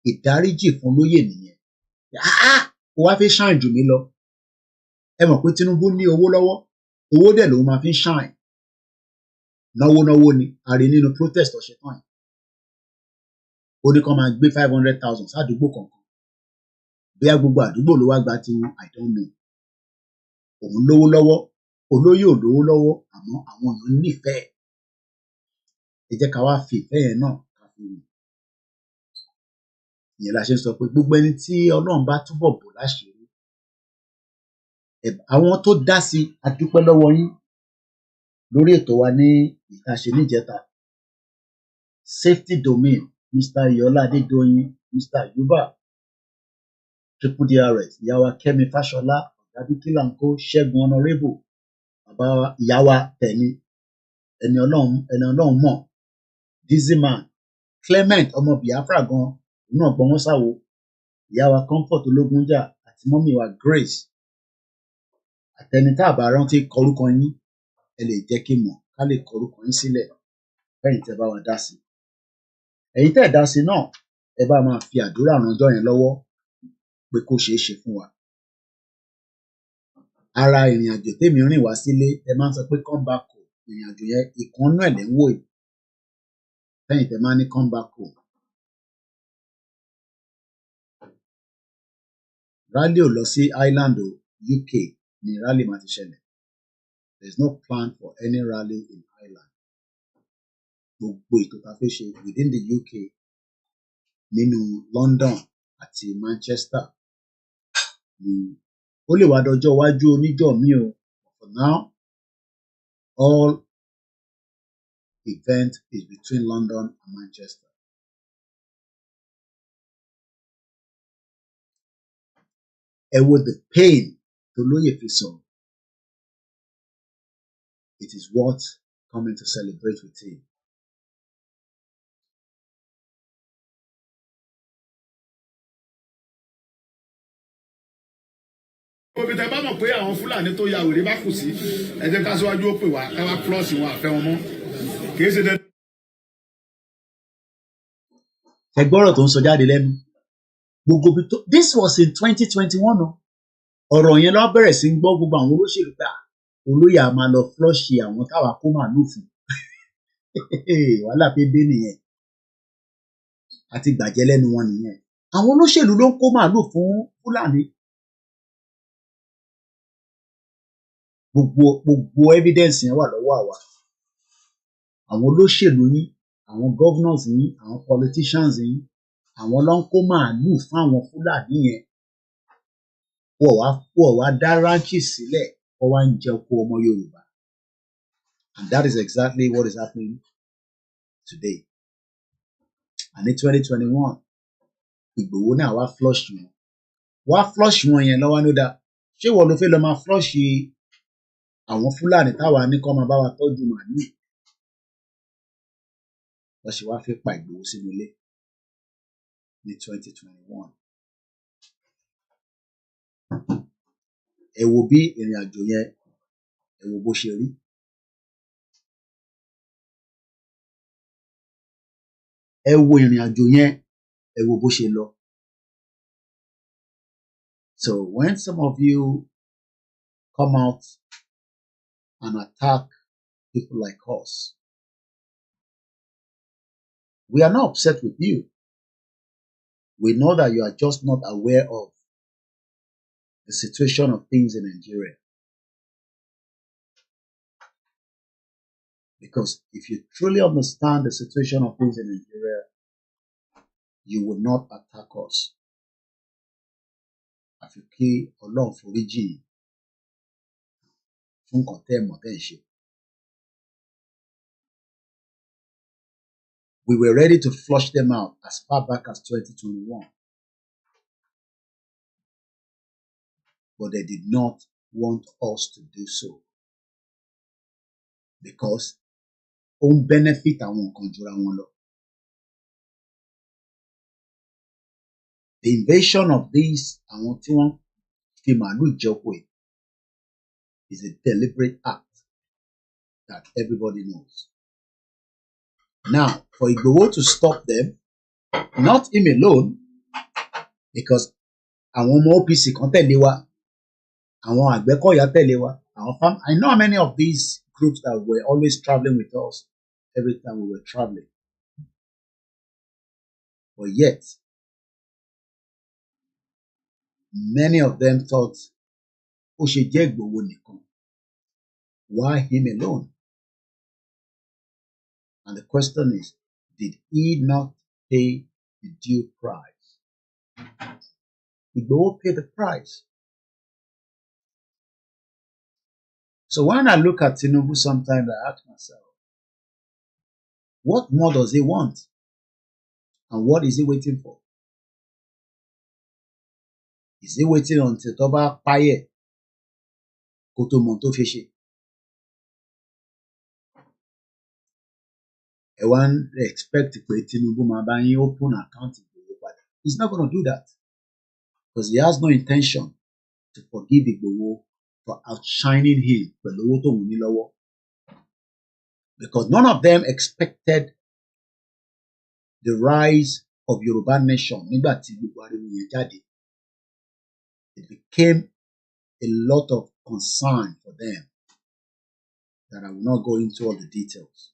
Speaker 6: ìdáríjì fún lóyè nìyẹn. Kò wá fi ṣáìn jù mí lọ. Ẹ mọ̀ pé Tinubu ní owó lọ́wọ́, owó dẹ̀ lòun máa fi ń ṣáìn. Náwó ni, a rí nínú protest ọ̀ṣẹ̀ tán yìí. Ó ní kán máa gbé 500,000 sádùúgbò kọ̀ọ̀kan. Bóyá gbogbo àdúgbò ló wá gba tiwọn, I don't know. Òun lówó lọ́wọ́, olóyè ò lówó lọ́wọ́, àmọ́ àwọn èèyàn nífẹ̀ẹ́. Ẹ jẹ́ ká wá fi ìfẹ́ yẹn náà ká fi wò. Ìyẹn la ṣe ń sọ pé gbogbo ẹni tí Ọlọ́run bá túbọ̀ bò láṣìírí. Àwọn tó dá sí a dúpẹ́ lọ́wọ́ yín lórí ètò wa ní ìtaṣe níjẹta. Safety Domain, Mr. Iyọlá Adédoyin, Mr. Yuba, Triple DRS, ìyàwó Kẹ́mi Fáṣọlá, Ọ̀gábíkílàńkó, Ṣẹ́gun Honorable, bàbá ìyàwó Tẹ̀ni, ẹni Ọlọ́run mọ̀, Dizzyman, Clement ọmọ Biafra gan, òun náà gbọ́n wọ́n sáwo, ìyàwó Comfort Ológunjà àti mọ́mì wa Grace. Àtẹni tá a bá rántí kọrúkọ yín, ẹ lè jẹ́ kí n mọ̀ ká lè kọrúkọ yín sílẹ̀ fẹ́yìn tẹ́ bá wa dá sí. Ẹ̀yin tẹ́ ẹ̀ dá sí náà, ẹ bá máa fi àdúrà ránjọ́ yẹn lọ́wọ́ pé kó ṣeé ṣe fún wa. Ara ìrìn àjò tèmi rìn wá sílé, ẹ máa ń sọ pé come back home. Ìrìn àjò yẹn ìkànnú ẹ̀ lẹ́ ń wò yìí. Fẹ́yìn tẹ́ máa ní come back home. Rally ò lọ sí Ireland o, UK ni rally máa ti ṣẹlẹ̀. There is no plan for any rally in Ireland. Gbogbo ètò tá a fẹ́ ṣe within the UK, nínú London àti Manchester ni ó lè wá dọjọ́ iwájú oníjọ́ mi o. For now, all event is between London and Manchester. Ẹ wo the pain tó lóye fi sọ̀rọ̀. It is worth coming to celebrate with him.
Speaker 16: Òbí tẹ bá mọ̀ pé àwọn Fúlàní tó ya wèrè bá kù sí, ẹ jẹ́ ká síwájú ó pè wá ká wá plọ́ọ̀sì wọn àfẹ́ wọn mọ́. Kì í ṣe dandan.
Speaker 6: Ẹ gbọ́rọ̀ tó ń sọ jáde lẹ́nu. Gbogbo bí tó this was in 2021 o. Ọ̀rọ̀ yẹn ló bẹ̀rẹ̀ sí ń gbọ́ gbogbo àwọn olóṣèlú pé olóyè a máa lọ flọ́ọ̀ṣì àwọn táwa kó màálùú fún. Wàhálà pé dé nìyẹn. Àti gbàjẹ́ lẹ́nu wọn nìyẹn. Àwọn olóṣèlú ló ń kó màálùú fún Fúlàní. Gbogbo evidence yẹn wà lọ́wọ́ àwa. Àwọn olóṣèlú yín, àwọn governors yín, àwọn politicians yín, àwọn ló ń kó màálùú fún àwọn Fúlàní yẹn. Wọ́n wá dá ranches sílẹ̀, wọ́n wá ń jẹ oko ọmọ Yorùbá. And that is exactly what is happening today. And in 2021, Ìgbòho náà wá flush wọn. Wá flush wọn yẹn lọ́wọ́ ló dá. Ṣé wọ́n ló fẹ́ lọ máa flush àwọn Fúlàní táwa ní kọ́ máa bá wa tọ́jú màálùú? Wọ́n ṣe wá fẹ́ pa Ìgbòho sínú ilé ní 2021. Ẹ wo bí ìrìn àjò yẹn, ẹ wo bó ṣe rí. Ẹ wo ìrìn àjò yẹn, ẹ wo bó ṣe lọ. So when some of you come out and attack people like us, we are not upset with you. We know that you are just not aware of the situation of things in Nigeria. Because if you truly understand the situation of things in Nigeria, you would not attack us. àfi kí Ọlọ́run foríjì fún nǹkan tẹ́ ẹ mọ̀ tẹ́ ẹ ṣe. We were ready to flush them out as far back as 2021. But they did not want us to do so. Because ó ń benefit àwọn nǹkan jura wọn lọ. The invasion of these àwọn tí wọ́n fi màálù jẹko is a deliberate act that everybody knows. Now, for Igboho to stop them, not him alone, because àwọn ọmọ OPC kan tẹ̀lé wa, àwọn Àgbẹ̀kọ̀yà tẹ̀lé wa, àwọn I know many of these groups that were always traveling with us every time we were traveling. But yet, many of them thought, ó ṣe jẹ́ Igboho nìkan. Why him alone? And the question is, did he not pay the due price? Igboho paid the price. So when I look at Tinubu sometimes, I ask myself, what more does he want? And what is he waiting for? Is he waiting until tó bá páyẹ̀ kó tó mọ̀ tó fi ṣe? Ẹ wá ń expect pé Tinubu máa bá yín open account Igboho padà. He's not going to do that because he has no intention to forgive Igboho for outshining him pẹ̀lú owó tó wù ní lọ́wọ́. Because none of them expected the rise of Yoruba nation nígbà tí gbogbo ariwo yẹn jáde. It became a lot of concern for them that I will not go into all the details.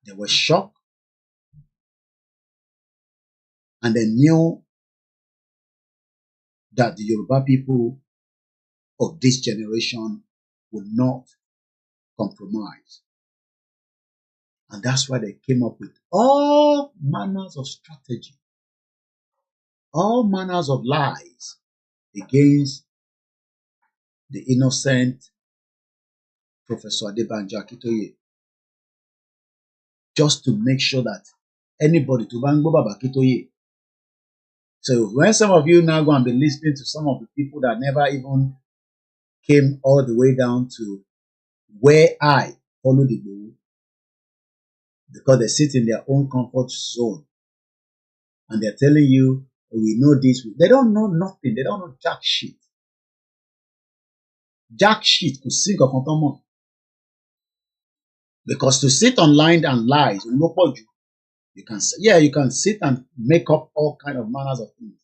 Speaker 6: They were shocked and they knew that the Yoruba people of this generation would not compromise. And that's why they came up with all manners of strategy, all manners of lies against the innocent Professor ADEBANJI Akintoye, just to make sure that anybody to bang Baba Akintoye. So when some of you now go and be listening to some of the people that never even came all the way down to where I follow the Igboho, because they sit in their own comfort zone and they're telling you, we know this. They don't know nothing. They don't know jack shit. Jack shit could sink of more. Because to sit online and lies, you can say, yeah, you can sit and make up all kind of manners of things.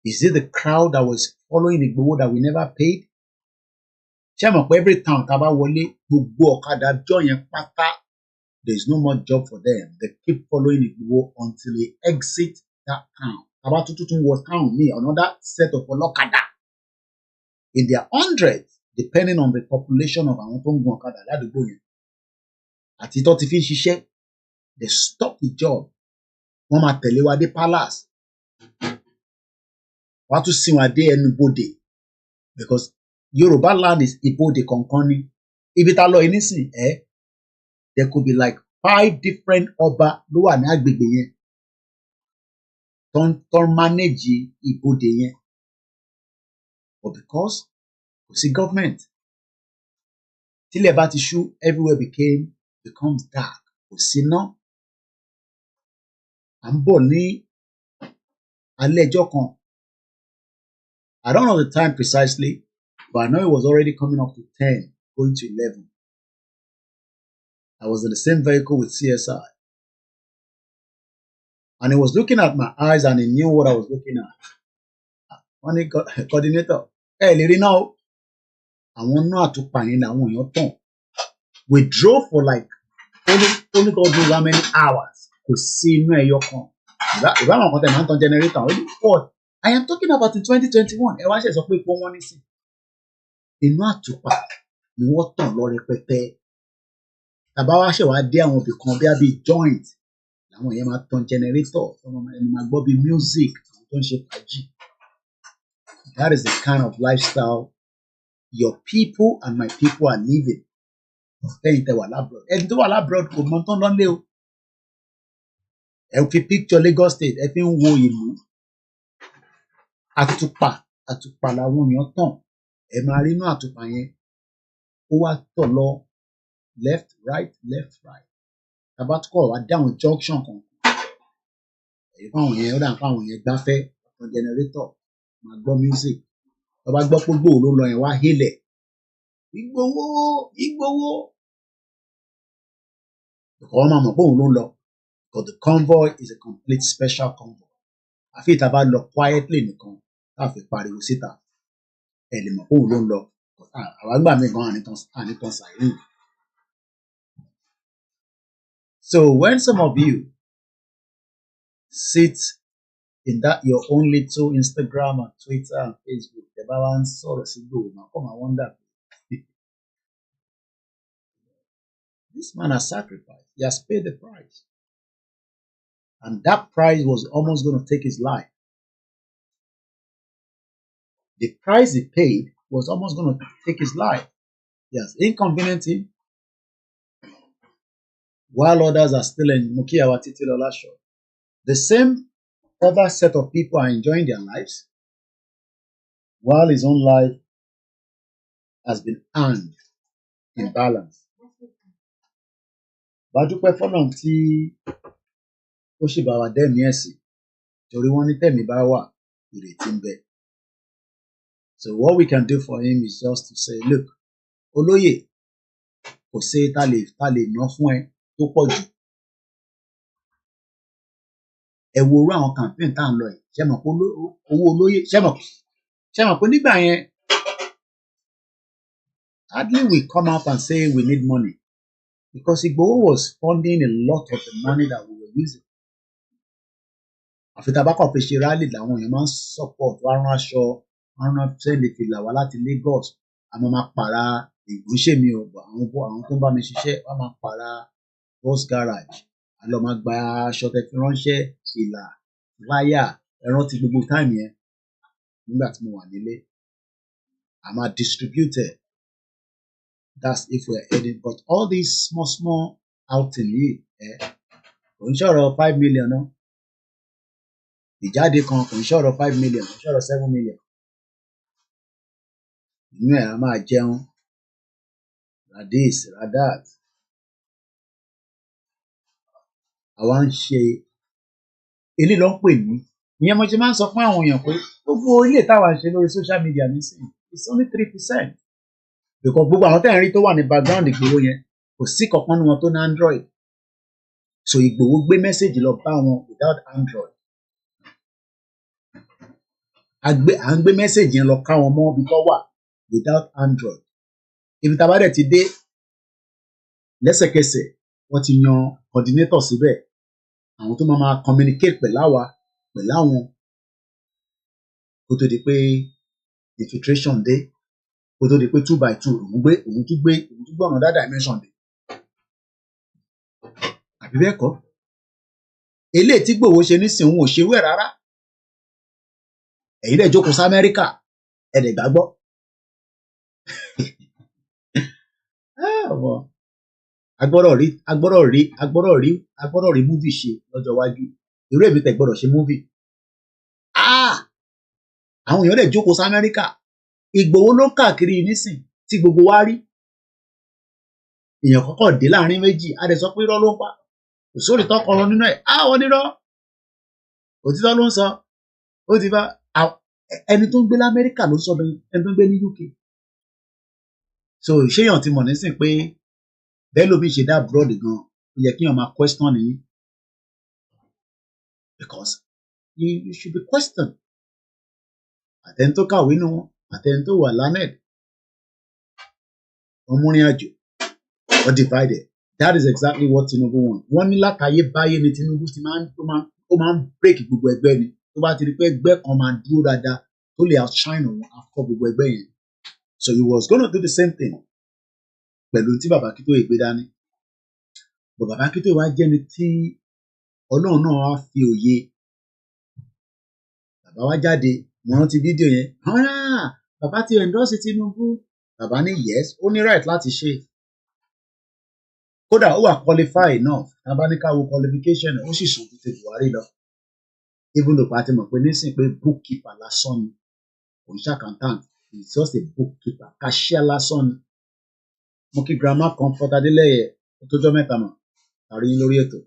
Speaker 6: Is it the crowd that was following the Igboho that we never paid? Every town, there's no more job for them. They keep following Igboho until they exit that town. Was town me another set of Olokada in their hundreds, depending on the population of àwọn tó ń gun ọ̀kadà ládùúgbò yẹn. Àti tó ti fi ń ṣiṣẹ́, they stop the job. Wọ́n máa tẹ̀lé wa dé palace. Wọ́n á tún sìn wa dé ẹnu bodè because Yoruba land is ibodè kankan ni. Ibi tá lọ yìí nísìn there could be like 5 different ọba ló wà ní agbègbè yẹn tó ń manage ibodè yẹn. But because kò sí government, tílẹ̀ bá ti ṣú, everywhere becomes dark. Kò sí iná. À ń bọ̀ ní alẹ́ ẹjọ́ kan. I don't know the time precisely, but I know it was already coming up to 10, going to 11. I was in the same vehicle with CSI. And he was looking at my eyes and he knew what I was looking at. One coordinator, hey, lè rí náà o. Àwọn náà àtúpàyàn làwọn èèyàn tàn. We drove for like only God knows how many hours. Kò sí inú ẹyọ kan. Ìbá àwọn kan tẹ̀ máa ń tan generator. I am talking about in 2021. Ẹ wá ṣe sọ pé ipò wọn ní sí. Inú àtùpà ni wọ́n tàn lọ rẹpẹtẹ. Tàbá wá ṣe wá dé àwọn ibì kan bí joint. Làwọn èèyàn máa tan generator. Ẹni máa gbọ́ bí music. Àwọn tó ń ṣe fàájì. That is the kind of lifestyle your people and my people are living. Lẹ́yìn tẹ́ wà lábroad. Ẹni tó wà lábroad kò mọ tán lọ́lé o. Ẹ fi picture Lagos State ẹ fi ń wo ìlú. Àtùpà làwọn èèyàn tàn. Ẹ máa rí inú àtùpà yẹn. Ó wá tọ̀ lọ left right. Tabatukọ̀ wá dáhùn junction kan. Èyí fáwọn yẹn ó dà fáwọn yẹn gbáfẹ́ ọ̀tàn generator máa gbọ́ music. Tọ́ba gbọ́ pé Igboho ló ń lọ yẹn wá hélẹ̀. Igboho. Wọ́n máa mọ̀ pé òun ló ń lọ. But the convoy is a complete special convoy. Àfi ìta bá lọ quietly nìkan láfi pariwo síta. Ẹ lè mọ̀ pé òun ló ń lọ. Àwa gbà mí gan ànítàn siren. So when some of you sit in that your own little Instagram and Twitter and Facebook, the balance sort of Igboho, now come and wonder. This man has sacrificed. He has paid the price. And that price was almost going to take his life. The price he paid was almost going to take his life. He has inconvenienced him, while others are still in Mukiawa Titilola show. The same other set of people are enjoying their lives, while his own life has been earned in balance. Bàdúpẹ́ fọ́lọ́run tí ó sì bá wa dẹ́mi ẹ̀sìn torí wọ́n ní tẹ̀mí bá wà ìrètí ń bẹ. So what we can do for him is just to say, look, olóyè kò sí ta lè ná fún ẹ tó pọ̀ jù. Ẹ wo orú àwọn campaign tá à ń lọ yìí, ṣé mọ̀ pé owó olóyè ṣé mọ̀ pé nígbà yẹn hardly we come out and say we need money. Because Igboho was funding a lot of the money that we were using. Àfi tabakọ̀ fi ṣe rally làwọn èèyàn máa ń support wá rán aṣọ, wọ́n rán sẹ́ndì fìlà wá láti Lagos. Àmọ́ máa pààrà ìgbóṣe mi ò àwọn tó ń bá mi ṣiṣẹ́ wọ́n máa pààrà bus garage. A lọ máa gba aṣọ tẹ fi ránṣẹ́, fìlà, wáyà, ẹran ti gbogbo time yẹn nígbà tí mo wà nílé. A máa distribute it. That's if we're heading. But all these small outing yìí, kò ń ṣọ̀rọ̀ 5 million náà. Ìjáde kan kò ń ṣọ̀rọ̀ 5 million, kò ń ṣọ̀rọ̀ 7 million. Inú ẹ̀ a máa jẹun. Radis, Radat. Àwa ń ṣe ilé ló ń pè ní. Ìyẹn mo ṣe máa ń sọ fún àwọn èèyàn pé gbogbo ilé táwa ń ṣe lórí social media nísìnyí, it's only 3%. Because gbogbo àwọn tẹ́ ń rí tó wà ní background Igboho yẹn kò sí kankan nínú wọn tó ní Android. So Igboho gbé message lọ bá wọn without Android. À ń gbé message yẹn lọ ká wọn mọ́ ibi tó wà without Android. Ibi tá a bá dẹ̀ ti dé lẹ́sẹ̀kẹsẹ̀ wọ́n ti yan coordinator síbẹ̀. Àwọn tó máa communicate pẹ̀lú àwọn kó tó di pé infiltration dé. Kó tó di pé 2x2 òun tún gbé ọ̀nà that dimension dé. Àbí bẹ́ẹ̀ kọ́? Eléyìí tí Igboho ṣe nísìnyí òun ò ṣe wẹ̀ rárá. Ẹ̀yin dẹ̀ jókòó sí Amẹ́ríkà, ẹ dẹ̀ gbàgbọ́. Agbọ́dọ̀ rí movie ṣe lọ́jọ́ iwájú. Irú èmi tẹ̀ gbọ́dọ̀ ṣe movie. Àwọn èèyàn dẹ̀ jókòó sí Amẹ́ríkà. Igboho ló ń káàkiri nísìn tí gbogbo wa rí. Èèyàn kọ́kọ́ dé láàrin méjì, a dẹ̀ sọ pé irọ́ ló ń pa. Kò sórí tọkọrọ nínú ẹ̀. Àwọn onírọ́. Òtítọ́ ló ń sọ. Ó ti bá ẹni tó ń gbé l'Amẹ́ríkà ló ń sọ ẹni tó ń gbé ní UK. So ṣéyàn ti mọ̀ nísìn pé bẹ́ẹ̀ lómi ṣe dá abroad gan, ó yẹ kéèyàn máa question nìyí. Because you should be questioned. Àtẹni tó kàwé nù wọn, àtẹni tó wà learned. Wọ́n múrin àjò, wọ́n divided. That is exactly what Tinubu want. Wọ́n ní látàyé báyé ni Tinubu ti máa ń break gbogbo ẹgbẹ́ ni. Tó bá ti rí pé ẹgbẹ́ kan máa dúró dáadáa tó lè outshine òun afọ gbogbo ẹgbẹ́ yẹn. So he was gonna do the same thing pẹ̀lú tí bàbá Akintoye gbé dání. But bàbá Akintoye wá jẹ́ni tí Ọlọ́run náà wá fi òye. bàbá wa jáde mo rántí fídíò yẹn bàbá ti endorse Tinubu bàbá ní yes ó ní right láti ṣe kódà ó wà qualify enough bàbá ní ká wo qualification ó sì sùn tètè Buhari lọ even though pàtí mọ̀ pé nísìnyí pé bookkeeper lásán ni kò ń ṣe accountant it's just a bookkeeper cashier lásán ni mo kí grandma Comfort Adélẹ́yẹ tó jọ́ mẹ́ta mọ̀ àrí yín lórí ètò.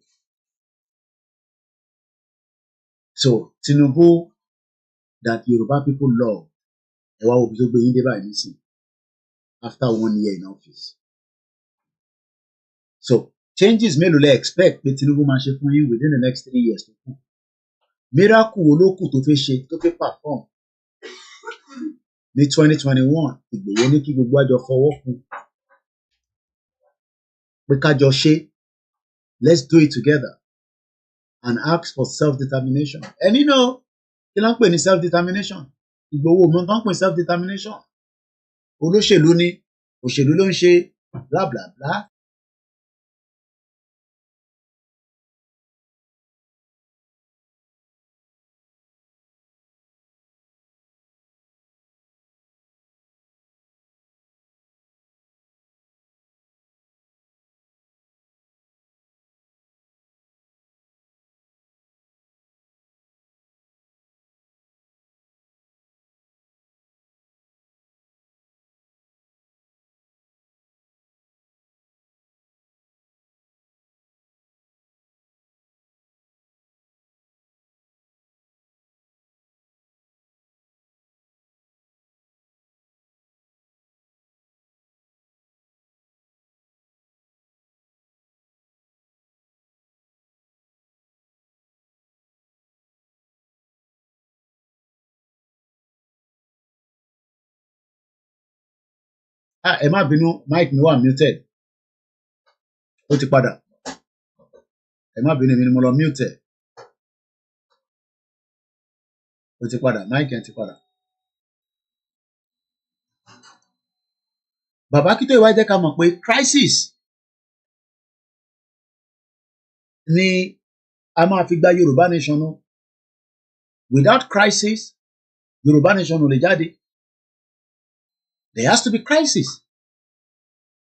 Speaker 6: So Tinubu that Yoruba people love ẹ wá wo bí tó gbé yín dé báyìí nísìnyí after 1 year in office. So changes mélòó lẹ expect pé Tinubu máa ṣe fún yín within the next 3 years tó kù. Miracle wo ló kù tó fẹ́ ṣe tó fẹ́ perform ní 2021 Ìgbòho ní kí gbogbo àjọ fọwọ́ kún pé kájọ ṣe let's do it together and ask for self-determination. And you know kí ló ń pè ní self-determination Ìgbòho mọ tó ń pè self-determination olóṣèlú ni òṣèlú ló ń ṣe bla bla bla. Ẹ má bínú mic mi wà muted ó ti padà ẹ má bínú mi ni mo lọ mute ó ti padà mic yẹn ti padà. Bàbá Akintoye wá jẹ́ ká mọ̀ pé crisis ni a máa fi gba Yorùbá nation nù without crisis Yorùbá nation ò lè jáde. There has to be crisis.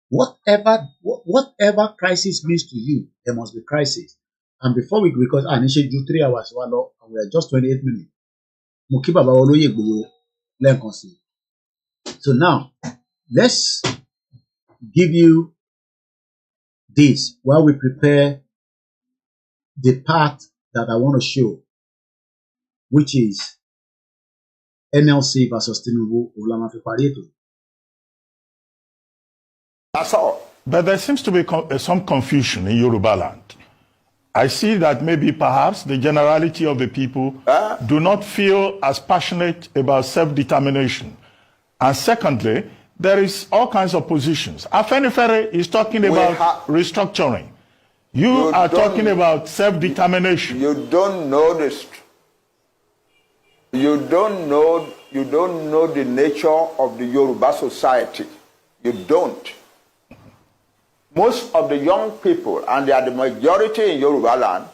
Speaker 6: Whatever crisis means to you, there must be crisis. And before we, because I need to do 3 hours, and we are just 28 minutes. Mo kí bàbá olóyè Ìgbòho lẹ́ẹ̀kan sí. So now, let's give you this while we prepare the part that I want to show, which is NLC versus Tinubu.
Speaker 17: That's all. But there seems to be some confusion in Yoruba land. I see that maybe perhaps the generality of the people do not feel as passionate about self-determination. And secondly, there is all kinds of positions. Afenifere is talking about restructuring. You are talking about self-determination.
Speaker 18: You don't know this. You don't know the nature of the Yoruba society. You don't. Most of the young people, and they are the majority in Yoruba land,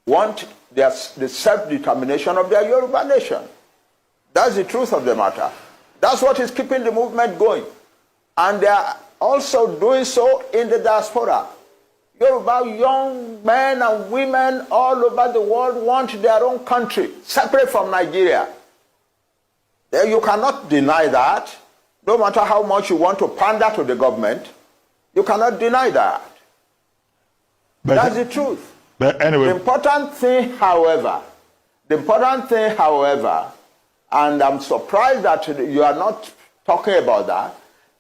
Speaker 18: want the self-determination of their Yoruba nation. That's the truth of the matter. That's what is keeping the movement going. And they are also doing so in the diaspora. Yoruba young men and women all over the world want their own country, separate from Nigeria. You cannot deny that. No matter how much you want to pander to the government, you cannot deny that. But that's the truth.
Speaker 17: But anyway,
Speaker 18: the important thing, however, and I'm surprised that you are not talking about that,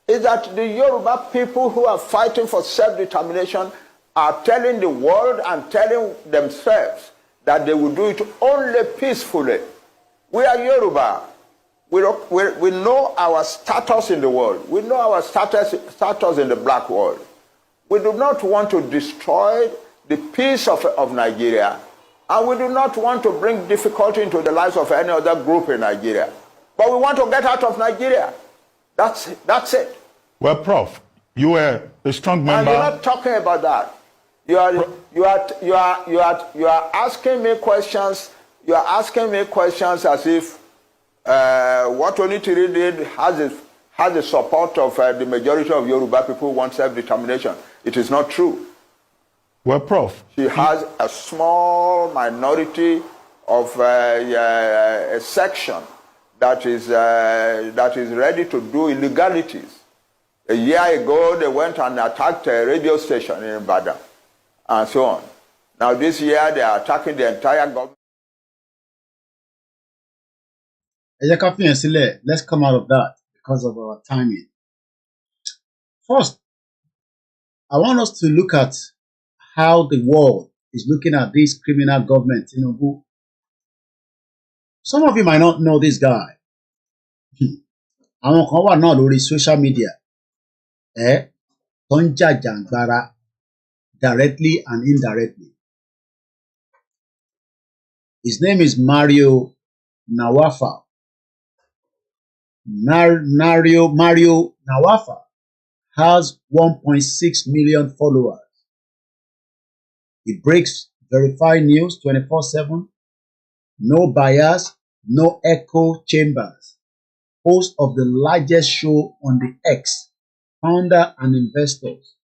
Speaker 18: is that the Yoruba people who are fighting for self-determination are telling the world and telling themselves that they will do it only peacefully. We are Yoruba. We know our status in the world. We know our status in the black world. We do not want to destroy the peace of Nigeria, and we do not want to bring difficulty into the lives of any other group in Nigeria. But we want to get out of Nigeria. That's it.
Speaker 17: Well, Prof, you were a strong member.
Speaker 18: And you're not talking about that. You are asking me questions. You are asking me questions as if what Onitiri did has the support of the majority of Yoruba people who want self-determination. It is not true.
Speaker 17: Well, Prof.
Speaker 18: She has a small minority of a section that is ready to do illegalities. A year ago, they went and attacked a radio station in Ibadan, and so on. Now this year, they are attacking the entire government.
Speaker 6: Let's come out of that because of our timing. First, I want us to look at how the world is looking at this criminal government, Tinubu. Some of you might not know this guy. Àwọn kan wà náà lórí social media. Tó ń jàjàǹgbara directly and indirectly. His name is Mario Nawafa. Mario Nawafa has 1.6 million followers. He breaks verified news 24/7, no bias, no echo chambers. Host of the largest show on the X, founder and investors.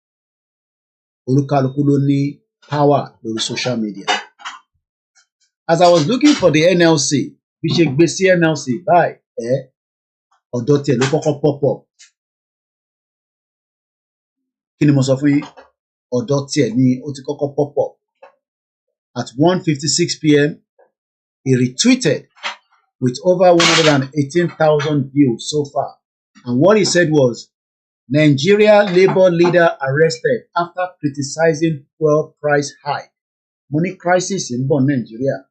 Speaker 6: Olukaluku ló ní power lórí social media. As I was looking for the NLC, bí ṣe gbé sí NLC báyìí, ọ̀dọ̀ tiẹ̀ ló kọ́kọ́ pop up. Kí ni mo sọ fún yín? Ọ̀dọ̀ tiẹ̀ ni ó ti kọ́kọ́ pop up. At 1:56 p.m., he retweeted with over 118,000 views so far. And what he said was, Nigeria Labour leader arrested after criticizing fuel price hike. Money crisis in Nigeria.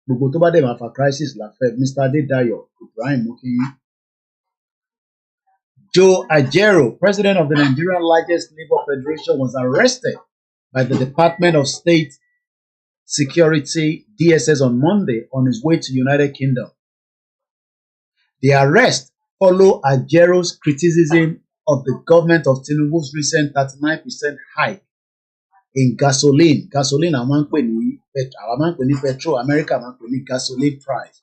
Speaker 6: Gbogbo tó bá dẹ̀ máa fa crisis la fẹ́. Mr. Adedayo Ibrahim Mokinyi. Joe Ajero, president of the Nigerian largest labor federation, was arrested by the Department of State Security DSS on Monday on his way to United Kingdom. The arrest followed Ajero's criticism of the government of Tinubu's recent 39% hike in gasoline. Gasoline àwọn máa ń pè ní petrol, America máa ń pè ní gasoline price.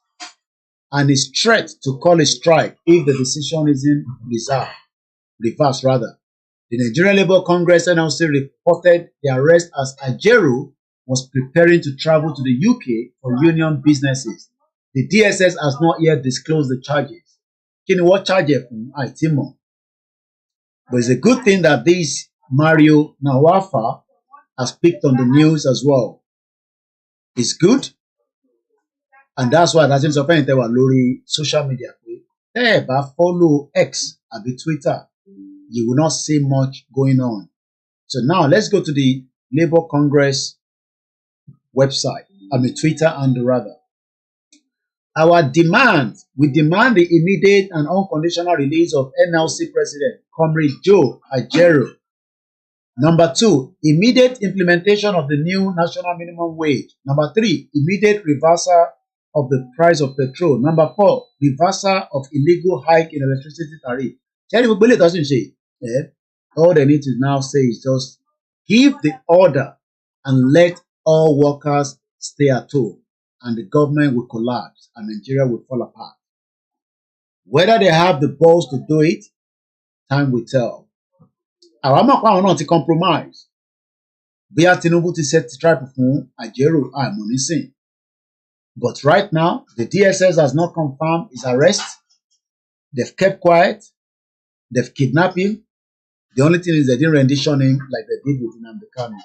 Speaker 6: And his threat to call a strike if the decision isn't reversed rather. The Nigerian Labour Congress NLC reported the arrest as Ajero was preparing to travel to the UK for union businesses. The DSS has not yet disclosed the charges. Kí ni wọ́n charge ẹ̀ fún? Àìtí mọ̀. But it's a good thing that this Mario Nawafa has picked on the news as well. It's good. And that's why that's sọ fẹ́yìntẹ́ wà lórí social media pé tẹ́ ẹ̀ bá follow X àbí Twitter, you will not see much going on. So now let's go to the Labour Congress website, Twitter and rather. We demand the immediate and unconditional release of NLC President Comrade Joe Ajero. Number 2, immediate implementation of the new national minimum wage. Number 3, immediate reversal of the price of petrol. Number 4, reversal of illegal hike in electricity tariff. All they need to now say is just give the order and let all workers stay at home, and the government will collapse and Nigeria will fall apart. Whether they have the balls to do it, time will tell. Àwọn mọ̀ pé àwọn náà ti compromise. Bóyá Tinubu ti set trap fún Ajero àìmọ̀ nísìn. But right now, the DSS has not confirmed his arrest. They've kept quiet. They've kidnapped him. The only thing is they didn't rendition him like they did with Nnamdi Kanu.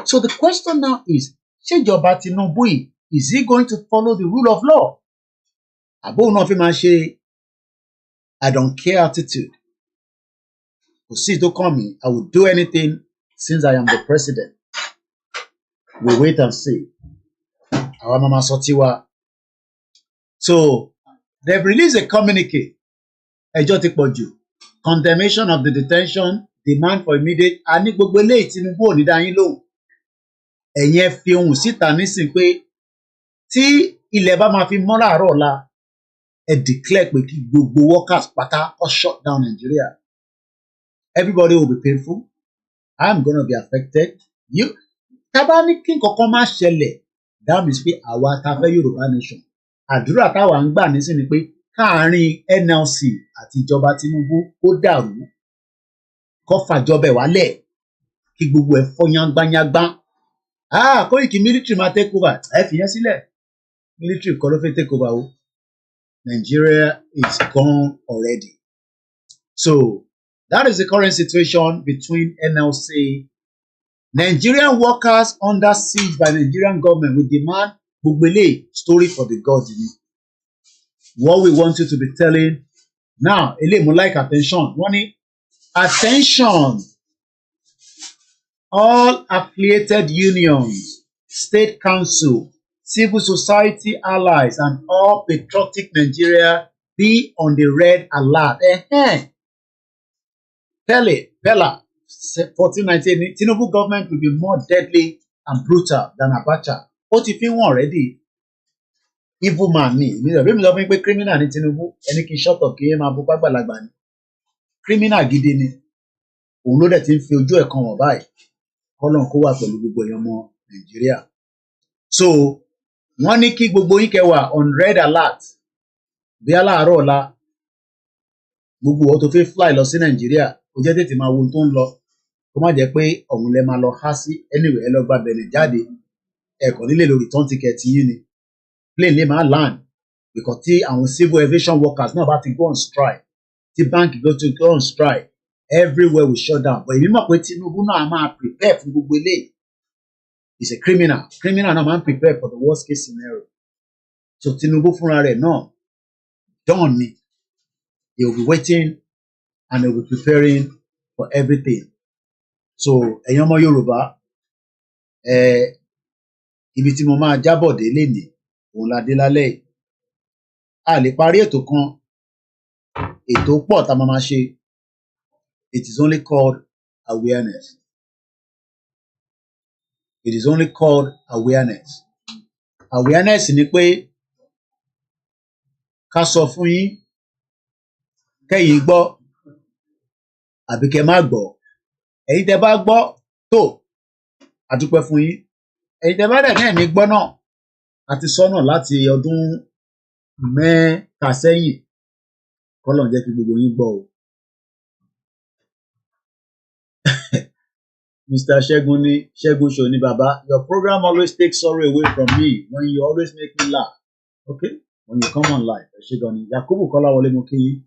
Speaker 6: So the question now is, ṣé ìjọba Tinubu yìí, is he going to follow the rule of law? Àbó náà fi máa ṣe I don't care attitude. Kò sí tó kàn mí, I will do anything since I am the president. We wait and see. Àwa máa sọ tiwa. So they've released a communique. Ẹjọ́ ti pọ̀ jù. Condemnation of the detention, demand for immediate. A ní gbogbo eléyìí Tinubu ò ní dá yín lóhùn. Ẹ̀yin ẹ fi ohùn síta nísìn pé tí ilẹ̀ bá máa fi mọ́ láàárọ̀ ọ̀la, ẹ declare pé kí gbogbo workers pátá ó shut down Nigeria. Everybody will be painful. I'm gonna be affected. Tá bá ní kí nǹkan kan má ṣẹlẹ̀, that means pé àwa ta fẹ́ Yorùbá nation àdúrà táwa ń gbà nísìn ni pé káàárín NLC àti ìjọba Tinubu kó dàrú kó fàjọbẹ wálẹ̀ kí gbogbo ẹ̀ fọ́ yángbányángbá Koiki military máa take over ẹ fìyẹn sílẹ̀ military kọ́ ló fẹ́ take over o Nigeria is gone already so that is the current situation between NLC. Nigerian workers under siege by Nigerian government we demand gbogbo eléyìí story for the gods ni what we want you to be telling now eléyìí mo like attention wọ́n ní attention all affiliated unions state council civil society allies and all patriotic Nigeria be on the red alert. Pella 1498 Tinubu government will be more deadly and brutal than Abacha. Ó ti fi wọ́n already. Evil man ni. Mi sọ fún mi pé criminal ni Tinubu. Ẹni kì í shut up kí ẹ máa bú pàgbàlagbà ni. Criminal gidi ni. Òun ló dẹ̀ ti ń fi ojú ẹ̀ kan wọ̀n báyìí. Kọ́lọ́n kó wà pẹ̀lú gbogbo èèyàn ọmọ Nàìjíríà. So wọ́n ní kí gbogbo yín kẹ́ wà on red alert. Bí aláàárọ̀ ọ̀la gbogbo ọ̀ tó fẹ́ fly lọ sí Nàìjíríà. Ó jẹ́ tètè máa wo ohun tó ń lọ kó má jẹ́ pé ọ̀hún lẹ máa lọ há sí anyway ẹ lọ gba bẹ̀rẹ̀ jáde ẹ̀kọ́ nílé lórí return ticket yín ni plane lè máa land because tí àwọn civil aviation workers náà bá ti go on strike tí bank go on strike everywhere will shut down but èmi mọ̀ pé Tinubu náà máa prepare fún gbogbo eléyìí is a criminal náà máa ń prepare for the worst case scenario so Tinubu fúnra rẹ̀ náà done ni he will be waiting and he will be preparing for everything. So ẹ̀yin ọmọ Yorùbá ibi tí mo máa jábọ̀ dé lénìí òun la dé lálẹ́ yìí a lè parí ètò kan ètò pọ̀ tá a máa ṣe it is only called awareness awareness ni pé ká sọ fún yín kẹ́yin gbọ́ àbí kẹ́ má gbọ́ ẹ̀yin tẹ́ bá gbọ́ tó a dúpẹ́ fún yín ẹ̀yin tẹ́ bá dẹ̀ náà ní gbọ́ náà a ti sọ náà láti ọdún mẹ́ta sẹ́yìn kọ́lọ́n jẹ́ kí gbogbo yín gbọ́ o. Mr. Ṣẹ́gun ní Ṣẹ́gun ṣò ní bàbá your program always takes sorrow away from me when you always make me laugh okay when you come on live ẹ ṣé gan ni Yakubu Kọ́láwọlé mo kí yín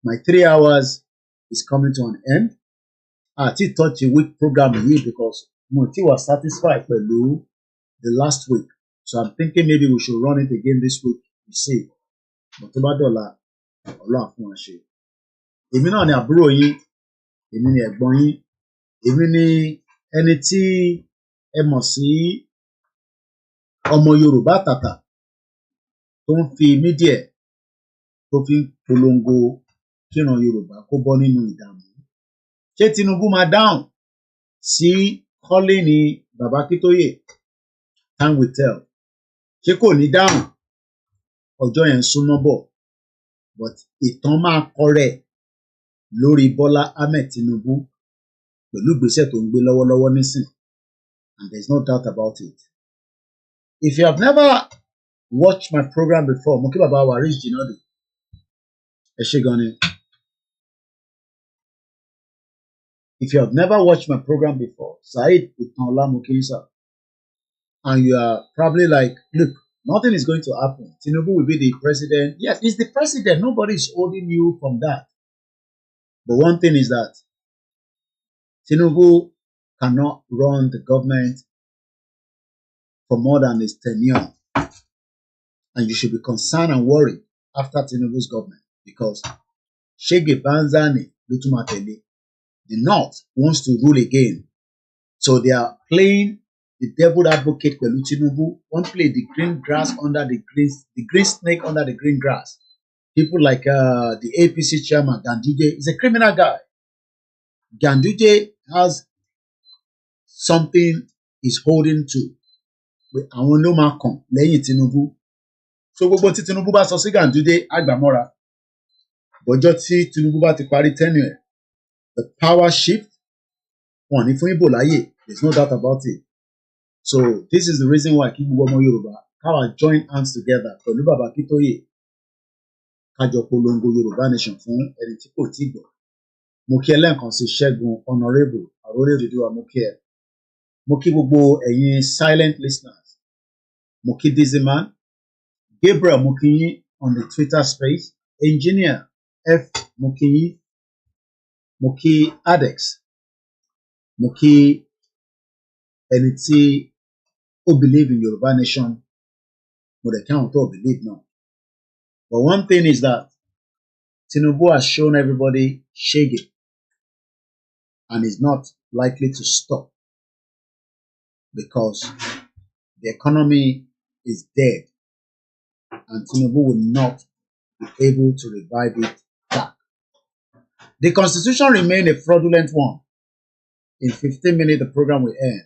Speaker 6: my 3 hours is coming to an end. Àti touch a week program yìí because mo ti wà satisfied pẹ̀lú the last week. So I'm thinking maybe we should run it again this week. You see. But tó bá dọ̀la, Ọlọ́run fún wa ṣe. Èmi náà ni àbúrò yín, èmi ni ẹ̀gbọ́n yín, èmi ni ẹni tí ẹ mọ̀ sí ọmọ Yorùbá tàtà tó ń fi mídíà tó fi polongo kíran Yorùbá kó bọ́ nínú ìdààmú. Ṣé Tinubu máa dáhùn sí kọ́lé ní bàbá Akintoye? Time will tell. Ṣé kò ní dáhùn? Ọjọ́ yẹn súnmọ́ bọ̀. But ìtàn máa kọ rẹ̀ lórí Bọ́lá Ahmed Tinubu pẹ̀lú ìgbésẹ̀ tó ń gbé lọ́wọ́lọ́wọ́ nísìn. And there is no doubt about it. If you have never watched my program before, mo kí bàbá wa Rich Jinadu. Ẹ ṣé gan ni. If you have never watched my program before, Saheed Itanla Mukisa, and you are probably like, look, nothing is going to happen. Tinubu will be the president. Yes, he's the president. Nobody is holding you from that. But one thing is that Tinubu cannot run the government for more than his tenure. And you should be concerned and worried after Tinubu's government because Shege Banzani Lutumatele, the North wants to rule again. So they are playing the devil advocate pẹ̀lú Tinubu. One play the green grass under the green snake under the green grass. People like the APC chairman Ganduje is a criminal guy. Ganduje has something he's holding to. Àwọn ló máa kàn lẹ́yìn Tinubu. So gbogbo tí Tinubu bá sọ sí Ganduje àgbàmọ́ra. Bọ́jọ́ tí Tinubu bá ti parí tenure, the power shift wọ́n ní fún Ìbò láyè. There's no doubt about it. So this is the reason why kí gbogbo ọmọ Yorùbá káwa join hands together pẹ̀lú bàbá Akintoye kájọ polongo Yorùbá nation fún ẹni tí kò tíì gbọ́. Mo kí ẹ lẹ́ẹ̀kan sí Ṣẹ́gun Honourable Àrólé Odùduwà mo kí ẹ. Mo kí gbogbo ẹ̀yin silent listeners. Mo kí Dizzyman, Gabriel mo kí yín on the Twitter space, Engineer F mo kí yín, mo kí Adex, mo kí ẹni tí ó believe in Yorùbá nation, mo dẹ̀ kí àwọn tó believe náà. But one thing is that Tinubu has shown everybody shaggy and is not likely to stop because the economy is dead and Tinubu will not be able to revive it back. The constitution remained a fraudulent one. In 15 minutes, the program will end.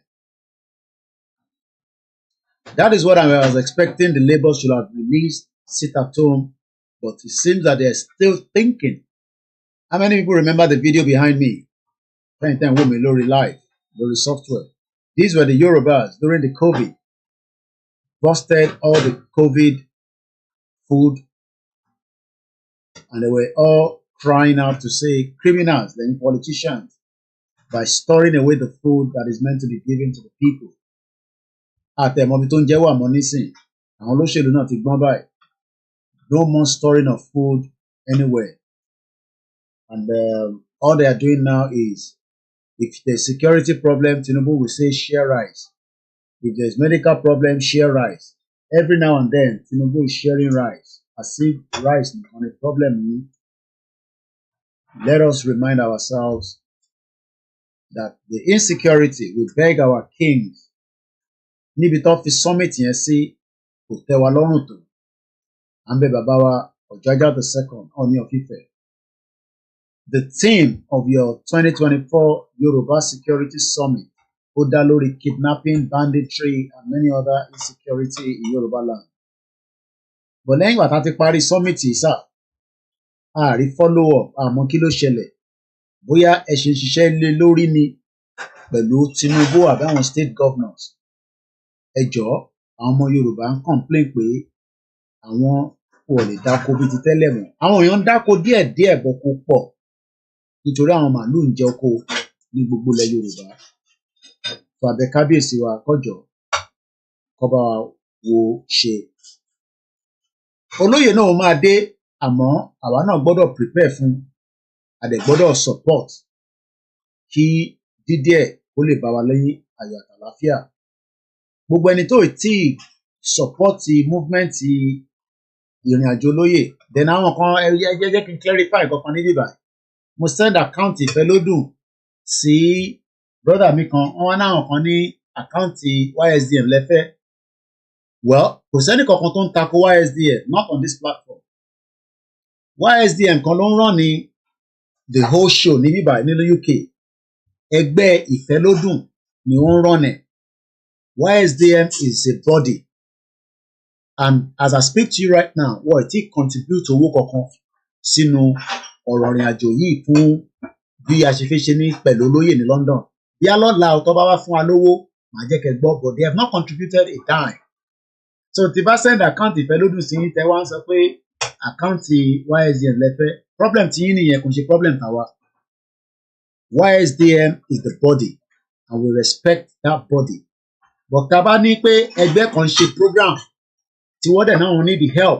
Speaker 6: That is what I was expecting. The Labour should have released, sit at home, but it seems that they're still thinking. How many people remember the video behind me? Anytime women, Lori Life, Lori Software. These were the Yorubas during the COVID. Busted all the COVID food and they were all crying out to say criminals, then politicians, by storing away the food that is meant to be given to the people. Àtẹ̀mọ́bí tó ń jẹ́wọ́ àmọ́ nísìn, àwọn olóṣèlú náà ti gbọ́n báyìí. No more storing of food anywhere. And all they are doing now is, if there's security problem, Tinubu will say share rice. If there's medical problem, share rice. Every now and then, Tinubu is sharing rice. As if rice is on a problem. Let us remind ourselves that the insecurity will beg our kings. Níbi tó fi summit yẹn sí kò tẹ́ wa lọ́rùn tó. À ń bẹ̀ bàbá wa Ọ̀jájá II, Ọọ̀ni of Ifẹ̀. The theme of your 2024 Yoruba Security Summit ó dá lórí kidnapping, banditry and many other insecurity in Yoruba land. But lẹ́yìn ìgbà tá a ti parí summit yìí sà, a rí follow up àmọ́ kí ló ṣẹlẹ̀. Bóyá ẹ ṣe ń ṣiṣẹ́ lé lórí ni pẹ̀lú Tinubu àbí àwọn state governors. Ẹ jọ̀ọ́ àwọn ọmọ Yorùbá ń complain pé àwọn kò lè dáko bí ti tẹ́lẹ̀ mọ́. Àwọn èèyàn ń dáko díẹ̀díẹ̀ bọ̀ kó pọ̀ nítorí àwọn màálù ń jẹ oko ní gbogbo ilẹ̀ Yorùbá. Fún abẹ kábíyèsí wa kọjọ kọba wo ṣe. Olóyè náà máa dé àmọ́ àwa náà gbọ́dọ̀ prepare fún, a dẹ̀ gbọ́dọ̀ support kí dídíẹ̀ kó lè bá wa lẹ́yìn ayọ̀ àtàlàáfíà. Gbogbo ẹni tó tí support movement ìrìn àjò olóyè, then àwọn kan jẹ́ kí n clarify kankan ní bíbá. Mo send account ìfẹ́lódùn sí brother mi kan, wọ́n náà kan ní account YSDM lẹ́fẹ́. Well, kò sẹ́ni kankan tó ń tako YSDM, not on this platform. YSDM kan ló ń rán ní the whole show ní bíbá nínú UK. Ẹgbẹ́ ìfẹ́lódùn ni ó ń rán ẹ̀. YSDM is a body. And as I speak to you right now, wọ́n ti contribute owó kankan sínú ọ̀rọ̀ ìrìn àjò yìí fún bí a ṣe fi ṣe ní pẹ̀lú olóyè ní London. Bí alọ́la ọ̀tọ́ bá wá fún wa lówó, màá jẹ́ kẹ́ gbọ́, but they have not contributed a dime. So tí bá send account ìfẹ́lódùn sí yín tẹ́ wá ń sọ pé account YSDM lẹ́fẹ́, problem tí yín nìyẹn kò ṣe problem tàwa. YSDM is the body and we respect that body. But tá a bá ní pé ẹgbẹ́ kan ṣe program tí wọ́n dẹ̀ náà wọ́n need the help,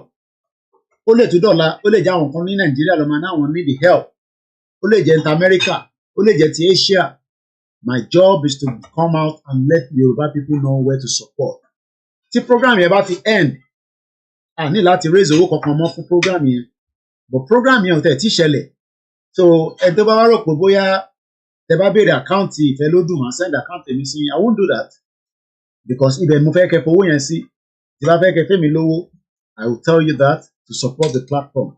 Speaker 6: ó lè tún dọ̀la, ó lè jẹ́ àwọn kan ní Nàìjíríà lọ́mọ náà wọ́n need the help, ó lè jẹ́ ti America, ó lè jẹ́ ti Asia. My job is to come out and let Yoruba people know where to support. Tí program yẹn bá ti end, a ní láti raise owó kankan mọ́ fún program yẹn, but program yẹn ò tẹ̀ tí ṣẹlẹ̀. So ẹ tó bá wá rò pé bóyá tẹ bá béèrè àkáǹtì ìfẹ́lódùn máa send àkáǹtì mi sí, I won't do that because ibẹ̀ mo fẹ́ kẹ́ fowó yẹn sí. Tí bá fẹ́ kẹ́ fẹ́ mi lówó, I will tell you that to support the platform.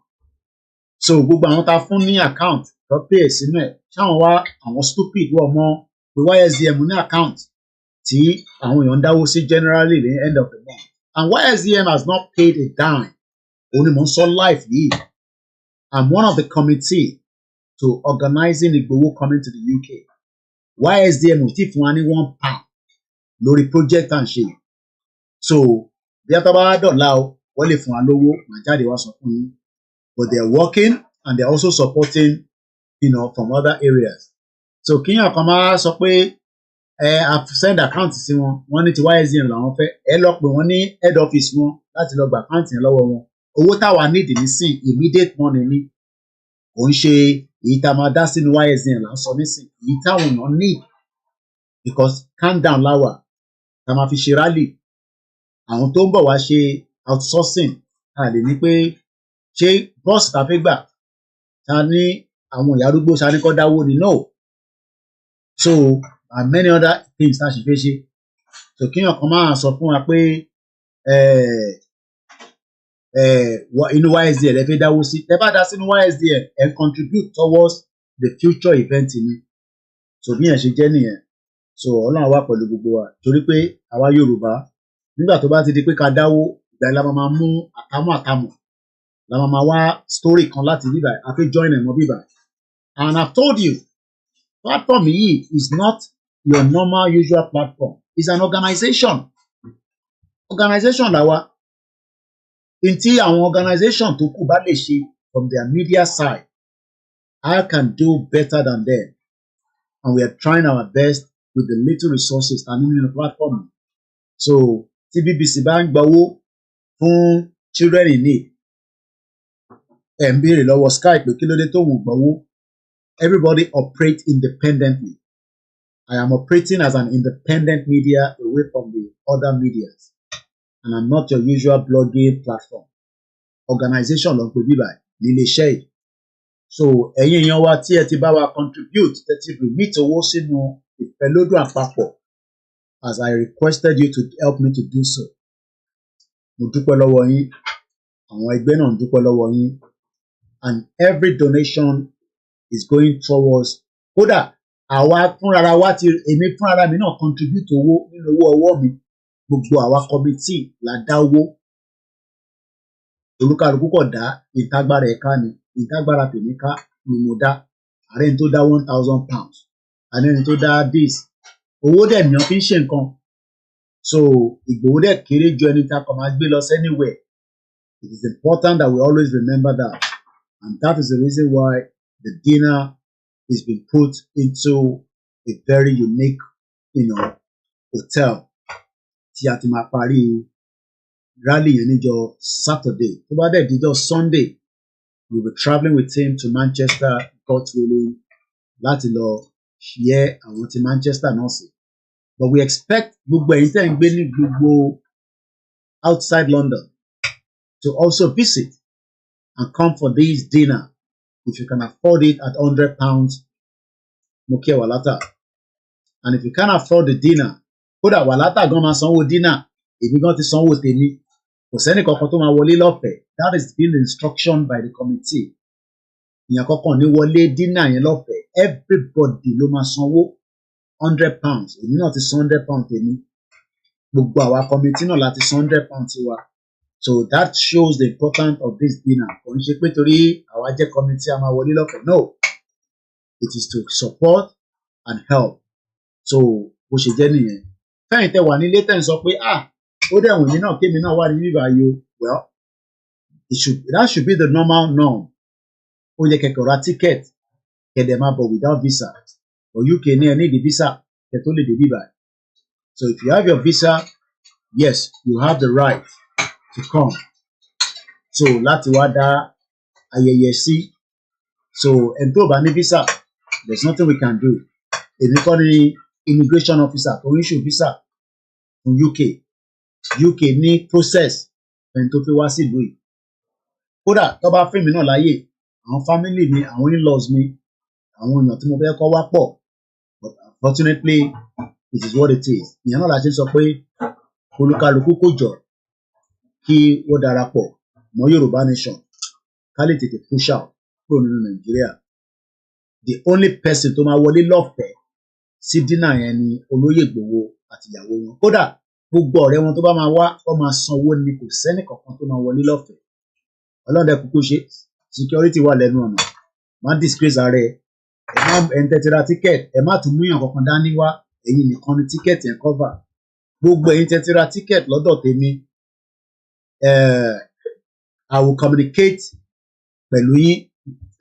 Speaker 6: So gbogbo àwọn tá a fún ní account tó pay sínú ẹ̀, ṣáwọn wá àwọn stupid wọ́n mọ̀ pé YSDM ní account tí àwọn èèyàn ń dáwó sí generally the end of the month. And YSDM has not paid a dime. Only mo ń sọ life yìí. I'm one of the committee to organizing Igboho coming to the UK. YSDM ò tí fún wa ní £1. lórí project and ṣe. So bí a bá dọ̀la o wọ́n lè fún wa lówó màá jáde wá sọ fún yín, but they are working and they are also supporting, you know, from other areas. So kíyàn kan máa sọ pé send account sí wọn, wọ́n ní ti YSDM làwọn fẹ́, ẹ lọ pè wọ́n ní head office wọn láti lọ gba account yẹn lọ́wọ́ wọn. Owó táwa need nísìn immediate money ni, kò ń ṣe èyí tá a máa dá sínú YSDM là ń sọ nísìn, èyí táwọn èèyàn need, because calm down láwà tá a máa fi ṣe rally. Àwọn tó ń bọ̀ wá ṣe outsourcing a lè ní pé ṣé bọ́ọ̀sì tá a fẹ́ gbà ta ní àwọn ìyá arúgbó ta ní kọ́ dáwó ni, no. So and many other things tá a ṣe fẹ́ ṣe. So kíyàn kan máa sọ fún wa pé inú YSDM ẹ fẹ́ dáwó sí, ẹ bá dá sínú YSDM ẹ contribute towards the future event ni. So bí yẹn ṣe jẹ́ nìyẹn. So Ọlọ́run wà pẹ̀lú gbogbo wa torí pé àwa Yorùbá nígbà tó bá ti di pé ká dáwó ìgbà la máa mú àtàmọ̀ la máa wá story kan láti bíbà a fẹ́ join ẹ̀ mọ́ bíbà. And I've told you platform yìí is not your normal usual platform, it's an organization. Organization làwa. Ntí àwọn organization tó kù bá lè ṣe from their media side, I can do better than them, and we are trying our best with the little resources and in the platform. So tí BBC bá ń gbowó fún children in need, ẹ̀ ń béèrè lọ́wọ́ Skype pé kí ló dé tó wù gbowó. Everybody operate independently. I am operating as an independent media away from the other medias, and I'm not your usual blogging platform. Organization ló ń pè bíbà nílé iṣẹ́ yìí. So ẹ̀yin èèyàn wa tí ẹ ti bá wa contribute, ẹ ti remit owó sínú ìfẹ́lódún àpapọ̀, as I requested you to help me to do so. Mo dúpẹ́ lọ́wọ́ yín, àwọn ẹgbẹ́ náà ń dúpẹ́ lọ́wọ́ yín, and every donation is going towards, kódà àwa fúnra wa ti, èmi fúnra mi náà contribute owó nínú owó ọwọ́ mi, gbogbo àwa committee la dá owó. Olúkálùkù kò dá ìtagbára ẹ̀ka ni, ìtagbára tèmi ká ni mo dá. Ààrẹ ní tó dá £1,000, ààrẹ ní tó dá this. Owó dẹ̀ ni wọ́n fi ń ṣe nǹkan. So Ìgbòho dẹ̀ kéré ju ẹni tá a kàn máa gbé lọ anywhere. It is important that we always remember that, and that is the reason why the dinner is being put into a very unique, you know, hotel. Tí a ti máa parí rally yẹn níjọ́ Saturday. Tó bá dẹ̀ díjọ́ Sunday, we will be travelling with him to Manchester, God willing, láti lọ share àwọn ti Manchester náà sí. But we expect gbogbo ẹ̀yin tẹ́ ń gbé ní gbogbo outside London to also visit and come for this dinner. If you can afford it at £100, mo kí ẹ Wàlátà. And if you can't afford the dinner, kódà Wàlátà gan máa sanwó dinner, èmi gan ti sanwó tèmi. Kò sẹ́ni kankan tó máa wọlé lọ́fẹ̀ẹ́. That is been the instruction by the committee. Ìyẹn kankan ní wọlé dinner yẹn lọ́fẹ̀ẹ́. Everybody ló máa sanwó £100. Èmi náà ti san £100 tèmi. Gbogbo àwa committee náà láti san £100 tiwa. So that shows the importance of this dinner. Kò ń ṣe pé torí àwa jẹ́ committee a máa wọlé lọ́fẹ̀ẹ́. No, it is to support and help. So bó ṣe jẹ́ nìyẹn. Fẹ́yìn tẹ́ wà nílé tẹ́ ń sọ pé ó dẹ̀ wùn mí náà kémi náà wà ní bíbá yìí o. Well, that should be the normal norm. Ó yẹ kẹ̀kẹ́ ra ticket kẹ̀dẹ̀ máa bọ̀ without visa. For UK ní ẹ ní the visa kẹ̀ tó lè dé bíbá. So if you have your visa, yes, you have the right to come. So láti wá dá ayẹyẹ sí. So ẹni tó bá ní visa, there's nothing we can do. Èmi kọ́ ni immigration officer tó ń issue visa fún UK. UK ní process ẹni tó fi wá sí ìlú yìí. Kódà tó bá fún mi náà láyè, àwọn family mi, àwọn in-laws mi, àwọn èèyàn tí mo fẹ́ kọ́ wá pọ̀. But unfortunately, it is what it is. Ìyẹn náà la ṣe ń sọ pé olúkálùkù kò jọ kí wọ́n darapọ̀ mọ́ Yorùbá nation ká lè tètè push out kúrò nínú Nàìjíríà. The only person tó máa wọlé lọ́fẹ̀ẹ́ sí dínà yẹn ni olóyè Ìgbòho àti ìyàwó wọn. Kódà gbogbo ọ̀rẹ́ wọn tó bá máa wá tó máa sanwó ni, kò sẹ́nì kankan tó máa wọlé lọ́fẹ̀ẹ́. Ọlọ́dẹ kúkú ṣe security wà lẹ́nu ọ̀nà. Má disgrace ààrẹ. Ẹ má ẹ̀ ń tẹ́tí ra ticket. Ẹ má tún múyàn kankan dání wá. Ẹ̀yin nìkan ni ticket yẹn cover. gbogbo ẹ̀yin tẹ́ ti ra ticket lọ́dọ̀ tèmi I will communicate pẹ̀lú yín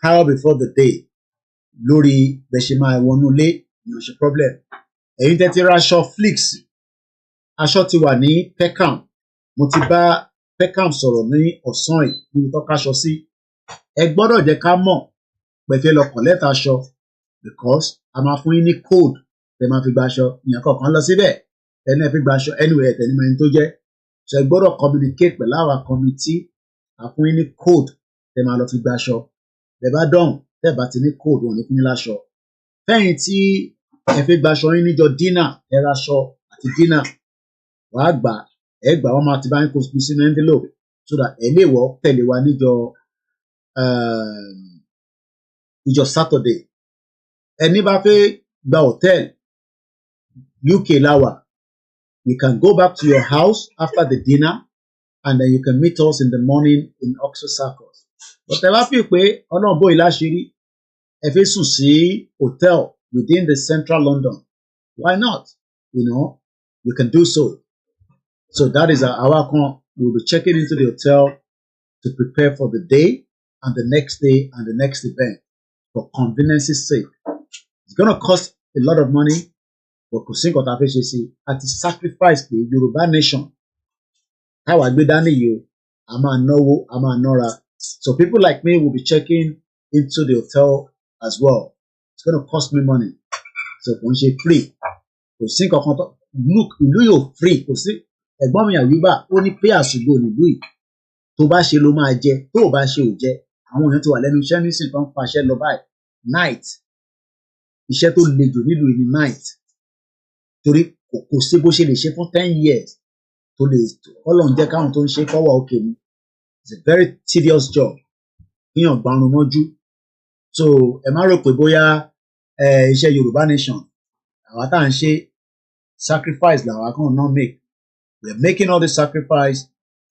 Speaker 6: prior before the day lórí bẹ́ẹ̀ ṣe máa wọnú ilé ìyẹn ṣe problem. Ẹ̀yin tẹ́ ti ra aṣọ flix aṣọ ti wà ní Peckham mo ti bá Peckham sọ̀rọ̀ ní ọ̀sán yìí níbi tó káṣọ sí ẹ gbọ́dọ̀ jẹ́ ká mọ̀ pẹ̀fẹ́ lọ collect aṣọ because a máa fún yín ní code tẹ́ máa fi gba aṣọ ìyẹn kọ̀ọ̀kan lọ síbẹ̀ ẹni ẹ fi gba aṣọ anyway ẹ̀tẹ̀ ní mẹ́rin tó jẹ́ so ẹ gbọ́dọ̀ communicate pẹ̀lú àwa committee a fún yín ní code tẹ́ máa lọ fi gba aṣọ tẹ́ bá dọ̀hùn tẹ́ bá ti ní code wọn ní fún yín láṣọ fẹ́yìn tí ẹ fi gba aṣọ yín níjọ dinner ẹ ra aṣọ àti dinner wàá gbà ẹ gbà wọn máa ti bá yín kó sínú envelope so that ẹ lè wọ tẹ̀lé wa níjọ Saturday ẹni bá fẹ́ gba hotel UK láwà you can go back to your house after the dinner and then you can meet us in the morning in Oxford Circus but ẹ bá fi pé ọlọ́run bóyá láṣìírí ẹ fẹ́ sùn sí hotel within the central London why not you can do so that is our con we will be checking into the hotel to prepare for the day and the next day and the next event for convenience's sake it's gonna cost a lot of money but kò sí nǹkan tá a fẹ́ ṣe sí àti sacrifice pé Yorùbá nation táwa gbé dání yìí o a máa náwó a máa nára so people like me will be checking into the hotel as well it's gonna cost me money so kò ń ṣe free kò sí nǹkan kan tó look ìlú yóò free kò sí ẹ̀gbọ́n mi Àyùbá ó ní pay as you go nílùú yìí tó bá ṣe ló máa jẹ tó o bá ṣe ò jẹ àwọn èèyàn ti wà lẹ́nu iṣẹ́ nísìnyí tó ń paṣẹ lọ báyìí night iṣẹ́ tó le jù nílùú ní night torí kò sí bó ṣe lè ṣe fún 10 years tó lè Ọlọ́run jẹ́ káwọn tó ń ṣe kọ́wọ́ òkè ni it's a very tedious job kíyàn gbarun mọ́jú so ẹ má rò pé bóyá iṣẹ́ Yorùbá nation àwa tá à ń ṣe sacrifice làwa kan náà make we are making all the sacrifice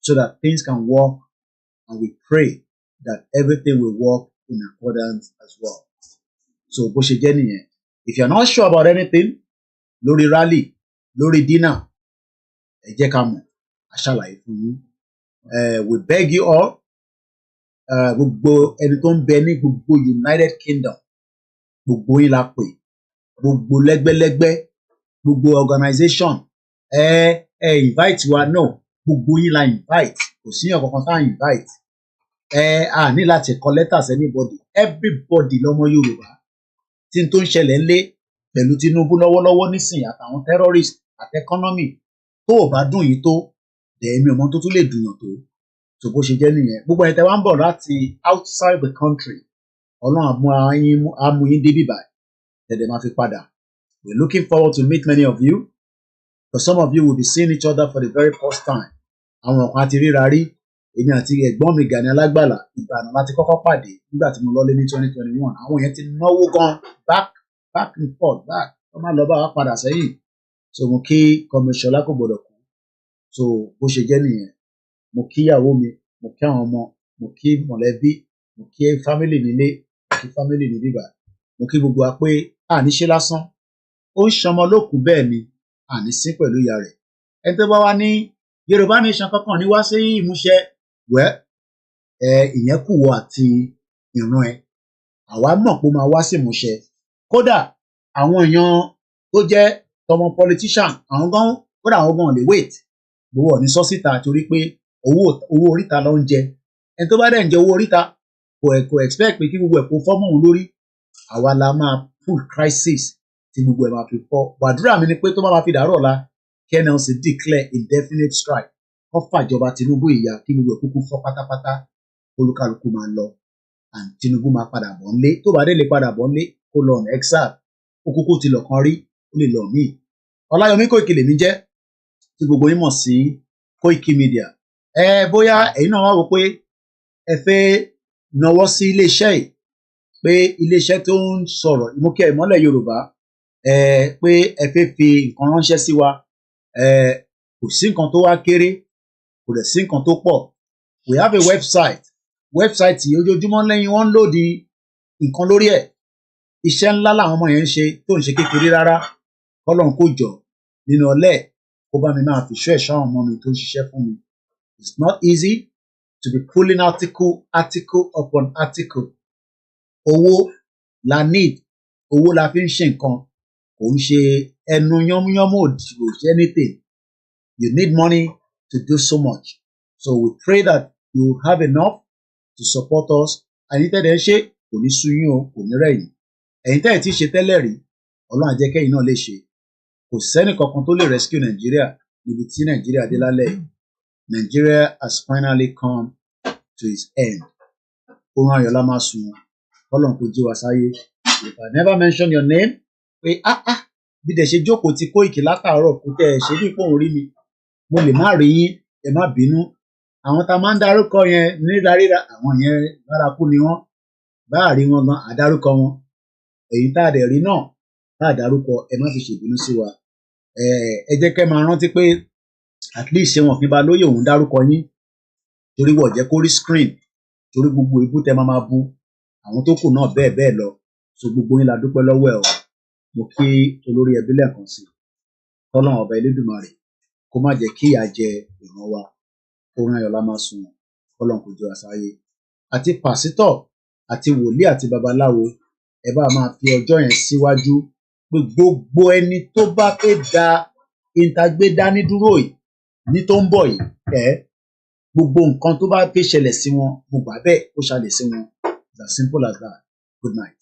Speaker 6: so that things can work and we pray that everything will work in accordance as well so bó ṣe jẹ́ nìyẹn if you are not sure about anything lórí rally lórí dinner ẹ jẹ́ ká mọ̀ a ṣàlàyé fún yín we beg you all gbogbo ẹni tó ń bẹ ní gbogbo United Kingdom gbogbo yín la pè gbogbo lẹ́gbẹ́lẹ́gbẹ́ gbogbo organization invite wa no gbogbo yín la invite kò síyàn kankan tá à invite a ní láti kọ letters anybody everybody lọ́mọ Yorùbá tí n tó ń ṣẹlẹ̀ ńlé pẹ̀lú Tinubu lọ́wọ́lọ́wọ́ nísìnyí àtàwọn terrorist àti economy tó ò bá dùn yìí tó dẹ̀ẹ́mí ọmọ tó tún lè dùnyàn tó so bó ṣe jẹ́ nìyẹn gbogbo ẹ̀ tẹ́ wá ń bọ̀ láti outside the country Ọlọ́run àmú yín dé bíbá tẹ̀dẹ̀ máa fi padà we're looking forward to meet many of you but some of you will be seeing each other for the very first time àwọn kan àti ríra rí èmi àti ẹ̀gbọ́n mi Gani Alágbàlá Ìbàdàn láti kọ́kọ́ pàdé nígbà tí mo lọlé ní 2021 àwọn yẹn ti náwó gan back and forth back wọ́n máa lọ bá wa padà sẹ́yìn so mo kí Kọ́míṣọ́lá kò gbọdọ̀ kú so bó ṣe jẹ́ nìyẹn mo kí ìyàwó mi mo kí àwọn ọmọ mo kí mọ̀lẹ́bí mo kí fámìlì nílé mo kí fámìlì ní bíbá mo kí gbogbo wa pé àní ṣe lásán ó ń ṣọmọ lókù bẹ́ẹ̀ ni àní sí pẹ̀lú ìyá rẹ̀ ẹni tó bá wá ní Yorùbá nation kankan ní wá sí ìmúṣẹ ìyẹn kù wọ àti ìran ẹ àwa mọ̀ pé ó máa wá sí ìmúṣẹ kódà àwọn èèyàn tó jẹ́ tọmọ politician àwọn gan lè wait gbowó ní sọ síta torí pé owó oríta ló ń jẹ ẹni tó bá dẹ̀ ń jẹ owó oríta kò expect pé kí gbogbo ẹ̀ kó fọ́mọ̀ òun lórí àwa la máa full crisis tí gbogbo ẹ̀ máa fi fọ́ gbàdúrà mi ni pé tó bá máa fi dàárọ̀ la KNLC declare indefinite strike kó fàjọba Tinubu ìyà kí gbogbo ẹ̀ kúkú fọ́ pátápátá olúkálùkù máa lọ and Tinubu máa padà bọ̀ ńlé tó bá dé lè padà bọ̀ ńlé kó lọ ọ̀nà exile ó kúkú ti lọ kan rí ó lè lọ míì Ọláyọmí Koiki lèmi jẹ́ tí gbogbo yín mọ̀ sí Koiki Media bóyá ẹ̀yin náà wá wò pé ẹ fẹ́ nawọ́ sí iléeṣẹ́ yìí pé iléeṣẹ́ tó ń sọ̀rọ̀ ìmúkẹ́ ìmọ́lẹ̀ Yorùbá pé ẹ fẹ́ fi nǹkan ránṣẹ́ sí wa kò sí nǹkan tó wá kéré kò dẹ̀ sí nǹkan tó pọ̀ we have a website yìí ojoojúmọ́ lẹ́yìn wọ́n ń lòdì nǹkan lórí ẹ̀ iṣẹ́ ńlá làwọn ọmọ yẹn ń ṣe tó ń ṣe kékeré rárá kọ́lọ́n kò jọ nínú ọlẹ́ kó bá mi máa fi ṣọ́ ẹ̀ṣọ́ àwọn ọmọ mi tó ń ṣiṣẹ́ fún mi. It's not easy to be pulling article upon article. Owó la need, owó la fi ń ṣe nǹkan, kò ń ṣe ẹnu yánmúyánmú ò ṣe anything. You need money to do so much. So we pray that you have enough to support us. Ẹ̀yin tẹ́ dẹ̀ ń ṣe kò ní sú yín o, kò ní rẹ̀ yín. Ẹ̀yin tẹ́ ẹ̀ tí ṣe tẹ́lẹ̀ rí, Ọlọ́run á jẹ́ kẹ́yin náà lè ṣe. Kò sẹ́ni kankan tó lè rescue Nigeria níbi tí Nigeria dé lálẹ́ yìí. Nigeria has finally come to its end. Oorun ayọ̀ la máa sùn, Ọlọ́run kò jí wa sáyé. If I never mention your name, pé bí dẹ̀ ṣe jókòó ti Koiki látàárọ̀ kò tẹ́ ẹ̀ ṣe bí pòun rí mi. Mo lè má rí yín, ẹ má bínú. Àwọn tá a máa ń dárúkọ yẹn níraríra, àwọn yẹn bárakú ni wọ́n. Bá a rí wọn gan, àdárúkọ wọn. Èyí tá a dẹ̀ rí náà, tá a dárúkọ, ẹ má fi ṣèbínú sí wa. Ẹ jẹ́ kẹ́ máa rántí pé at least ṣé wọn fi bá lóye òun dárúkọ yín. Torí wọ́n jẹ́ kó rí screen. Torí gbogbo ibú tẹ máa bú. Àwọn tó kù náà bẹ́ẹ̀ bẹ́ẹ̀ lọ. So gbogbo yín la dúpẹ́ lọ́wọ́ ẹ̀ o. Mo kí olórí ẹbí lẹ́ẹ̀kan sí. Ọlọ́run ọba Elédùmarè kó má jẹ́ kí ìyà jẹ ìran wa. Oorun ayọ̀ la máa sùn, Ọlọ́run kò jí wa sáyé. Àti pásítọ̀ àti wòlíì àti babaláwo, ẹ bá máa fi ọjọ́ yẹn síwájú pé gbogbo ẹni tó bá fẹ́ da ìtagbé dání dúró yìí ní tó ń bọ̀ yìí, gbogbo nǹkan tó bá fẹ́ ṣẹlẹ̀ sí wọn, gbogbo abẹ́ ó ṣàlẹ̀ sí wọn. It's as simple as that. Good night.